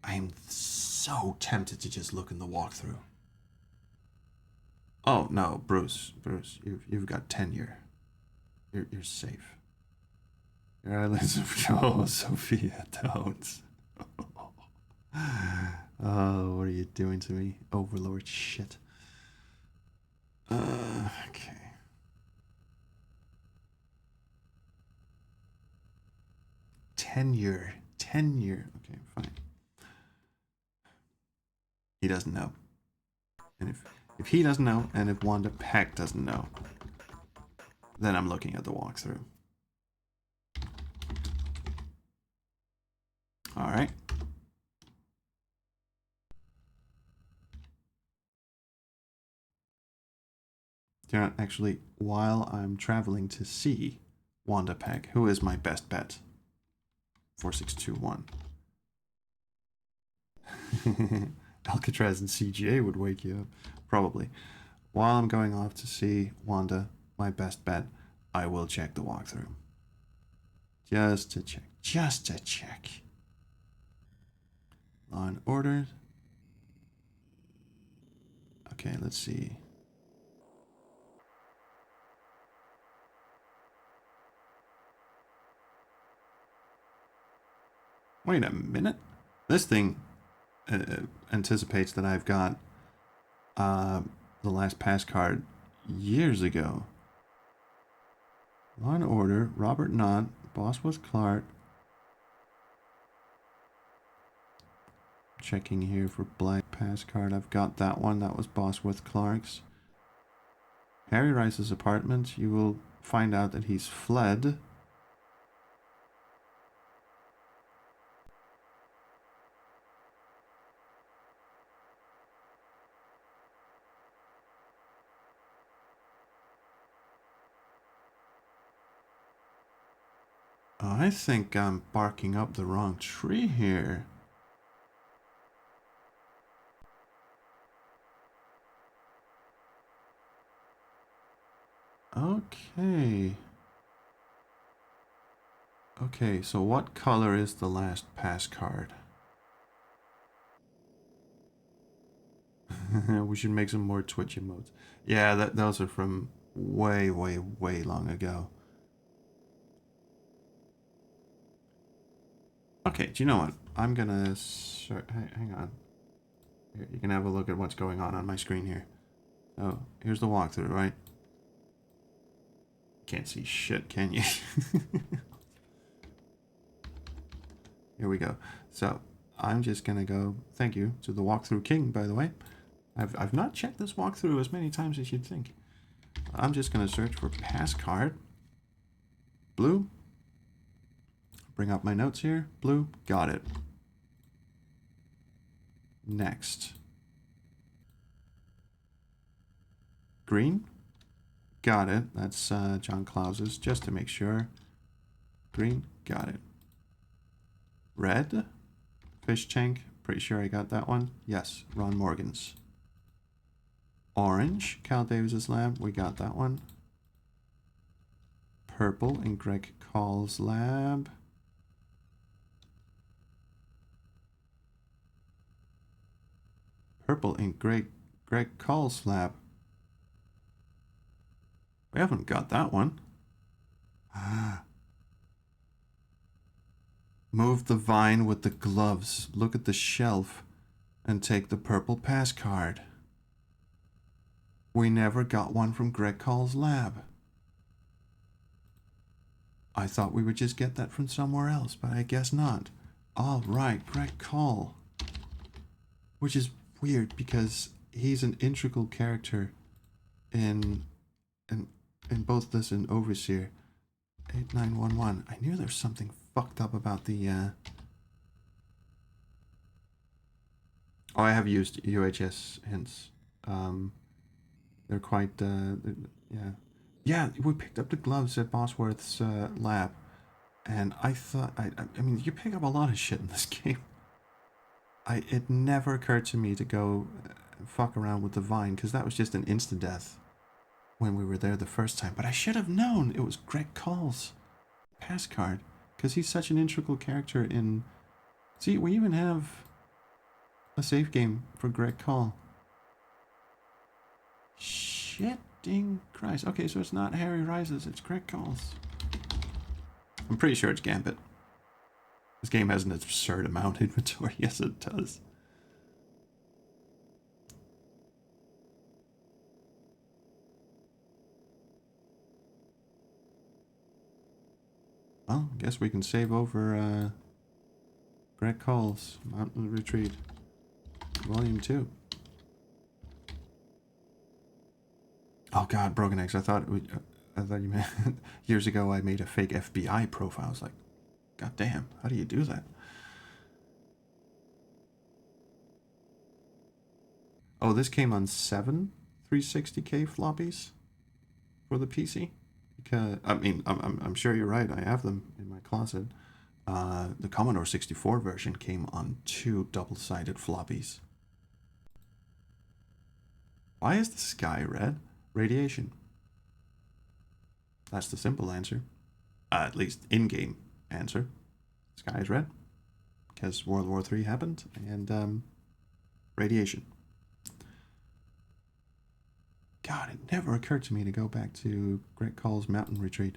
I am so tempted to just look in the walkthrough. Oh no, Bruce, you've got tenure. You're safe. Your eyelids. Oh, Sophia, don't. Oh, what are you doing to me? Overlord shit. Okay. Tenure. Okay, fine. He doesn't know. And if he doesn't know, and if Wanda Peck doesn't know, then I'm looking at the walkthrough. Alright. Actually, while I'm traveling to see Wanda Peck, who is my best bet? 4621. Alcatraz and CGA would wake you up. Probably. While I'm going off to see Wanda, my best bet, I will check the walkthrough. Just to check. Just to check. Law and Order. Okay, let's see. Wait a minute. This thing anticipates that I've got the last pass card years ago. Law and Order, Robert Knott, Bosworth Clark. Checking here for black pass card. I've got that one. That was Bosworth Clark's. Harry Rice's apartment. You will find out that he's fled. I think I'm barking up the wrong tree here. Okay. Okay, so what color is the last pass card? We should make some more Twitch emotes. Yeah, those are from way, way, way long ago. Okay, do you know what? I'm gonna... hang on. Here, you can have a look at what's going on my screen here. So, here's the walkthrough, right? Can't see shit, can you? Here we go. So, I'm just gonna go... Thank you to the walkthrough king, by the way. I've not checked this walkthrough as many times as you'd think. I'm just gonna search for pass card. Blue. Bring up my notes here. Blue. Got it. Next. Green. Got it. That's John Claus's, just to make sure. Green. Got it. Red. Fish tank. Pretty sure I got that one. Yes. Ron Morgan's. Orange. Cal Davis's lab. We got that one. Purple in Greg Call's lab. Purple in Greg Call's lab. We haven't got that one. Move the vine with the gloves. Look at the shelf and take the purple pass card. We never got one from Greg Call's lab. I thought we would just get that from somewhere else, but I guess not. All right, Greg Call. Which is weird because he's an integral character in both this and Overseer. 8911. I knew there was something fucked up about the Oh, I have used UHS hints. They're quite yeah. Yeah, we picked up the gloves at Bosworth's lab. And I thought I mean, you pick up a lot of shit in this game. It never occurred to me to go fuck around with the vine because that was just an instant death when we were there the first time. But I should have known it was Greg Call's pass card because he's such an integral character in... See, we even have a save game for Greg Call. Shitting Christ. Okay, so it's not Harry Rises, it's Greg Call's. I'm pretty sure it's Gambit. This game has an absurd amount of inventory. Yes, it does. Well, I guess we can save over Greg Call's Mountain Retreat Volume 2. Oh god, Broken Eggs. I thought you meant years ago I made a fake FBI profile. I was like, god damn, how do you do that? Oh, this came on 7 360k floppies for the PC. Because I mean, I'm sure you're right. I have them in my closet. The Commodore 64 version came on 2 double-sided floppies. Why is the sky red? Radiation. That's the simple answer. At least in-game answer. Sky is red because World War III happened and radiation. God, it never occurred to me to go back to Greg Call's Mountain Retreat.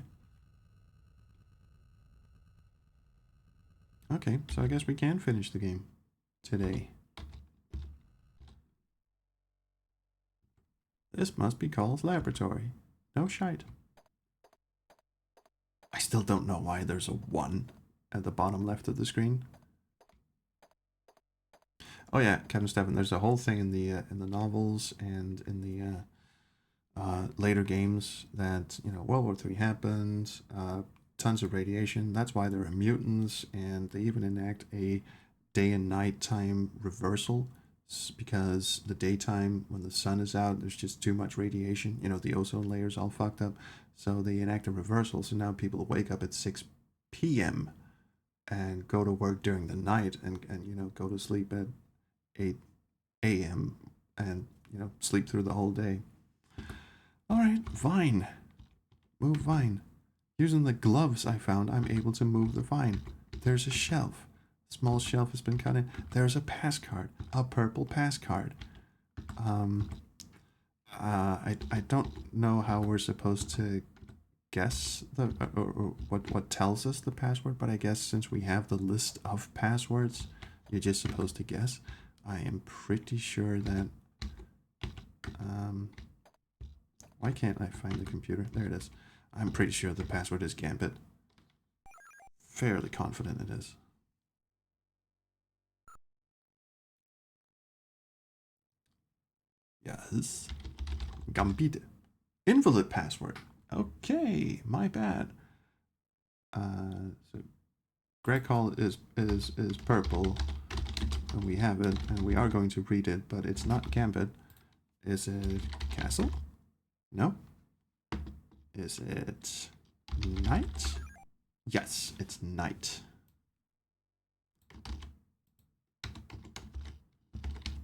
Okay, so I guess we can finish the game today. This must be Call's laboratory. No shite. I still don't know why there's a 1 at the bottom left of the screen. Oh yeah, Kevin Stephan, there's a whole thing in the novels and in the later games that, you know, World War III happened, tons of radiation. That's why there are mutants, and they even enact a day and night time reversal because the daytime when the sun is out, there's just too much radiation. You know, the ozone layer's all fucked up. So they enact a reversal. So now people wake up at 6 p.m. and go to work during the night and you know, go to sleep at 8 a.m. and, you know, sleep through the whole day. All right, vine. Move vine. Using the gloves I found, I'm able to move the vine. There's a shelf. Small shelf has been cut in. There's a passcard. A purple passcard. I don't know how we're supposed to guess the or what tells us the password, but I guess since we have the list of passwords, you're just supposed to guess. I am pretty sure that why can't I find the computer? There it is. I'm pretty sure the password is Gambit. Fairly confident it is. Yes. Gambit. Invalid password. Okay, my bad. So Greg Hall is purple, and we have it, and we are going to read it, but it's not Gambit. Is it Castle? No. Is it Knight? Yes, it's Knight.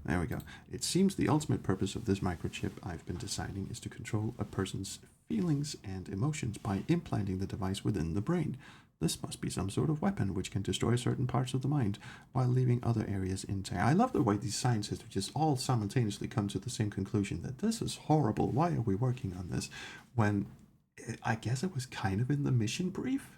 There we go. It seems the ultimate purpose of this microchip I've been designing is to control a person's feelings and emotions by implanting the device within the brain. This must be some sort of weapon which can destroy certain parts of the mind while leaving other areas intact. I love the way these scientists just all simultaneously come to the same conclusion that this is horrible. Why are we working on this? When I guess it was kind of in the mission brief.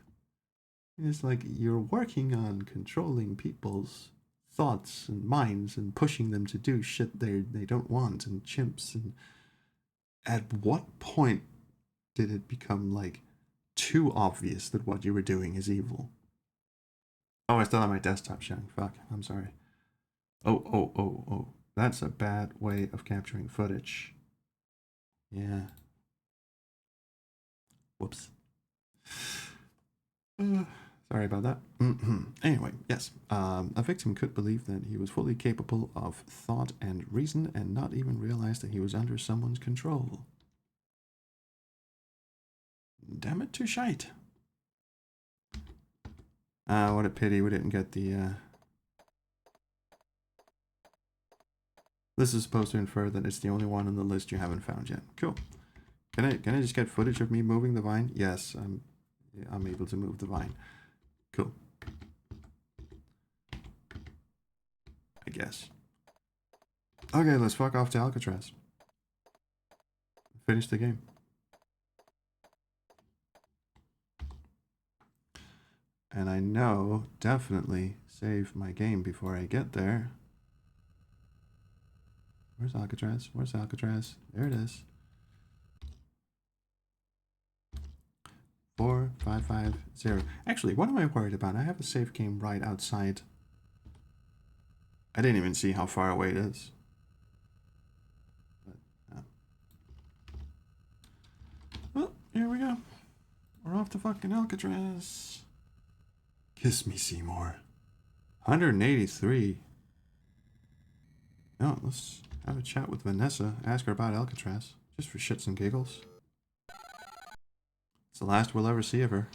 It's like you're working on controlling people's thoughts and minds and pushing them to do shit they don't want and chimps. And at what point did it become like too obvious that what you were doing is evil? Oh, I still have my desktop showing. Fuck, I'm sorry. Oh. That's a bad way of capturing footage. Yeah. Whoops. Sorry about that. Anyway, yes. A victim could believe that he was fully capable of thought and reason and not even realize that he was under someone's control. Damn it to shite. What a pity we didn't get the... This is supposed to infer that it's the only one on the list you haven't found yet. Cool. Can I just get footage of me moving the vine? Yes, I'm able to move the vine. Cool. I guess. Okay, let's fuck off to Alcatraz. Finish the game. And I know, definitely, save my game before I get there. Where's Alcatraz? Where's Alcatraz? There it is. 4550. Actually, what am I worried about? I have a save game right outside. I didn't even see how far away it is. But, well, here we go. We're off to fucking Alcatraz. Kiss me, Seymour. 183. Oh, let's have a chat with Vanessa. Ask her about Alcatraz. Just for shits and giggles. It's the last we'll ever see of her.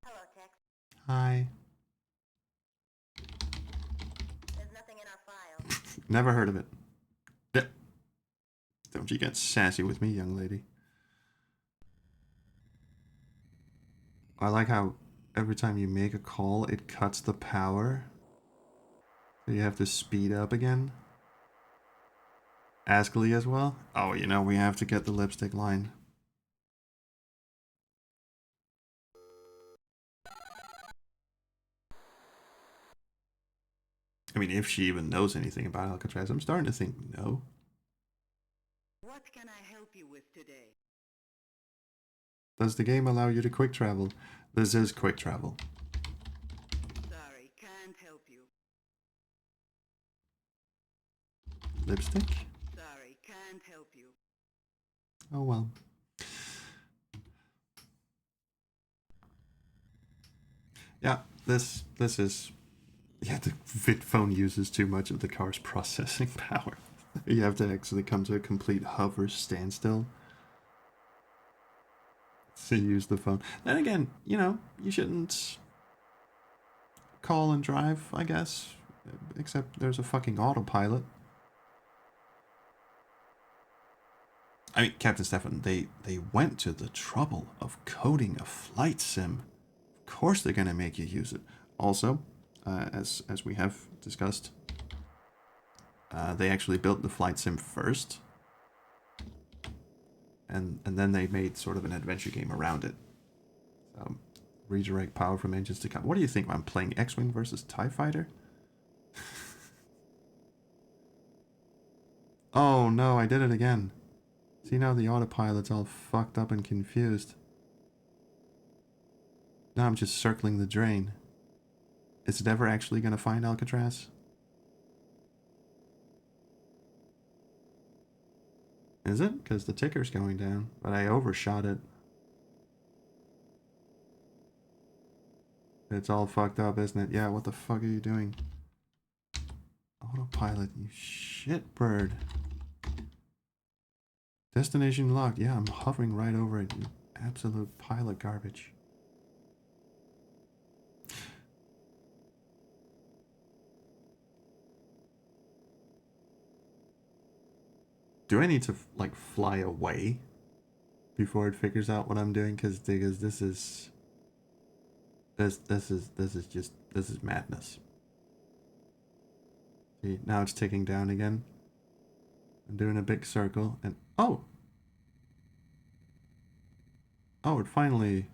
Hello, Tex. Hi. There's nothing in our file. Never heard of it. Don't you get sassy with me, young lady. I like how every time you make a call, it cuts the power. So you have to speed up again. Ask Lee as well. Oh, you know, we have to get the lipstick line. I mean, if she even knows anything about Alcatraz, I'm starting to think no. What can I help you with today? Does the game allow you to quick travel? This is quick travel. Sorry, can't help you. Lipstick? Sorry, can't help you. Oh well. Yeah, this is... Yeah, the vid phone uses too much of the car's processing power. You have to actually come to a complete hover standstill. to use the phone. Then again, you know, you shouldn't call and drive, I guess. Except there's a fucking autopilot. I mean, Captain Stefan, they went to the trouble of coding a flight sim. Of course they're gonna make you use it. Also, as we have discussed, they actually built the flight sim first. And then they made sort of an adventure game around it. So, redirect power from engines to come. What do you think? I'm playing X-Wing versus TIE Fighter? Oh no, I did it again. See, now the autopilot's all fucked up and confused. Now I'm just circling the drain. Is it ever actually going to find Alcatraz? Is it? Because the ticker's going down, but I overshot it. It's all fucked up, isn't it? Yeah, what the fuck are you doing? Autopilot, you shitbird. Destination locked. Yeah, I'm hovering right over it, you absolute pile of garbage. Do I need to, like, fly away before it figures out what I'm doing? Because this is madness. See, now it's ticking down again. I'm doing a big circle, and oh, it finally.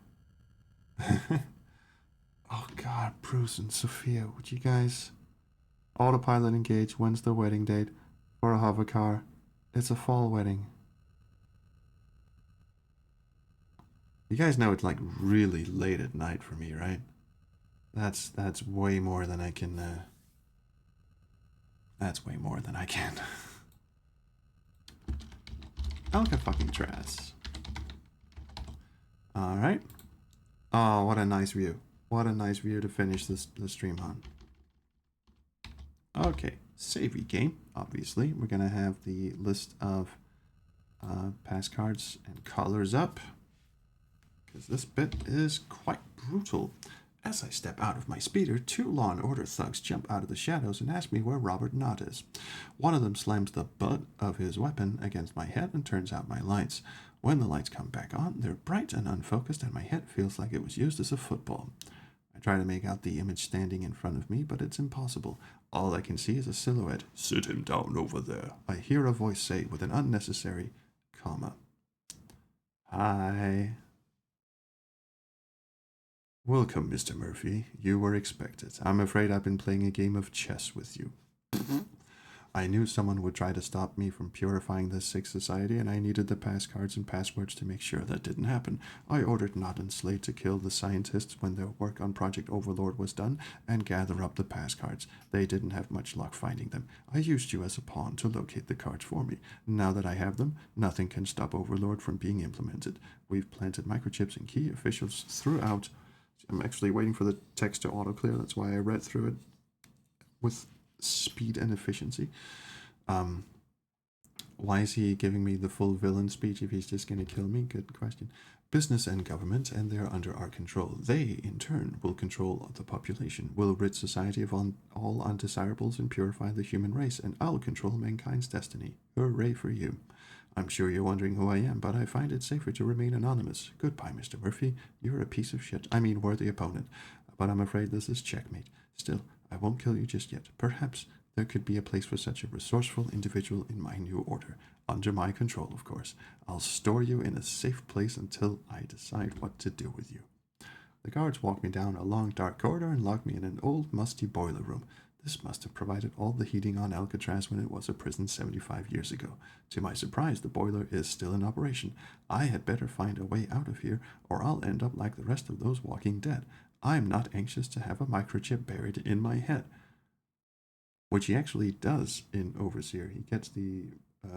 Oh God, Bruce and Sophia, would you guys? Autopilot engaged. When's the wedding date for a hover car? It's a fall wedding. You guys know it's like really late at night for me, right? That's way more than I can. That's way more than I can. Alcatraz. All right. Oh, what a nice view. What a nice view to finish the stream on. Okay, savey game. Obviously, we're gonna have the list of pass cards and colors up, because this bit is quite brutal. As I step out of my speeder, two Law and Order thugs jump out of the shadows and ask me where Robert Knott is. One of them slams the butt of his weapon against my head and turns out my lights. When the lights come back on, they're bright and unfocused, and my head feels like it was used as a football. I try to make out the image standing in front of me, but it's impossible. All I can see is a silhouette. Sit him down over there, I hear a voice say with an unnecessary comma. Hi. Welcome, Mr. Murphy. You were expected. I'm afraid I've been playing a game of chess with you. I knew someone would try to stop me from purifying this sick society, and I needed the passcards and passwords to make sure that didn't happen. I ordered Knott and Slade to kill the scientists when their work on Project Overlord was done and gather up the passcards. They didn't have much luck finding them. I used you as a pawn to locate the cards for me. Now that I have them, nothing can stop Overlord from being implemented. We've planted microchips in key officials throughout. I'm actually waiting for the text to auto-clear. That's why I read through it with speed and efficiency. Why is he giving me the full villain speech if he's just going to kill me? Good question. Business and government, and they're under our control. They, in turn, will control the population, will rid society of all undesirables and purify the human race, and I'll control mankind's destiny. Hooray for you. I'm sure you're wondering who I am, but I find it safer to remain anonymous. Goodbye, Mr. Murphy. You're a piece of shit. I mean, worthy opponent. But I'm afraid this is checkmate. Still, I won't kill you just yet. Perhaps there could be a place for such a resourceful individual in my new order. Under my control, of course. I'll store you in a safe place until I decide what to do with you. The guards walk me down a long, dark corridor and lock me in an old, musty boiler room. This must have provided all the heating on Alcatraz when it was a prison 75 years ago. To my surprise, the boiler is still in operation. I had better find a way out of here, or I'll end up like the rest of those walking dead. I'm not anxious to have a microchip buried in my head. Which he actually does in Overseer. He gets the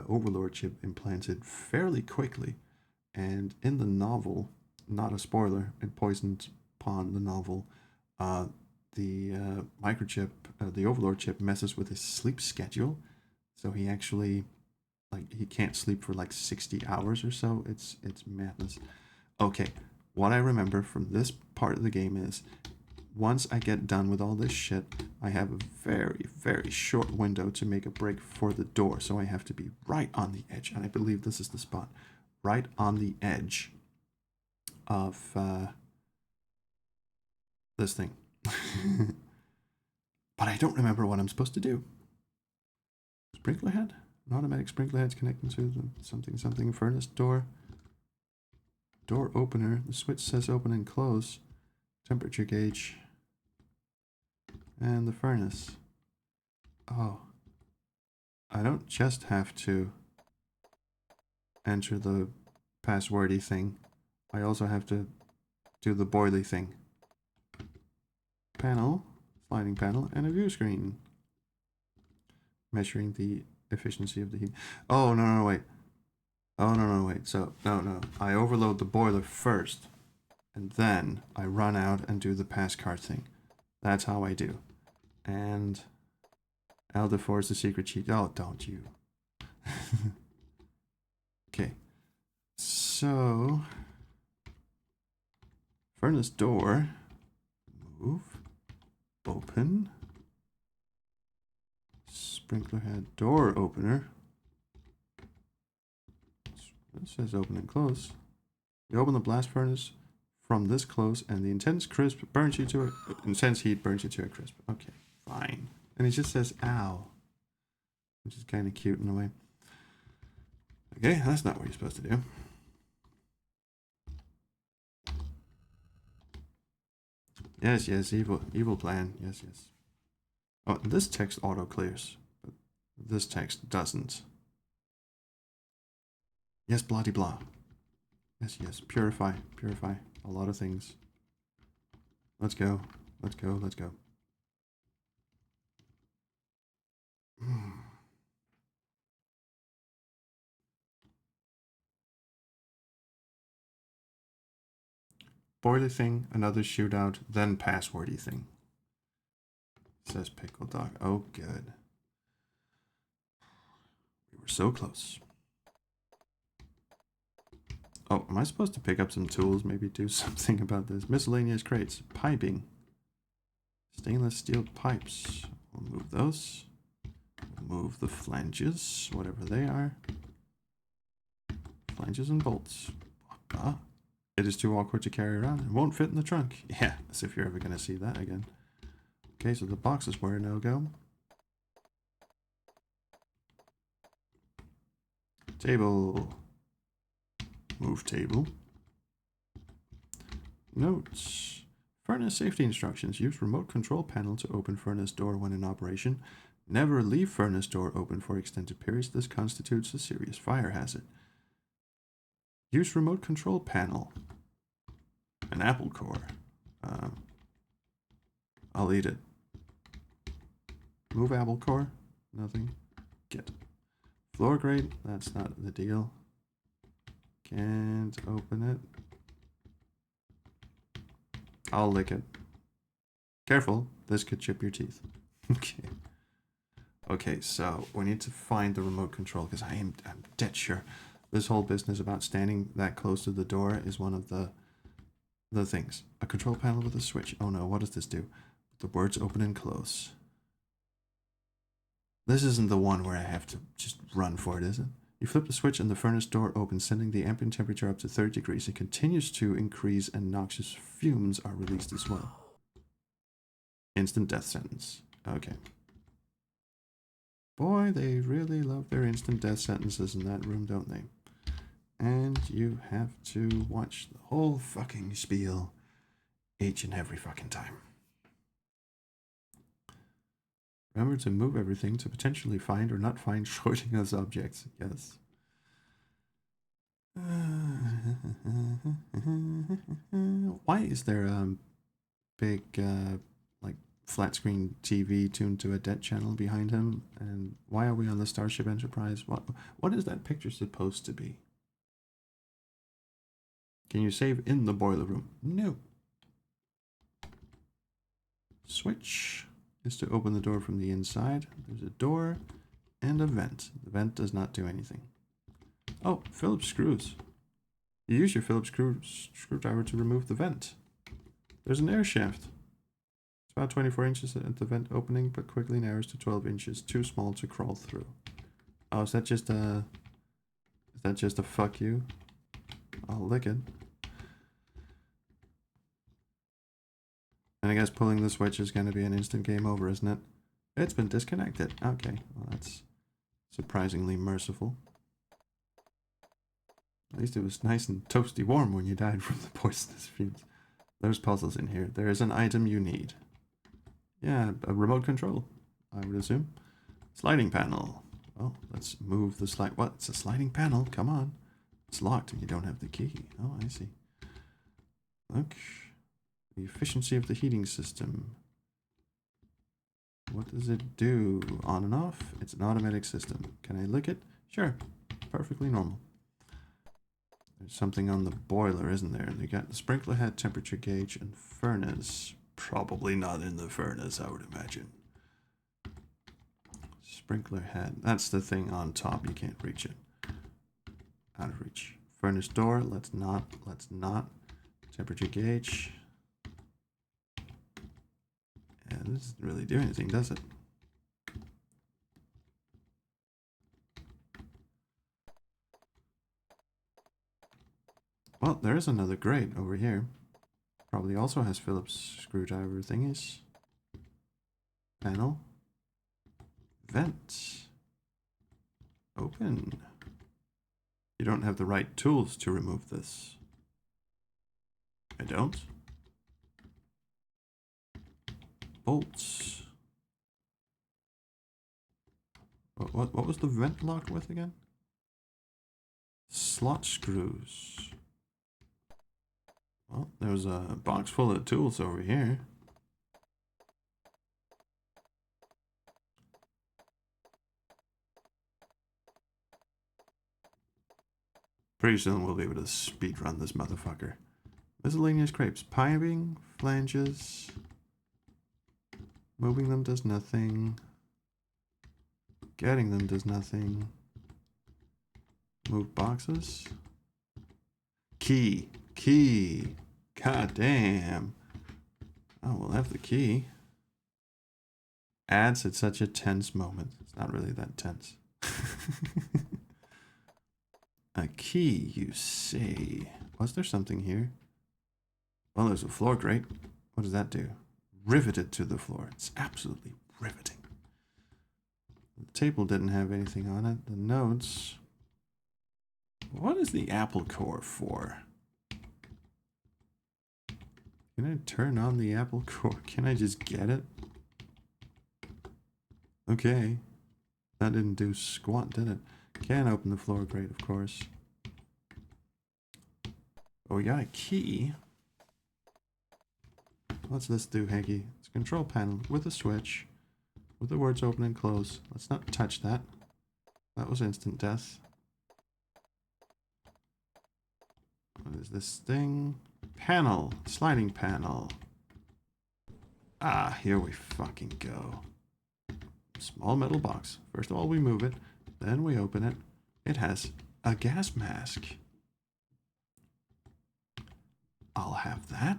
Overlord chip implanted fairly quickly. And in the novel, not a spoiler, in Poisoned Pawn, the novel, the microchip, the Overlord chip messes with his sleep schedule. So he actually, like, he can't sleep for like 60 hours or so. It's madness. Okay, what I remember from this part of the game is once I get done with all this shit, I have a very, very short window to make a break for the door. So I have to be right on the edge. And I believe this is the spot. Right on the edge of this thing. But I don't remember what I'm supposed to do. Sprinkler head? An automatic sprinkler head's connecting to the something furnace door. Door opener. The switch says open and close. Temperature gauge. And the furnace. Oh. I don't just have to enter the passwordy thing. I also have to do the boily thing. Panel. Sliding panel. And a view screen. Measuring the efficiency of the heat. Oh, no, wait. Oh, no, wait. So, no. I overload the boiler first. And then I run out and do the passcard thing. That's how I do. And L4 is the secret cheat. Oh, don't you. Okay. So, furnace door. Move. Open. Sprinkler head door opener. It says open and close. You open the blast furnace from this close, and the intense crisp burns you to a intense heat burns you to a crisp. Okay, fine. And it just says ow, which is kind of cute in a way. Okay, that's not what you're supposed to do. Yes, evil plan. Yes. Oh, this text auto clears, but this text doesn't. Yes, blah de blah. Yes, purify. A lot of things. Let's go. Boiler thing, another shootout, then passwordy thing. Says Pickle Dog. Oh, good. We were so close. Oh, am I supposed to pick up some tools? Maybe do something about this. Miscellaneous crates. Piping. Stainless steel pipes. We'll move those. We'll move the flanges, whatever they are. Flanges and bolts. It is too awkward to carry around. It won't fit in the trunk. Yeah, as if you're ever going to see that again. Okay, so the boxes were a no-go. Table. Move table. Notes. Furnace safety instructions. Use remote control panel to open furnace door when in operation. Never leave furnace door open for extended periods. This constitutes a serious fire hazard. Use remote control panel. An apple core. I'll eat it. Move apple core. Nothing. Get. Floor grate. That's not the deal. Can't open it. I'll lick it. Careful. This could chip your teeth. Okay, so we need to find the remote control because I'm dead sure this whole business about standing that close to the door is one of the things. A control panel with a switch. Oh no, what does this do? The words open and close. This isn't the one where I have to just run for it, is it? You flip the switch and the furnace door opens, sending the ambient temperature up to 30 degrees. It continues to increase and noxious fumes are released as well. Instant death sentence. Okay. Boy, they really love their instant death sentences in that room, don't they? And you have to watch the whole fucking spiel each and every fucking time. Remember to move everything to potentially find or not find Schrodinger's objects. Yes. Why is there a big like flat screen TV tuned to a dead channel behind him? And why are we on the Starship Enterprise? What is that picture supposed to be? Can you save in the boiler room? No. Switch is to open the door from the inside. There's a door and a vent. The vent does not do anything. Oh, Phillips screws. You use your Phillips screwdriver to remove the vent. There's an air shaft. It's about 24 inches at the vent opening, but quickly narrows to 12 inches. Too small to crawl through. Oh, is that just a... Is that just a fuck you? I'll lick it. And I guess pulling the switch is going to be an instant game over, isn't it? It's been disconnected. Okay, well that's surprisingly merciful. At least it was nice and toasty warm when you died from the poisonous fumes. There's puzzles in here. There is an item you need. Yeah, a remote control, I would assume. Sliding panel. Well, let's move the slide. What? It's a sliding panel. Come on. It's locked and you don't have the key. Oh, I see. Look. The efficiency of the heating system. What does it do? On and off? It's an automatic system. Can I lick it? Sure. Perfectly normal. There's something on the boiler, isn't there? They got the sprinkler head, temperature gauge, and furnace. Probably not in the furnace, I would imagine. Sprinkler head. That's the thing on top. You can't reach it. Out of reach. Furnace door. Let's not. Temperature gauge. Yeah, this doesn't really do anything, does it? Well, there is another grate over here. Probably also has Phillips screwdriver thingies. Panel. Vent. Open. You don't have the right tools to remove this. I don't. Bolts. What was the vent locked with again? Slot screws. Well, there's a box full of tools over here. Pretty soon we'll be able to speedrun this motherfucker. Miscellaneous crepes. Piping, flanges. Moving them does nothing. Getting them does nothing. Move boxes. Key. Key. God damn. Oh, we'll have the key. Adds at such a tense moment. It's not really that tense. A key, you say? Was there something here? Well, there's a floor grate. What does that do? Riveted to the floor. It's absolutely riveting. The table didn't have anything on it. The notes. What is the apple core for? Can I turn on the apple core? Can I just get it? Okay. That didn't do squat, did it? Can't open the floor grate, of course. Oh, we got a key. What's this do, Hanky? It's a control panel with a switch. With the words open and close. Let's not touch that. That was instant death. What is this thing? Panel. Sliding panel. Ah, here we fucking go. Small metal box. First of all, we move it. Then we open it. It has a gas mask. I'll have that.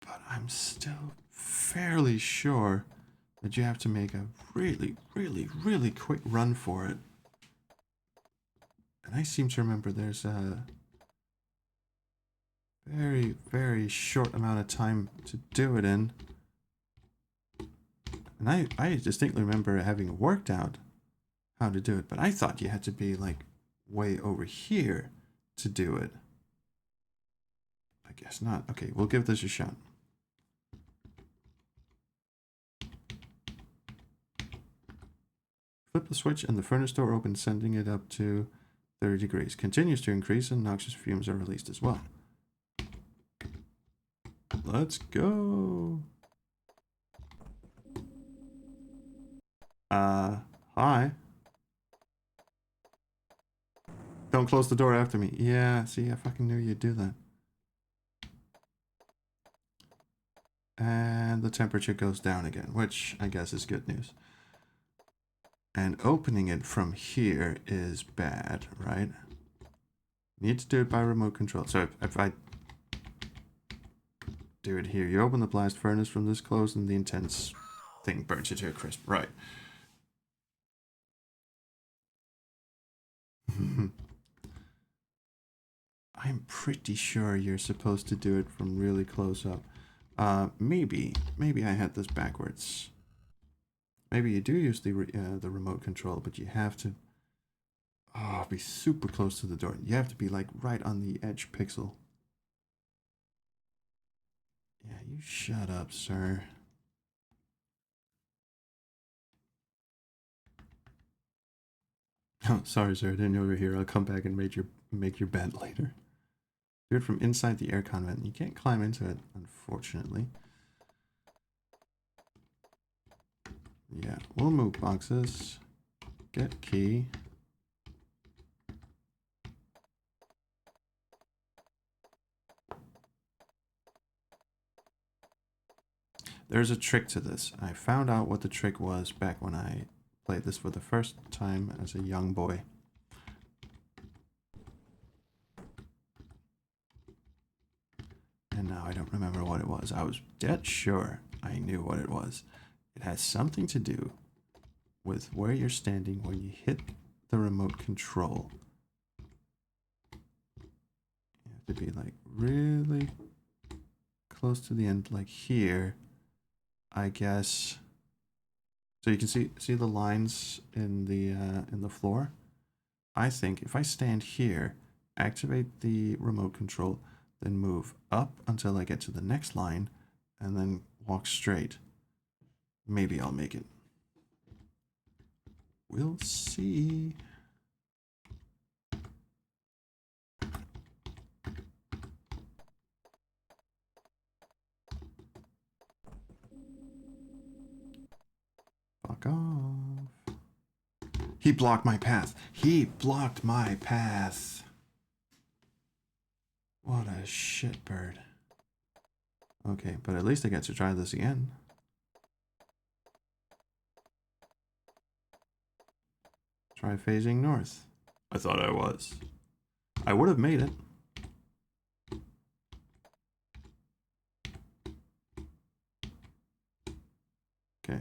But I'm still fairly sure that you have to make a really quick run for it. And I seem to remember there's a very short amount of time to do it in. And I distinctly remember having worked out how to do it, but I thought you had to be like way over here to do it. I guess not. Okay, we'll give this a shot. Flip the switch and the furnace door opens, sending it up to 30 degrees. Continues to increase and noxious fumes are released as well. Let's go. Hi. Don't close the door after me. Yeah, see, I fucking knew you'd do that. And the temperature goes down again, which I guess is good news. And opening it from here is bad, right? Need to do it by remote control. So if I do it here, you open the blast furnace from this close and the intense thing burns you to a crisp. Right. I'm pretty sure you're supposed to do it from really close up. Maybe I had this backwards. Maybe you do use the remote control, but you have to be super close to the door. You have to be like right on the edge pixel. Yeah, you shut up, sir. Oh, sorry, sir. I didn't know you were here. I'll come back and make your bed later. Do it from inside the aircon vent. You can't climb into it, unfortunately. Yeah, we'll move boxes. Get key. There's a trick to this. I found out what the trick was back when I played this for the first time as a young boy. And now I don't remember what it was. I was dead sure I knew what it was. It has something to do with where you're standing when you hit the remote control. You have to be like really close to the end, like here, I guess. So you can see the lines in the floor. I think if I stand here, activate the remote control, then move up until I get to the next line, and then walk straight. Maybe I'll make it. We'll see. Fuck off. He blocked my path. He blocked my path. What a shitbird. Okay, but at least I get to try this again. Try phasing north. I thought I was. I would have made it. Okay.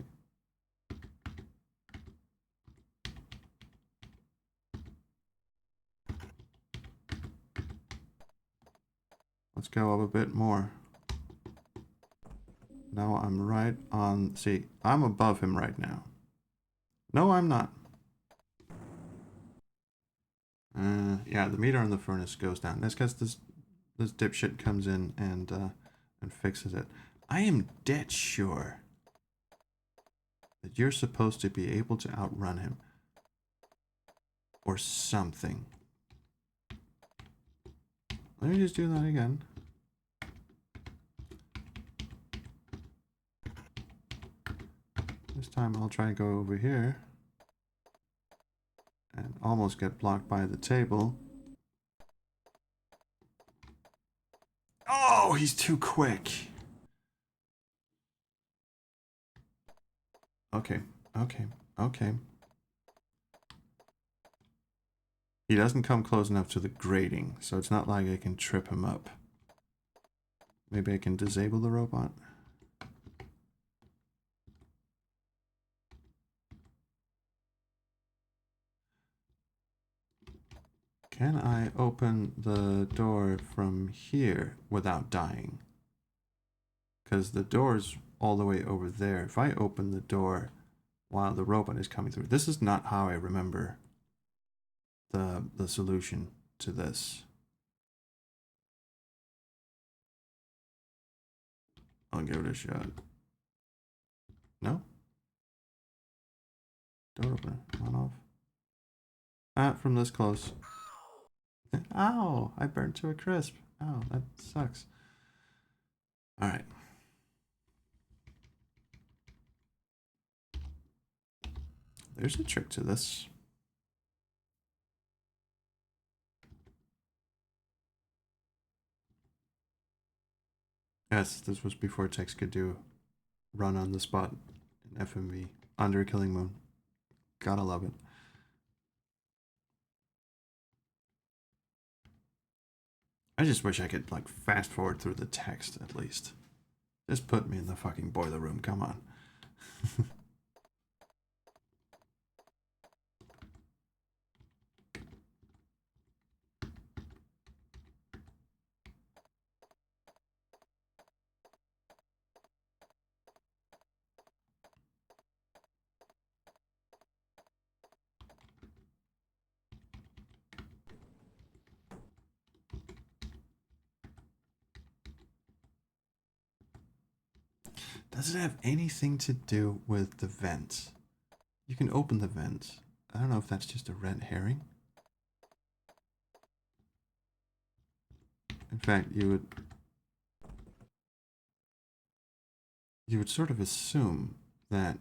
Let's go up a bit more. Now I'm right on... See, I'm above him right now. No, I'm not. Yeah, the meter on the furnace goes down. That's because this dipshit comes in and fixes it. I am dead sure that you're supposed to be able to outrun him. Or something. Let me just do that again. This time I'll try and go over here. And almost get blocked by the table. Oh, he's too quick. Okay. He doesn't come close enough to the grating, so it's not like I can trip him up. Maybe I can disable the robot. Can I open the door from here without dying? Because the door's all the way over there. If I open the door while the robot is coming through... This is not how I remember the solution to this. I'll give it a shot. No? Door opener. On off. From this close. Ow! I burned to a crisp. Ow, that sucks. Alright. There's a trick to this. Yes, this was before Tex could do run on the spot in FMV under Killing Moon. Gotta love it. I just wish I could like fast forward through the text at least. Just put me in the fucking boiler room, come on. Does it have anything to do with the vent? You can open the vent. I don't know if that's just a red herring. In fact, you would sort of assume that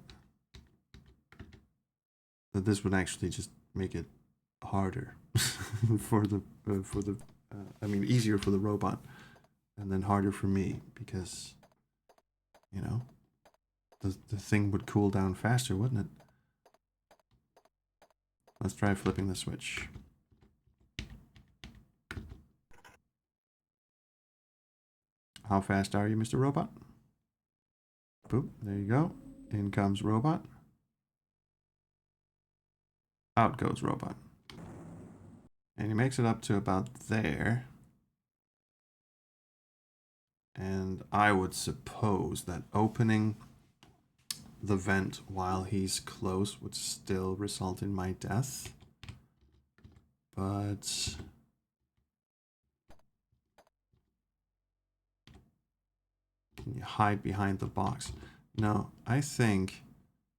this would actually just make it harder for the I mean easier for the robot and then harder for me because you know the thing would cool down faster, wouldn't it? Let's try flipping the switch. How fast are you, Mr. Robot? Boop, there you go. In comes robot. Out goes robot. And he makes it up to about there. And I would suppose that opening the vent while he's close would still result in my death. But can you hide behind the box? No, I think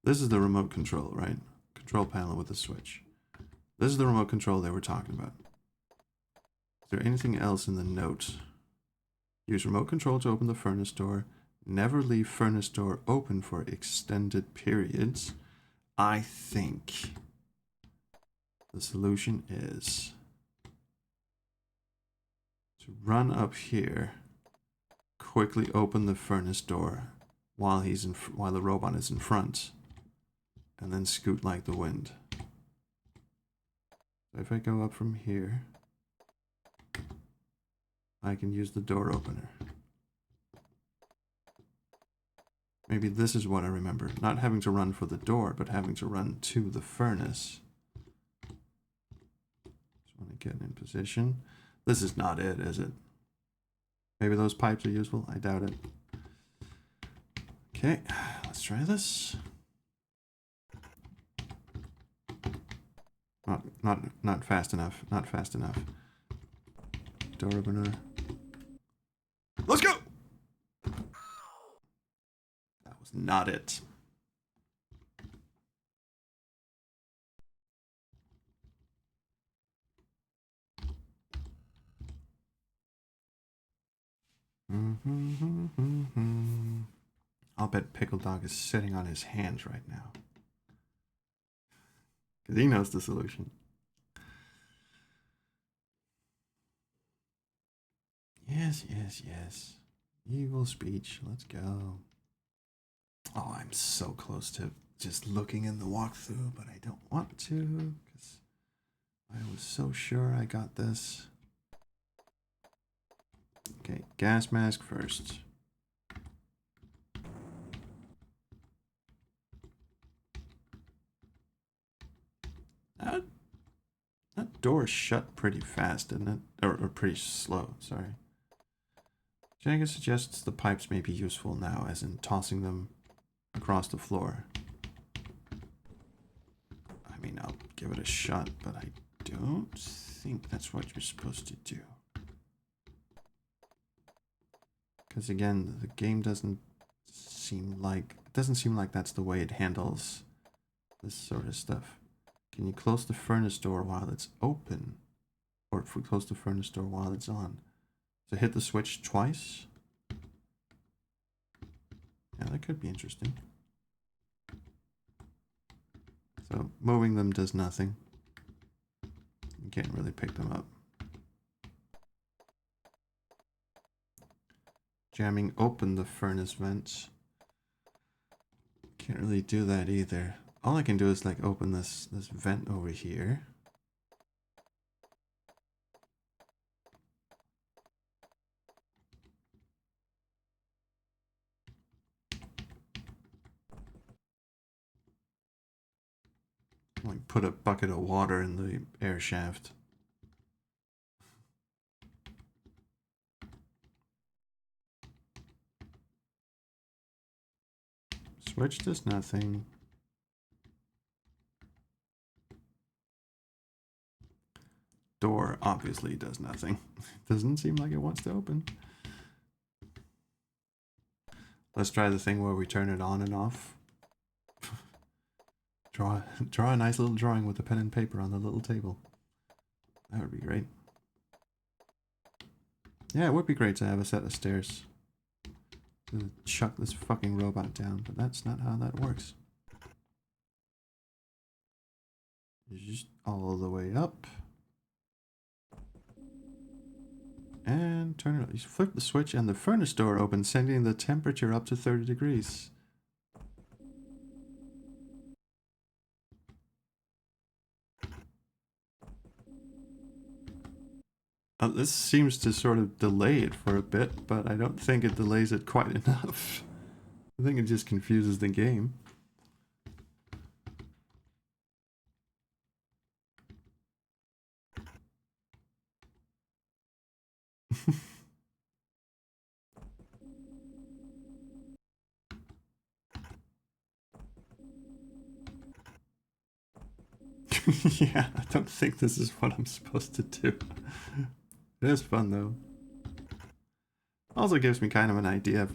this is the remote control, right? Control panel with the switch. This is the remote control they were talking about. Is there anything else in the note? Use remote control to open the furnace door. Never leave furnace door open for extended periods. I think the solution is to run up here, quickly open the furnace door while the robot is in front, and then scoot like the wind. So if I go up from here, I can use the door opener. Maybe this is what I remember. Not having to run for the door, but having to run to the furnace. Just want to get in position. This is not it, is it? Maybe those pipes are useful? I doubt it. Okay, let's try this. Not fast enough. Not fast enough. Door opener. Let's go! That was not it. I'll bet Pickle Dog is sitting on his hands right now. Because he knows the solution. Yes, yes, yes. Evil speech. Let's go. Oh, I'm so close to just looking in the walkthrough, but I don't want to because I was so sure I got this. Okay, gas mask first. That door shut pretty fast, didn't it? Or pretty slow, sorry. Jenga suggests the pipes may be useful now, as in tossing them across the floor. I mean, I'll give it a shot, but I don't think that's what you're supposed to do. Because again, the game doesn't seem like that's the way it handles this sort of stuff. Can you close the furnace door while it's open? Or if we close the furnace door while it's on? So hit the switch twice? Yeah, that could be interesting. So moving them does nothing. You can't really pick them up. Jamming open the furnace vents. Can't really do that either. All I can do is like open this vent over here. Like put a bucket of water in the air shaft. Switch does nothing. Door obviously does nothing. Doesn't seem like it wants to open. Let's try the thing where we turn it on and off. Draw a nice little drawing with a pen and paper on the little table. That would be great. Yeah, it would be great to have a set of stairs. To chuck this fucking robot down, but that's not how that works. Just all the way up. And turn it on. You flip the switch and the furnace door opens, sending the temperature up to 30 degrees. This seems to sort of delay it for a bit, but I don't think it delays it quite enough. I think it just confuses the game. Yeah, I don't think this is what I'm supposed to do. It is fun though. Also gives me kind of an idea of...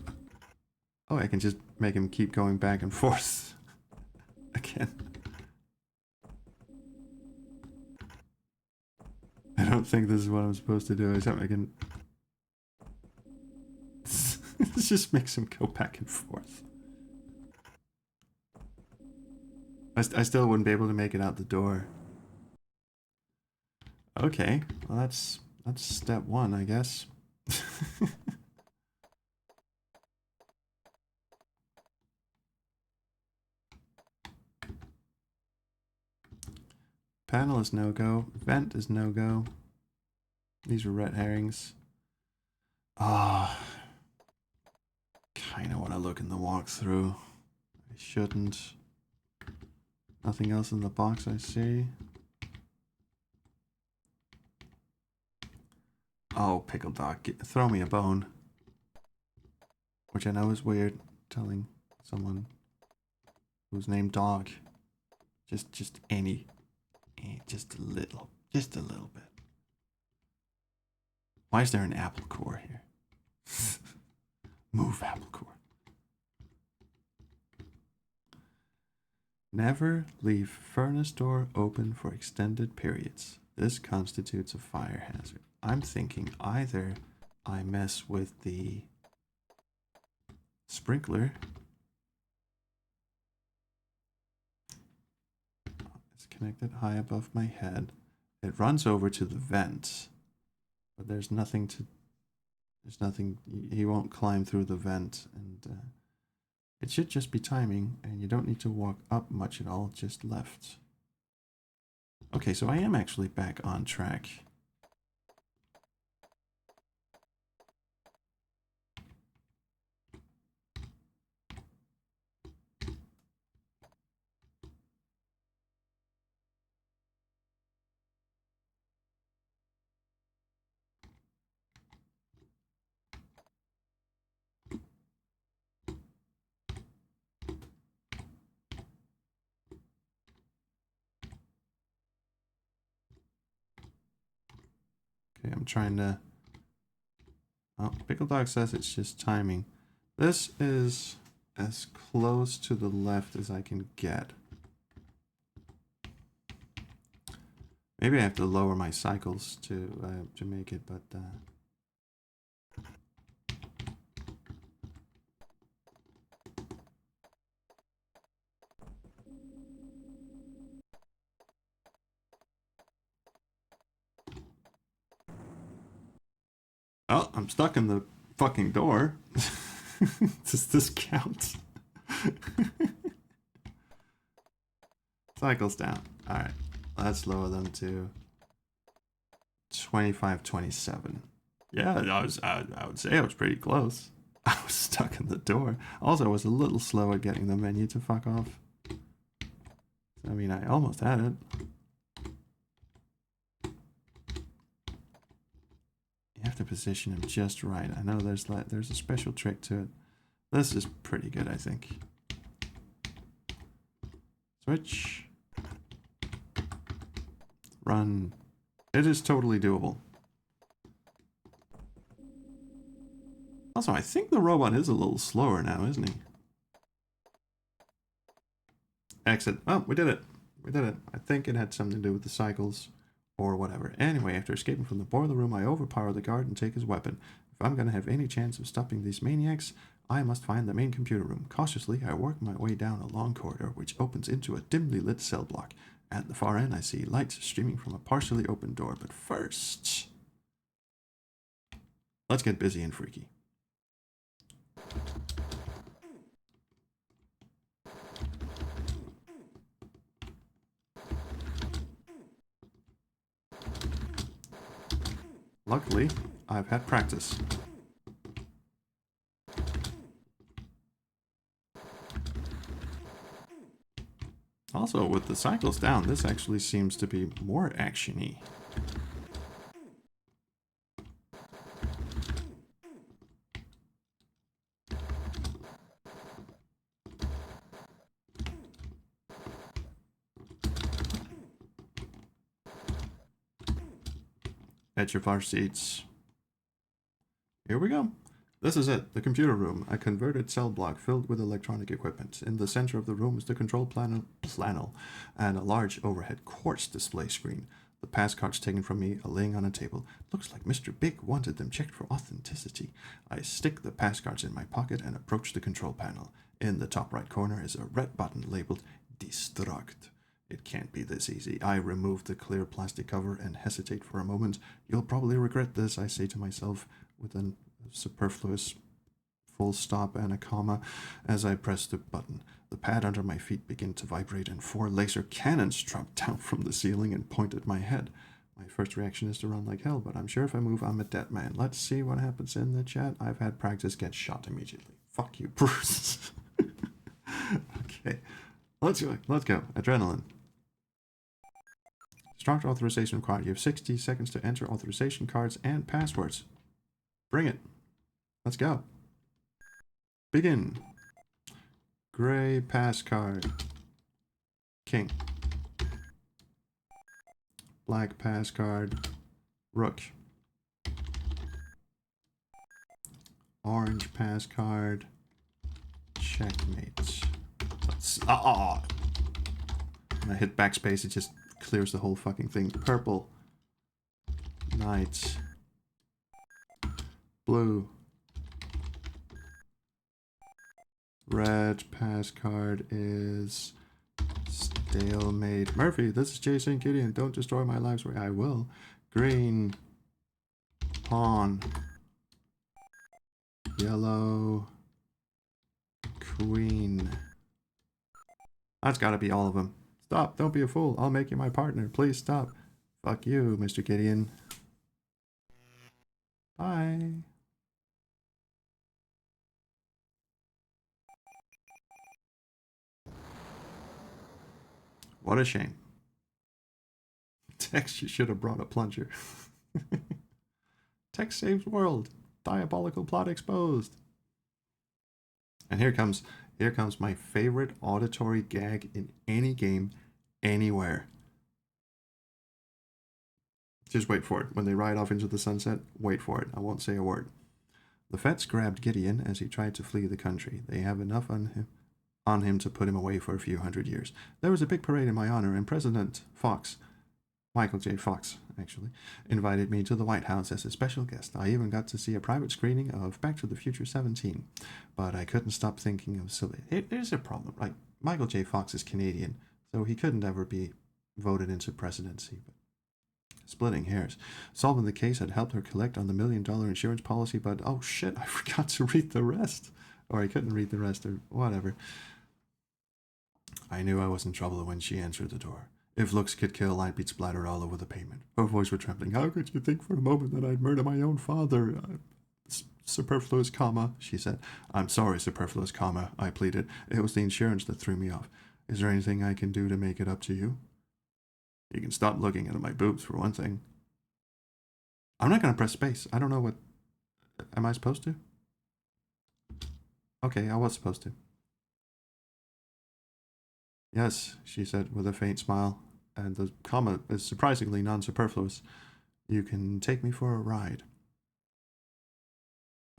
Oh, I can just make him keep going back and forth. Again. I don't think this is what I'm supposed to do, except I can... This just makes him go back and forth. I still wouldn't be able to make it out the door. Okay, well that's step one, I guess. Panel is no-go. Vent is no-go. These are red herrings. Ah, kind of want to look in the walkthrough. I shouldn't. Nothing else in the box I see. Oh, Pickle Dog, throw me a bone. Which I know is weird, telling someone who's named Dog. Just any. Just a little bit. Why is there an apple core here? Move, apple core. Never leave furnace door open for extended periods. This constitutes a fire hazard. I'm thinking either I mess with the sprinkler. It's connected high above my head. It runs over to the vent, but there's nothing. He won't climb through the vent, and it should just be timing, and you don't need to walk up much at all, just left. Okay, so I am actually back on track. Okay, I'm trying to... Oh, Pickle Dog says it's just timing. This is as close to the left as I can get. Maybe I have to lower my cycles to make it, but... Oh, I'm stuck in the fucking door. Does this count? Cycles down. Alright. Let's lower them to 25-27. Yeah, I would say I was pretty close. I was stuck in the door. Also, I was a little slow at getting the menu to fuck off. I mean, I almost had it. You have to position him just right. I know there's a special trick to it. This is pretty good, I think. Switch. Run. It is totally doable. Also, I think the robot is a little slower now, isn't he? Exit. Oh, we did it. We did it. I think it had something to do with the cycles or whatever. Anyway, after escaping from the boiler room, I overpower the guard and take his weapon. If I'm going to have any chance of stopping these maniacs, I must find the main computer room. Cautiously, I work my way down a long corridor which opens into a dimly lit cell block. At the far end, I see lights streaming from a partially open door. But first, let's get busy and freaky. Luckily, I've had practice. Also, with the cycles down, this actually seems to be more action-y. At your far seats. Here we go. This is it, the computer room, a converted cell block filled with electronic equipment. In the center of the room is the control panel and a large overhead quartz display screen. The passcards taken from me are laying on a table. Looks like Mr. Big wanted them checked for authenticity. I stick the passcards in my pocket and approach the control panel. In the top right corner is a red button labeled Destruct. It can't be this easy. I remove the clear plastic cover and hesitate for a moment. You'll probably regret this, I say to myself with a superfluous full stop and a comma as I press the button. The pad under my feet begin to vibrate and 4 laser cannons drop down from the ceiling and point at my head. My first reaction is to run like hell, but I'm sure if I move, I'm a dead man. Let's see what happens in the chat. I've had practice, get shot immediately. Fuck you, Bruce. Okay, let's go. Adrenaline. Start authorization required. You have 60 seconds to enter authorization cards and passwords. Bring it. Let's go. Begin. Gray pass card. King. Black pass card. Rook. Orange pass card. Checkmate. When I hit backspace, it just clears the whole fucking thing. Purple. Knight. Blue. Red pass card is stalemate. Murphy, this is Jason Gideon. Don't destroy my lives. I will. Green. Pawn. Yellow. Queen. That's gotta be all of them. Stop, don't be a fool. I'll make you my partner. Please stop. Fuck you, Mr. Gideon. Bye. What a shame. Tex, you should have brought a plunger. Tex saves world. Diabolical plot exposed. And here comes my favorite auditory gag in any game, anywhere. Just wait for it. When they ride off into the sunset, wait for it. I won't say a word. The Feds grabbed Gideon as he tried to flee the country. They have enough on him to put him away for a few hundred years. There was a big parade in my honor, and President Fox, Michael J. Fox, actually, invited me to the White House as a special guest. I even got to see a private screening of Back to the Future 17. But I couldn't stop thinking of silly. Here's a problem. Like, Michael J. Fox is Canadian, so he couldn't ever be voted into presidency. But splitting hairs. Solving the case had helped her collect on the $1 million insurance policy, but oh shit, I forgot to read the rest. Or I couldn't read the rest, or whatever. I knew I was in trouble when she answered the door. If looks could kill, I'd be splattered all over the pavement. Her voice was trembling. How could you think for a moment that I'd murder my own father? Superfluous comma, she said. I'm sorry, superfluous comma, I pleaded. It was the insurance that threw me off. Is there anything I can do to make it up to you? You can stop looking at my boobs, for one thing. I'm not going to press space. I don't know what... Am I supposed to? Okay, I was supposed to. Yes, she said with a faint smile, and the comma is surprisingly non-superfluous. You can take me for a ride.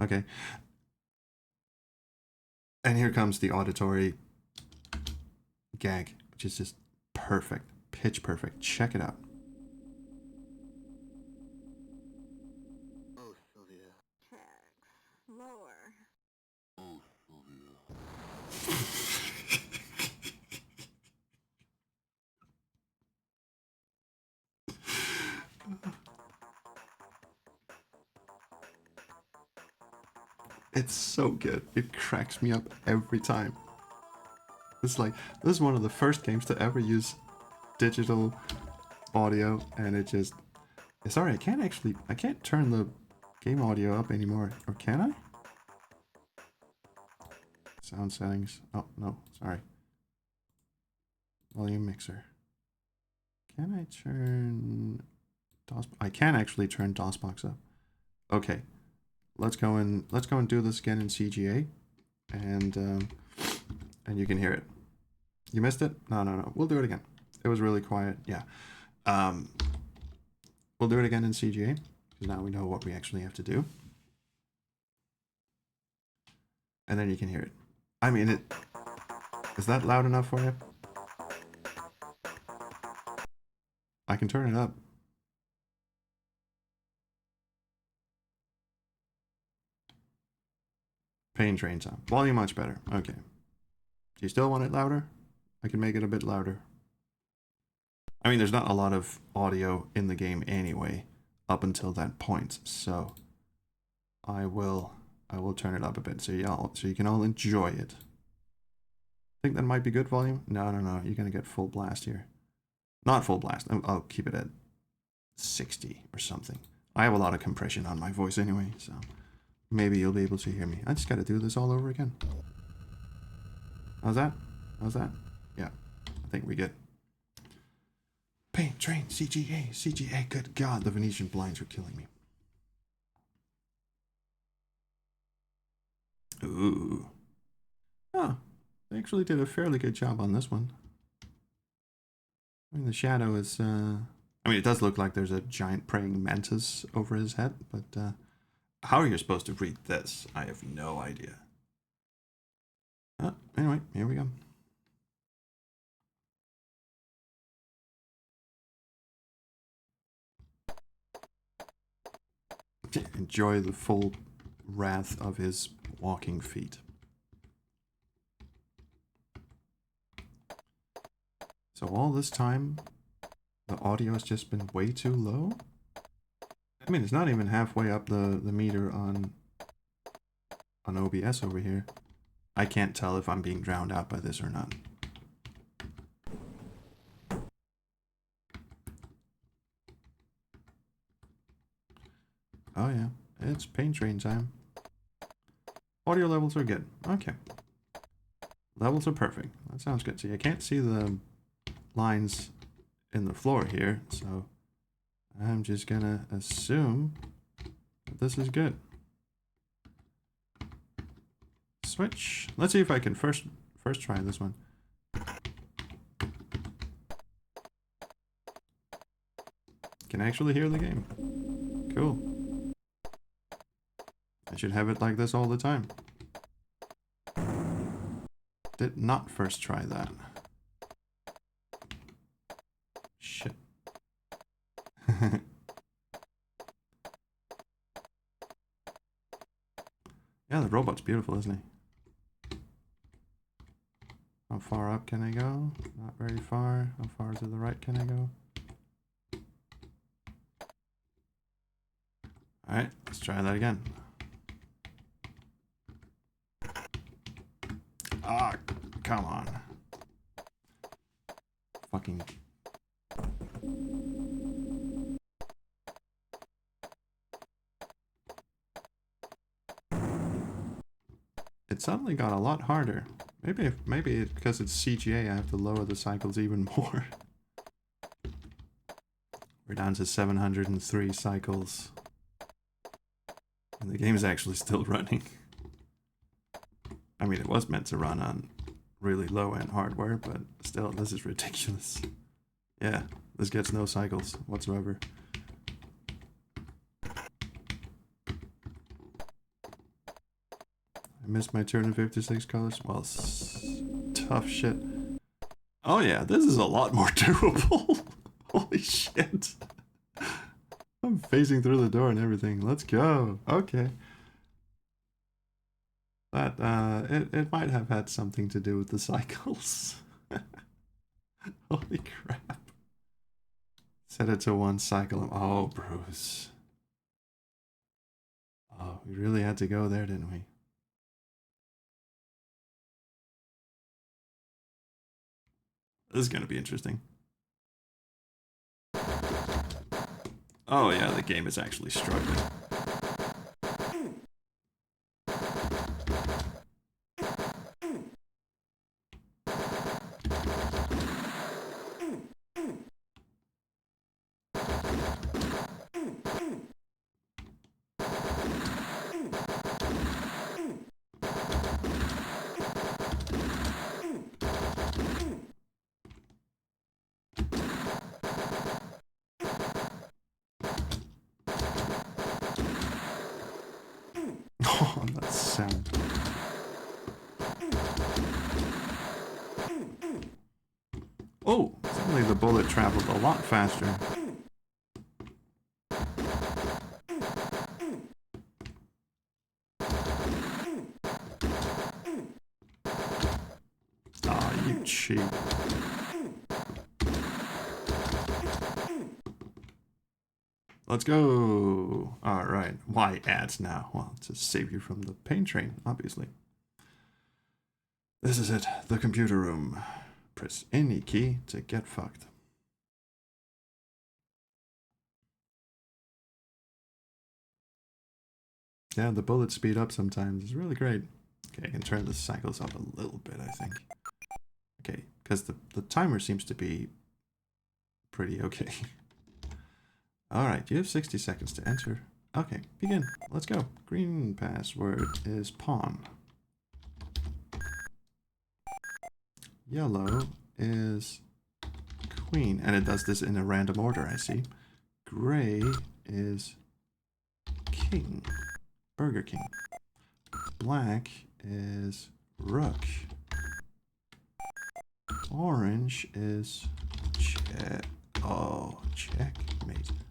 Okay. And here comes the auditory gag, which is just perfect. Pitch perfect. Check it out. Oh, Sylvia. Lower. Oh, Sylvia. It's so good. It cracks me up every time. It's like, this is one of the first games to ever use digital audio, and it just... Sorry, I can't turn the game audio up anymore. Or can I? Sound settings. Oh, no, sorry. Volume mixer. Can I turn DOS? I can actually turn DOSBox up. Okay. Let's go and do this again in CGA, and you can hear it. You missed it? No. We'll do it again. It was really quiet. Yeah. We'll do it again in CGA because now we know what we actually have to do, and then you can hear it. I mean, is that loud enough for you? I can turn it up. Pain train sound. Volume much better. Okay. Do you still want it louder? I can make it a bit louder. I mean, there's not a lot of audio in the game anyway, up until that point, so I will turn it up a bit so you can all enjoy it. Think that might be good volume? No. You're gonna get full blast here. Not full blast. I'll keep it at 60 or something. I have a lot of compression on my voice anyway, so maybe you'll be able to hear me. I just gotta do this all over again. How's that? Yeah, I think we get. Paint, train, CGA. Good God, the Venetian blinds are killing me. Ooh. Oh, they actually did a fairly good job on this one. I mean, the shadow is, I mean, it does look like there's a giant praying mantis over his head, but how are you supposed to read this? I have no idea. Anyway, here we go. Enjoy the full wrath of his walking feet. So all this time, the audio has just been way too low? I mean, it's not even halfway up the meter on OBS over here. I can't tell if I'm being drowned out by this or not. Oh yeah, it's paint train time. Audio levels are good. Okay. Levels are perfect. That sounds good. See, I can't see the lines in the floor here, so I'm just gonna assume that this is good. Switch. Let's see if I can first try this one. Can actually hear the game. Cool. I should have it like this all the time. Did not first try that. Shit. Yeah, the robot's beautiful, isn't he? How far up can I go? Not very far. How far to the right can I go? Alright, let's try that again. Ah, come on. fucking... It suddenly got a lot harder. Maybe because it's CGA, I have to lower the cycles even more. We're down to 703 cycles. And the game is actually still running. I mean, it was meant to run on really low-end hardware, but still, this is ridiculous. Yeah, this gets no cycles whatsoever. I missed my turn in 56 colors. Well, tough shit. Oh yeah, this is a lot more durable. Holy shit. I'm phasing through the door and everything. Let's go. Okay. That, it might have had something to do with the cycles. Holy crap. Set it to one cycle. Oh, Bruce. Oh, we really had to go there, didn't we? This is gonna be interesting. Oh yeah, the game is actually struggling. Oh, that sound. Oh, suddenly the bullet traveled a lot faster. Aw, you cheat. Let's go. Alright, why ads now? Well, to save you from the pain train, obviously. This is it, the computer room. Press any key to get fucked. Yeah, the bullets speed up sometimes. It's really great. Okay, I can turn the cycles up a little bit, I think. Okay, because the timer seems to be pretty okay. Alright, you have 60 seconds to enter. Okay, begin. Let's go. Green password is pawn. Yellow is queen. And it does this in a random order, I see. Gray is king. Burger King. Black is rook. Orange is checkmate.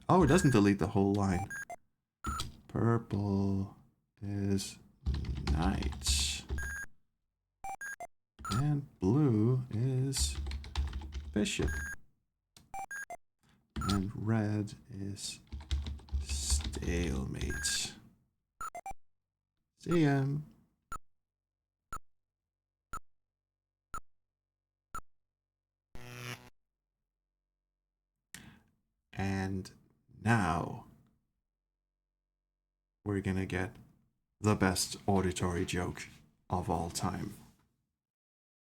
Oh, it doesn't delete the whole line. Purple is knight. And blue is bishop. And red is stalemate. See ya. And now we're gonna get the best auditory joke of all time.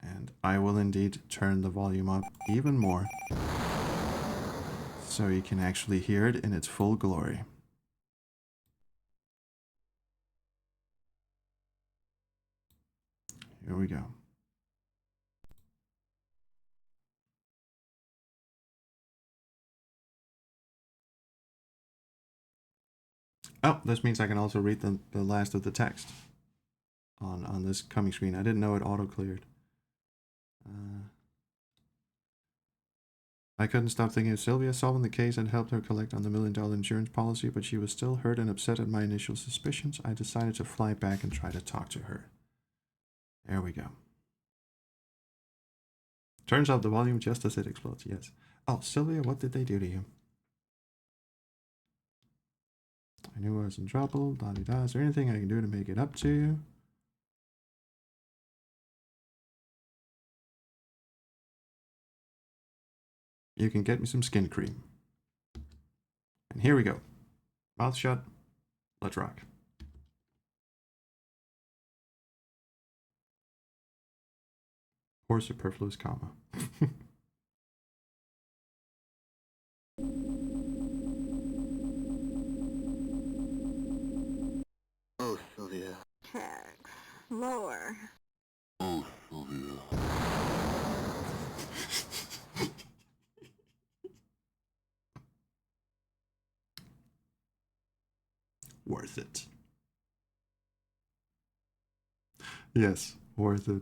And I will indeed turn the volume up even more so you can actually hear it in its full glory. Here we go. Oh, this means I can also read the last of the text on this coming screen. I didn't know it auto-cleared. I couldn't stop thinking of Sylvia. Solving the case had helped her collect on the $1 million insurance policy, but she was still hurt and upset at my initial suspicions. I decided to fly back and try to talk to her. There we go. Turns up the volume just as it explodes, yes. Oh, Sylvia, what did they do to you? I knew I was in trouble. Da-di-da. Is there anything I can do to make it up to you? you can get me some skin cream. And here we go. Mouth shut. Let's rock. Or superfluous comma. Oh, Sylvia. Tex, lower. Oh, Sylvia. Worth it. Yes, worth it.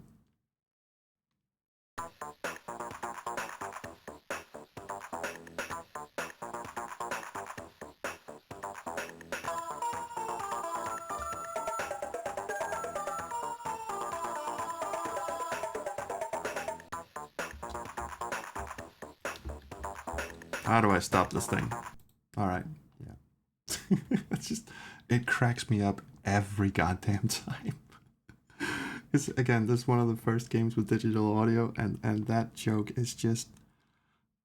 How do I stop this thing? All right. Yeah. It's just, it cracks me up every goddamn time. It's, again, this is one of the first games with digital audio, and that joke is just,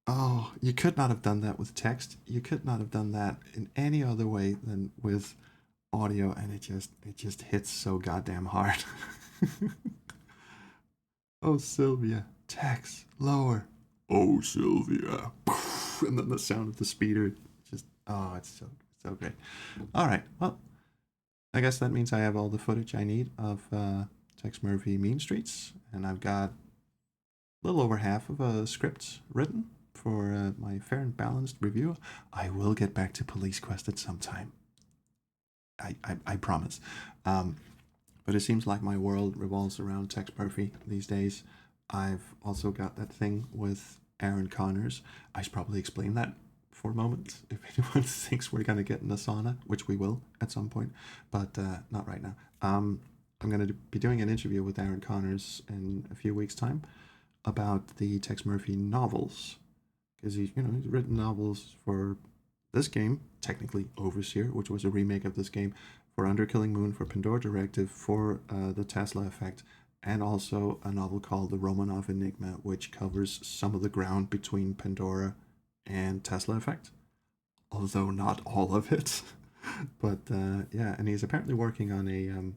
oh, you could not have done that with text. You could not have done that in any other way than with audio, and it just hits so goddamn hard. Oh, Sylvia, Tex, lower. Oh, Sylvia. And then the sound of the speeder. Just, oh, it's so great. All right, well, I guess that means I have all the footage I need of Tex Murphy Mean Streets, and I've got a little over half of a script written for my fair and balanced review. I will get back to Police Quest at some time. I promise. But it seems like my world revolves around Tex Murphy these days. I've also got that thing with Aaron Connors. I should probably explain that for a moment if anyone thinks we're going to get in the sauna, which we will at some point, but not right now. I'm going to be doing an interview with Aaron Connors in a few weeks' time about the Tex Murphy novels, because he's written novels for this game, technically Overseer, which was a remake of this game, for Under Killing Moon, for Pandora Directive, for the Tesla Effect, and also a novel called The Romanov Enigma, which covers some of the ground between Pandora and Tesla Effect, although not all of it. But yeah, and he's apparently working on a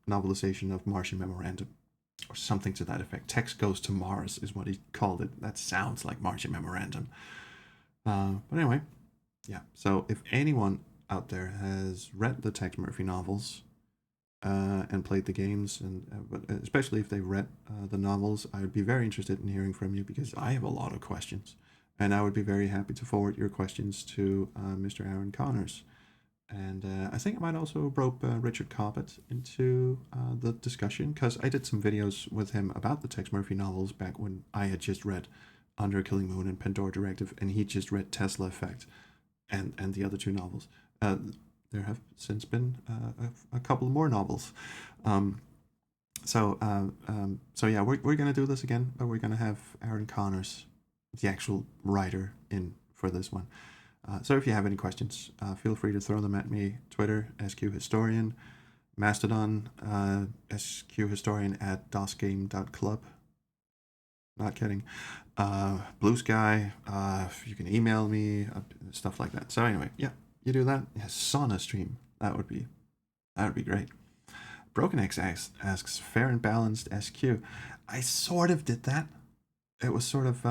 novelization of Martian Memorandum, or something to that effect. Tex Goes to Mars is what he called it. That sounds like Martian Memorandum. But anyway, yeah. So if anyone out there has read the Tex Murphy novels and played the games, and but especially if they've read the novels, I would be very interested in hearing from you, because I have a lot of questions, and I would be very happy to forward your questions to Mr. Aaron Connors. And I think I might also rope Richard Cobbett into the discussion, because I did some videos with him about the Tex Murphy novels back when I had just read Under Killing Moon and Pandora Directive, and he just read Tesla Effect and the other two novels. There have since been a couple more novels. So yeah, we're gonna do this again, but we're gonna have Aaron Connors, the actual writer, in for this one. So if you have any questions, feel free to throw them at me. Twitter, SQ Historian. Mastodon, SQ Historian at dosgame.club. Not kidding. Blue Sky, you can email me, stuff like that. So anyway, yeah, you do that. Yeah, sauna stream. That would be great. Broken X asks, fair and balanced SQ. I sort of did that. It was sort of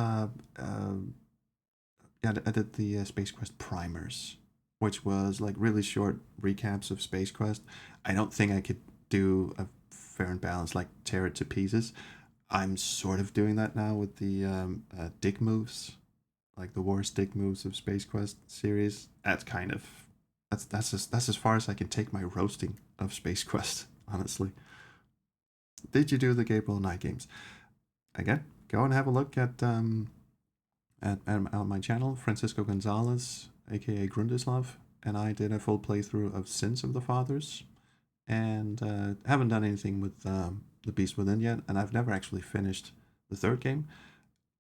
yeah, I did the Space Quest primers, which was like really short recaps of Space Quest. I don't think I could do a fair and balanced, like tear it to pieces. I'm sort of doing that now with the dick moves, like the worst dick moves of Space Quest series. That's kind of that's as far as I can take my roasting of Space Quest, honestly. Did you do the Gabriel Knight games? Again, go and have a look at my channel. Francisco Gonzalez, aka Grundislav, and I did a full playthrough of Sins of the Fathers, and haven't done anything with The Beast Within yet, and I've never actually finished the third game.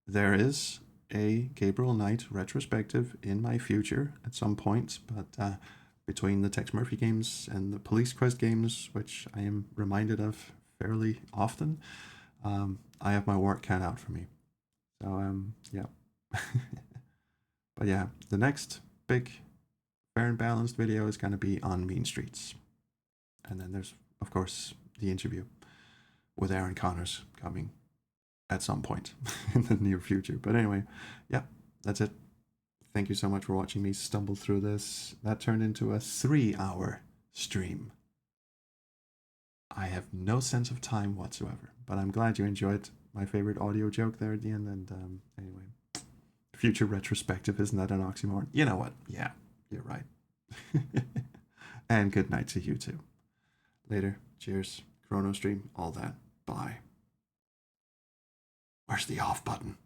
There is a Gabriel Knight retrospective in my future at some point, but between the Tex Murphy games and the Police Quest games, which I am reminded of fairly often, I have my work cut out for me. So yeah, But yeah, the next big fair and balanced video is going to be on Mean Streets. And then there's, of course, the interview with Aaron Connors coming at some point in the near future. But anyway, yeah, that's it. Thank you so much for watching me stumble through this. That turned into a 3-hour stream. I have no sense of time whatsoever, but I'm glad you enjoyed my favorite audio joke there at the end. And anyway, future retrospective, isn't that an oxymoron? You know what? Yeah, you're right. And good night to you too. Later. Cheers. Chrono stream. All that. Bye. Where's the off button?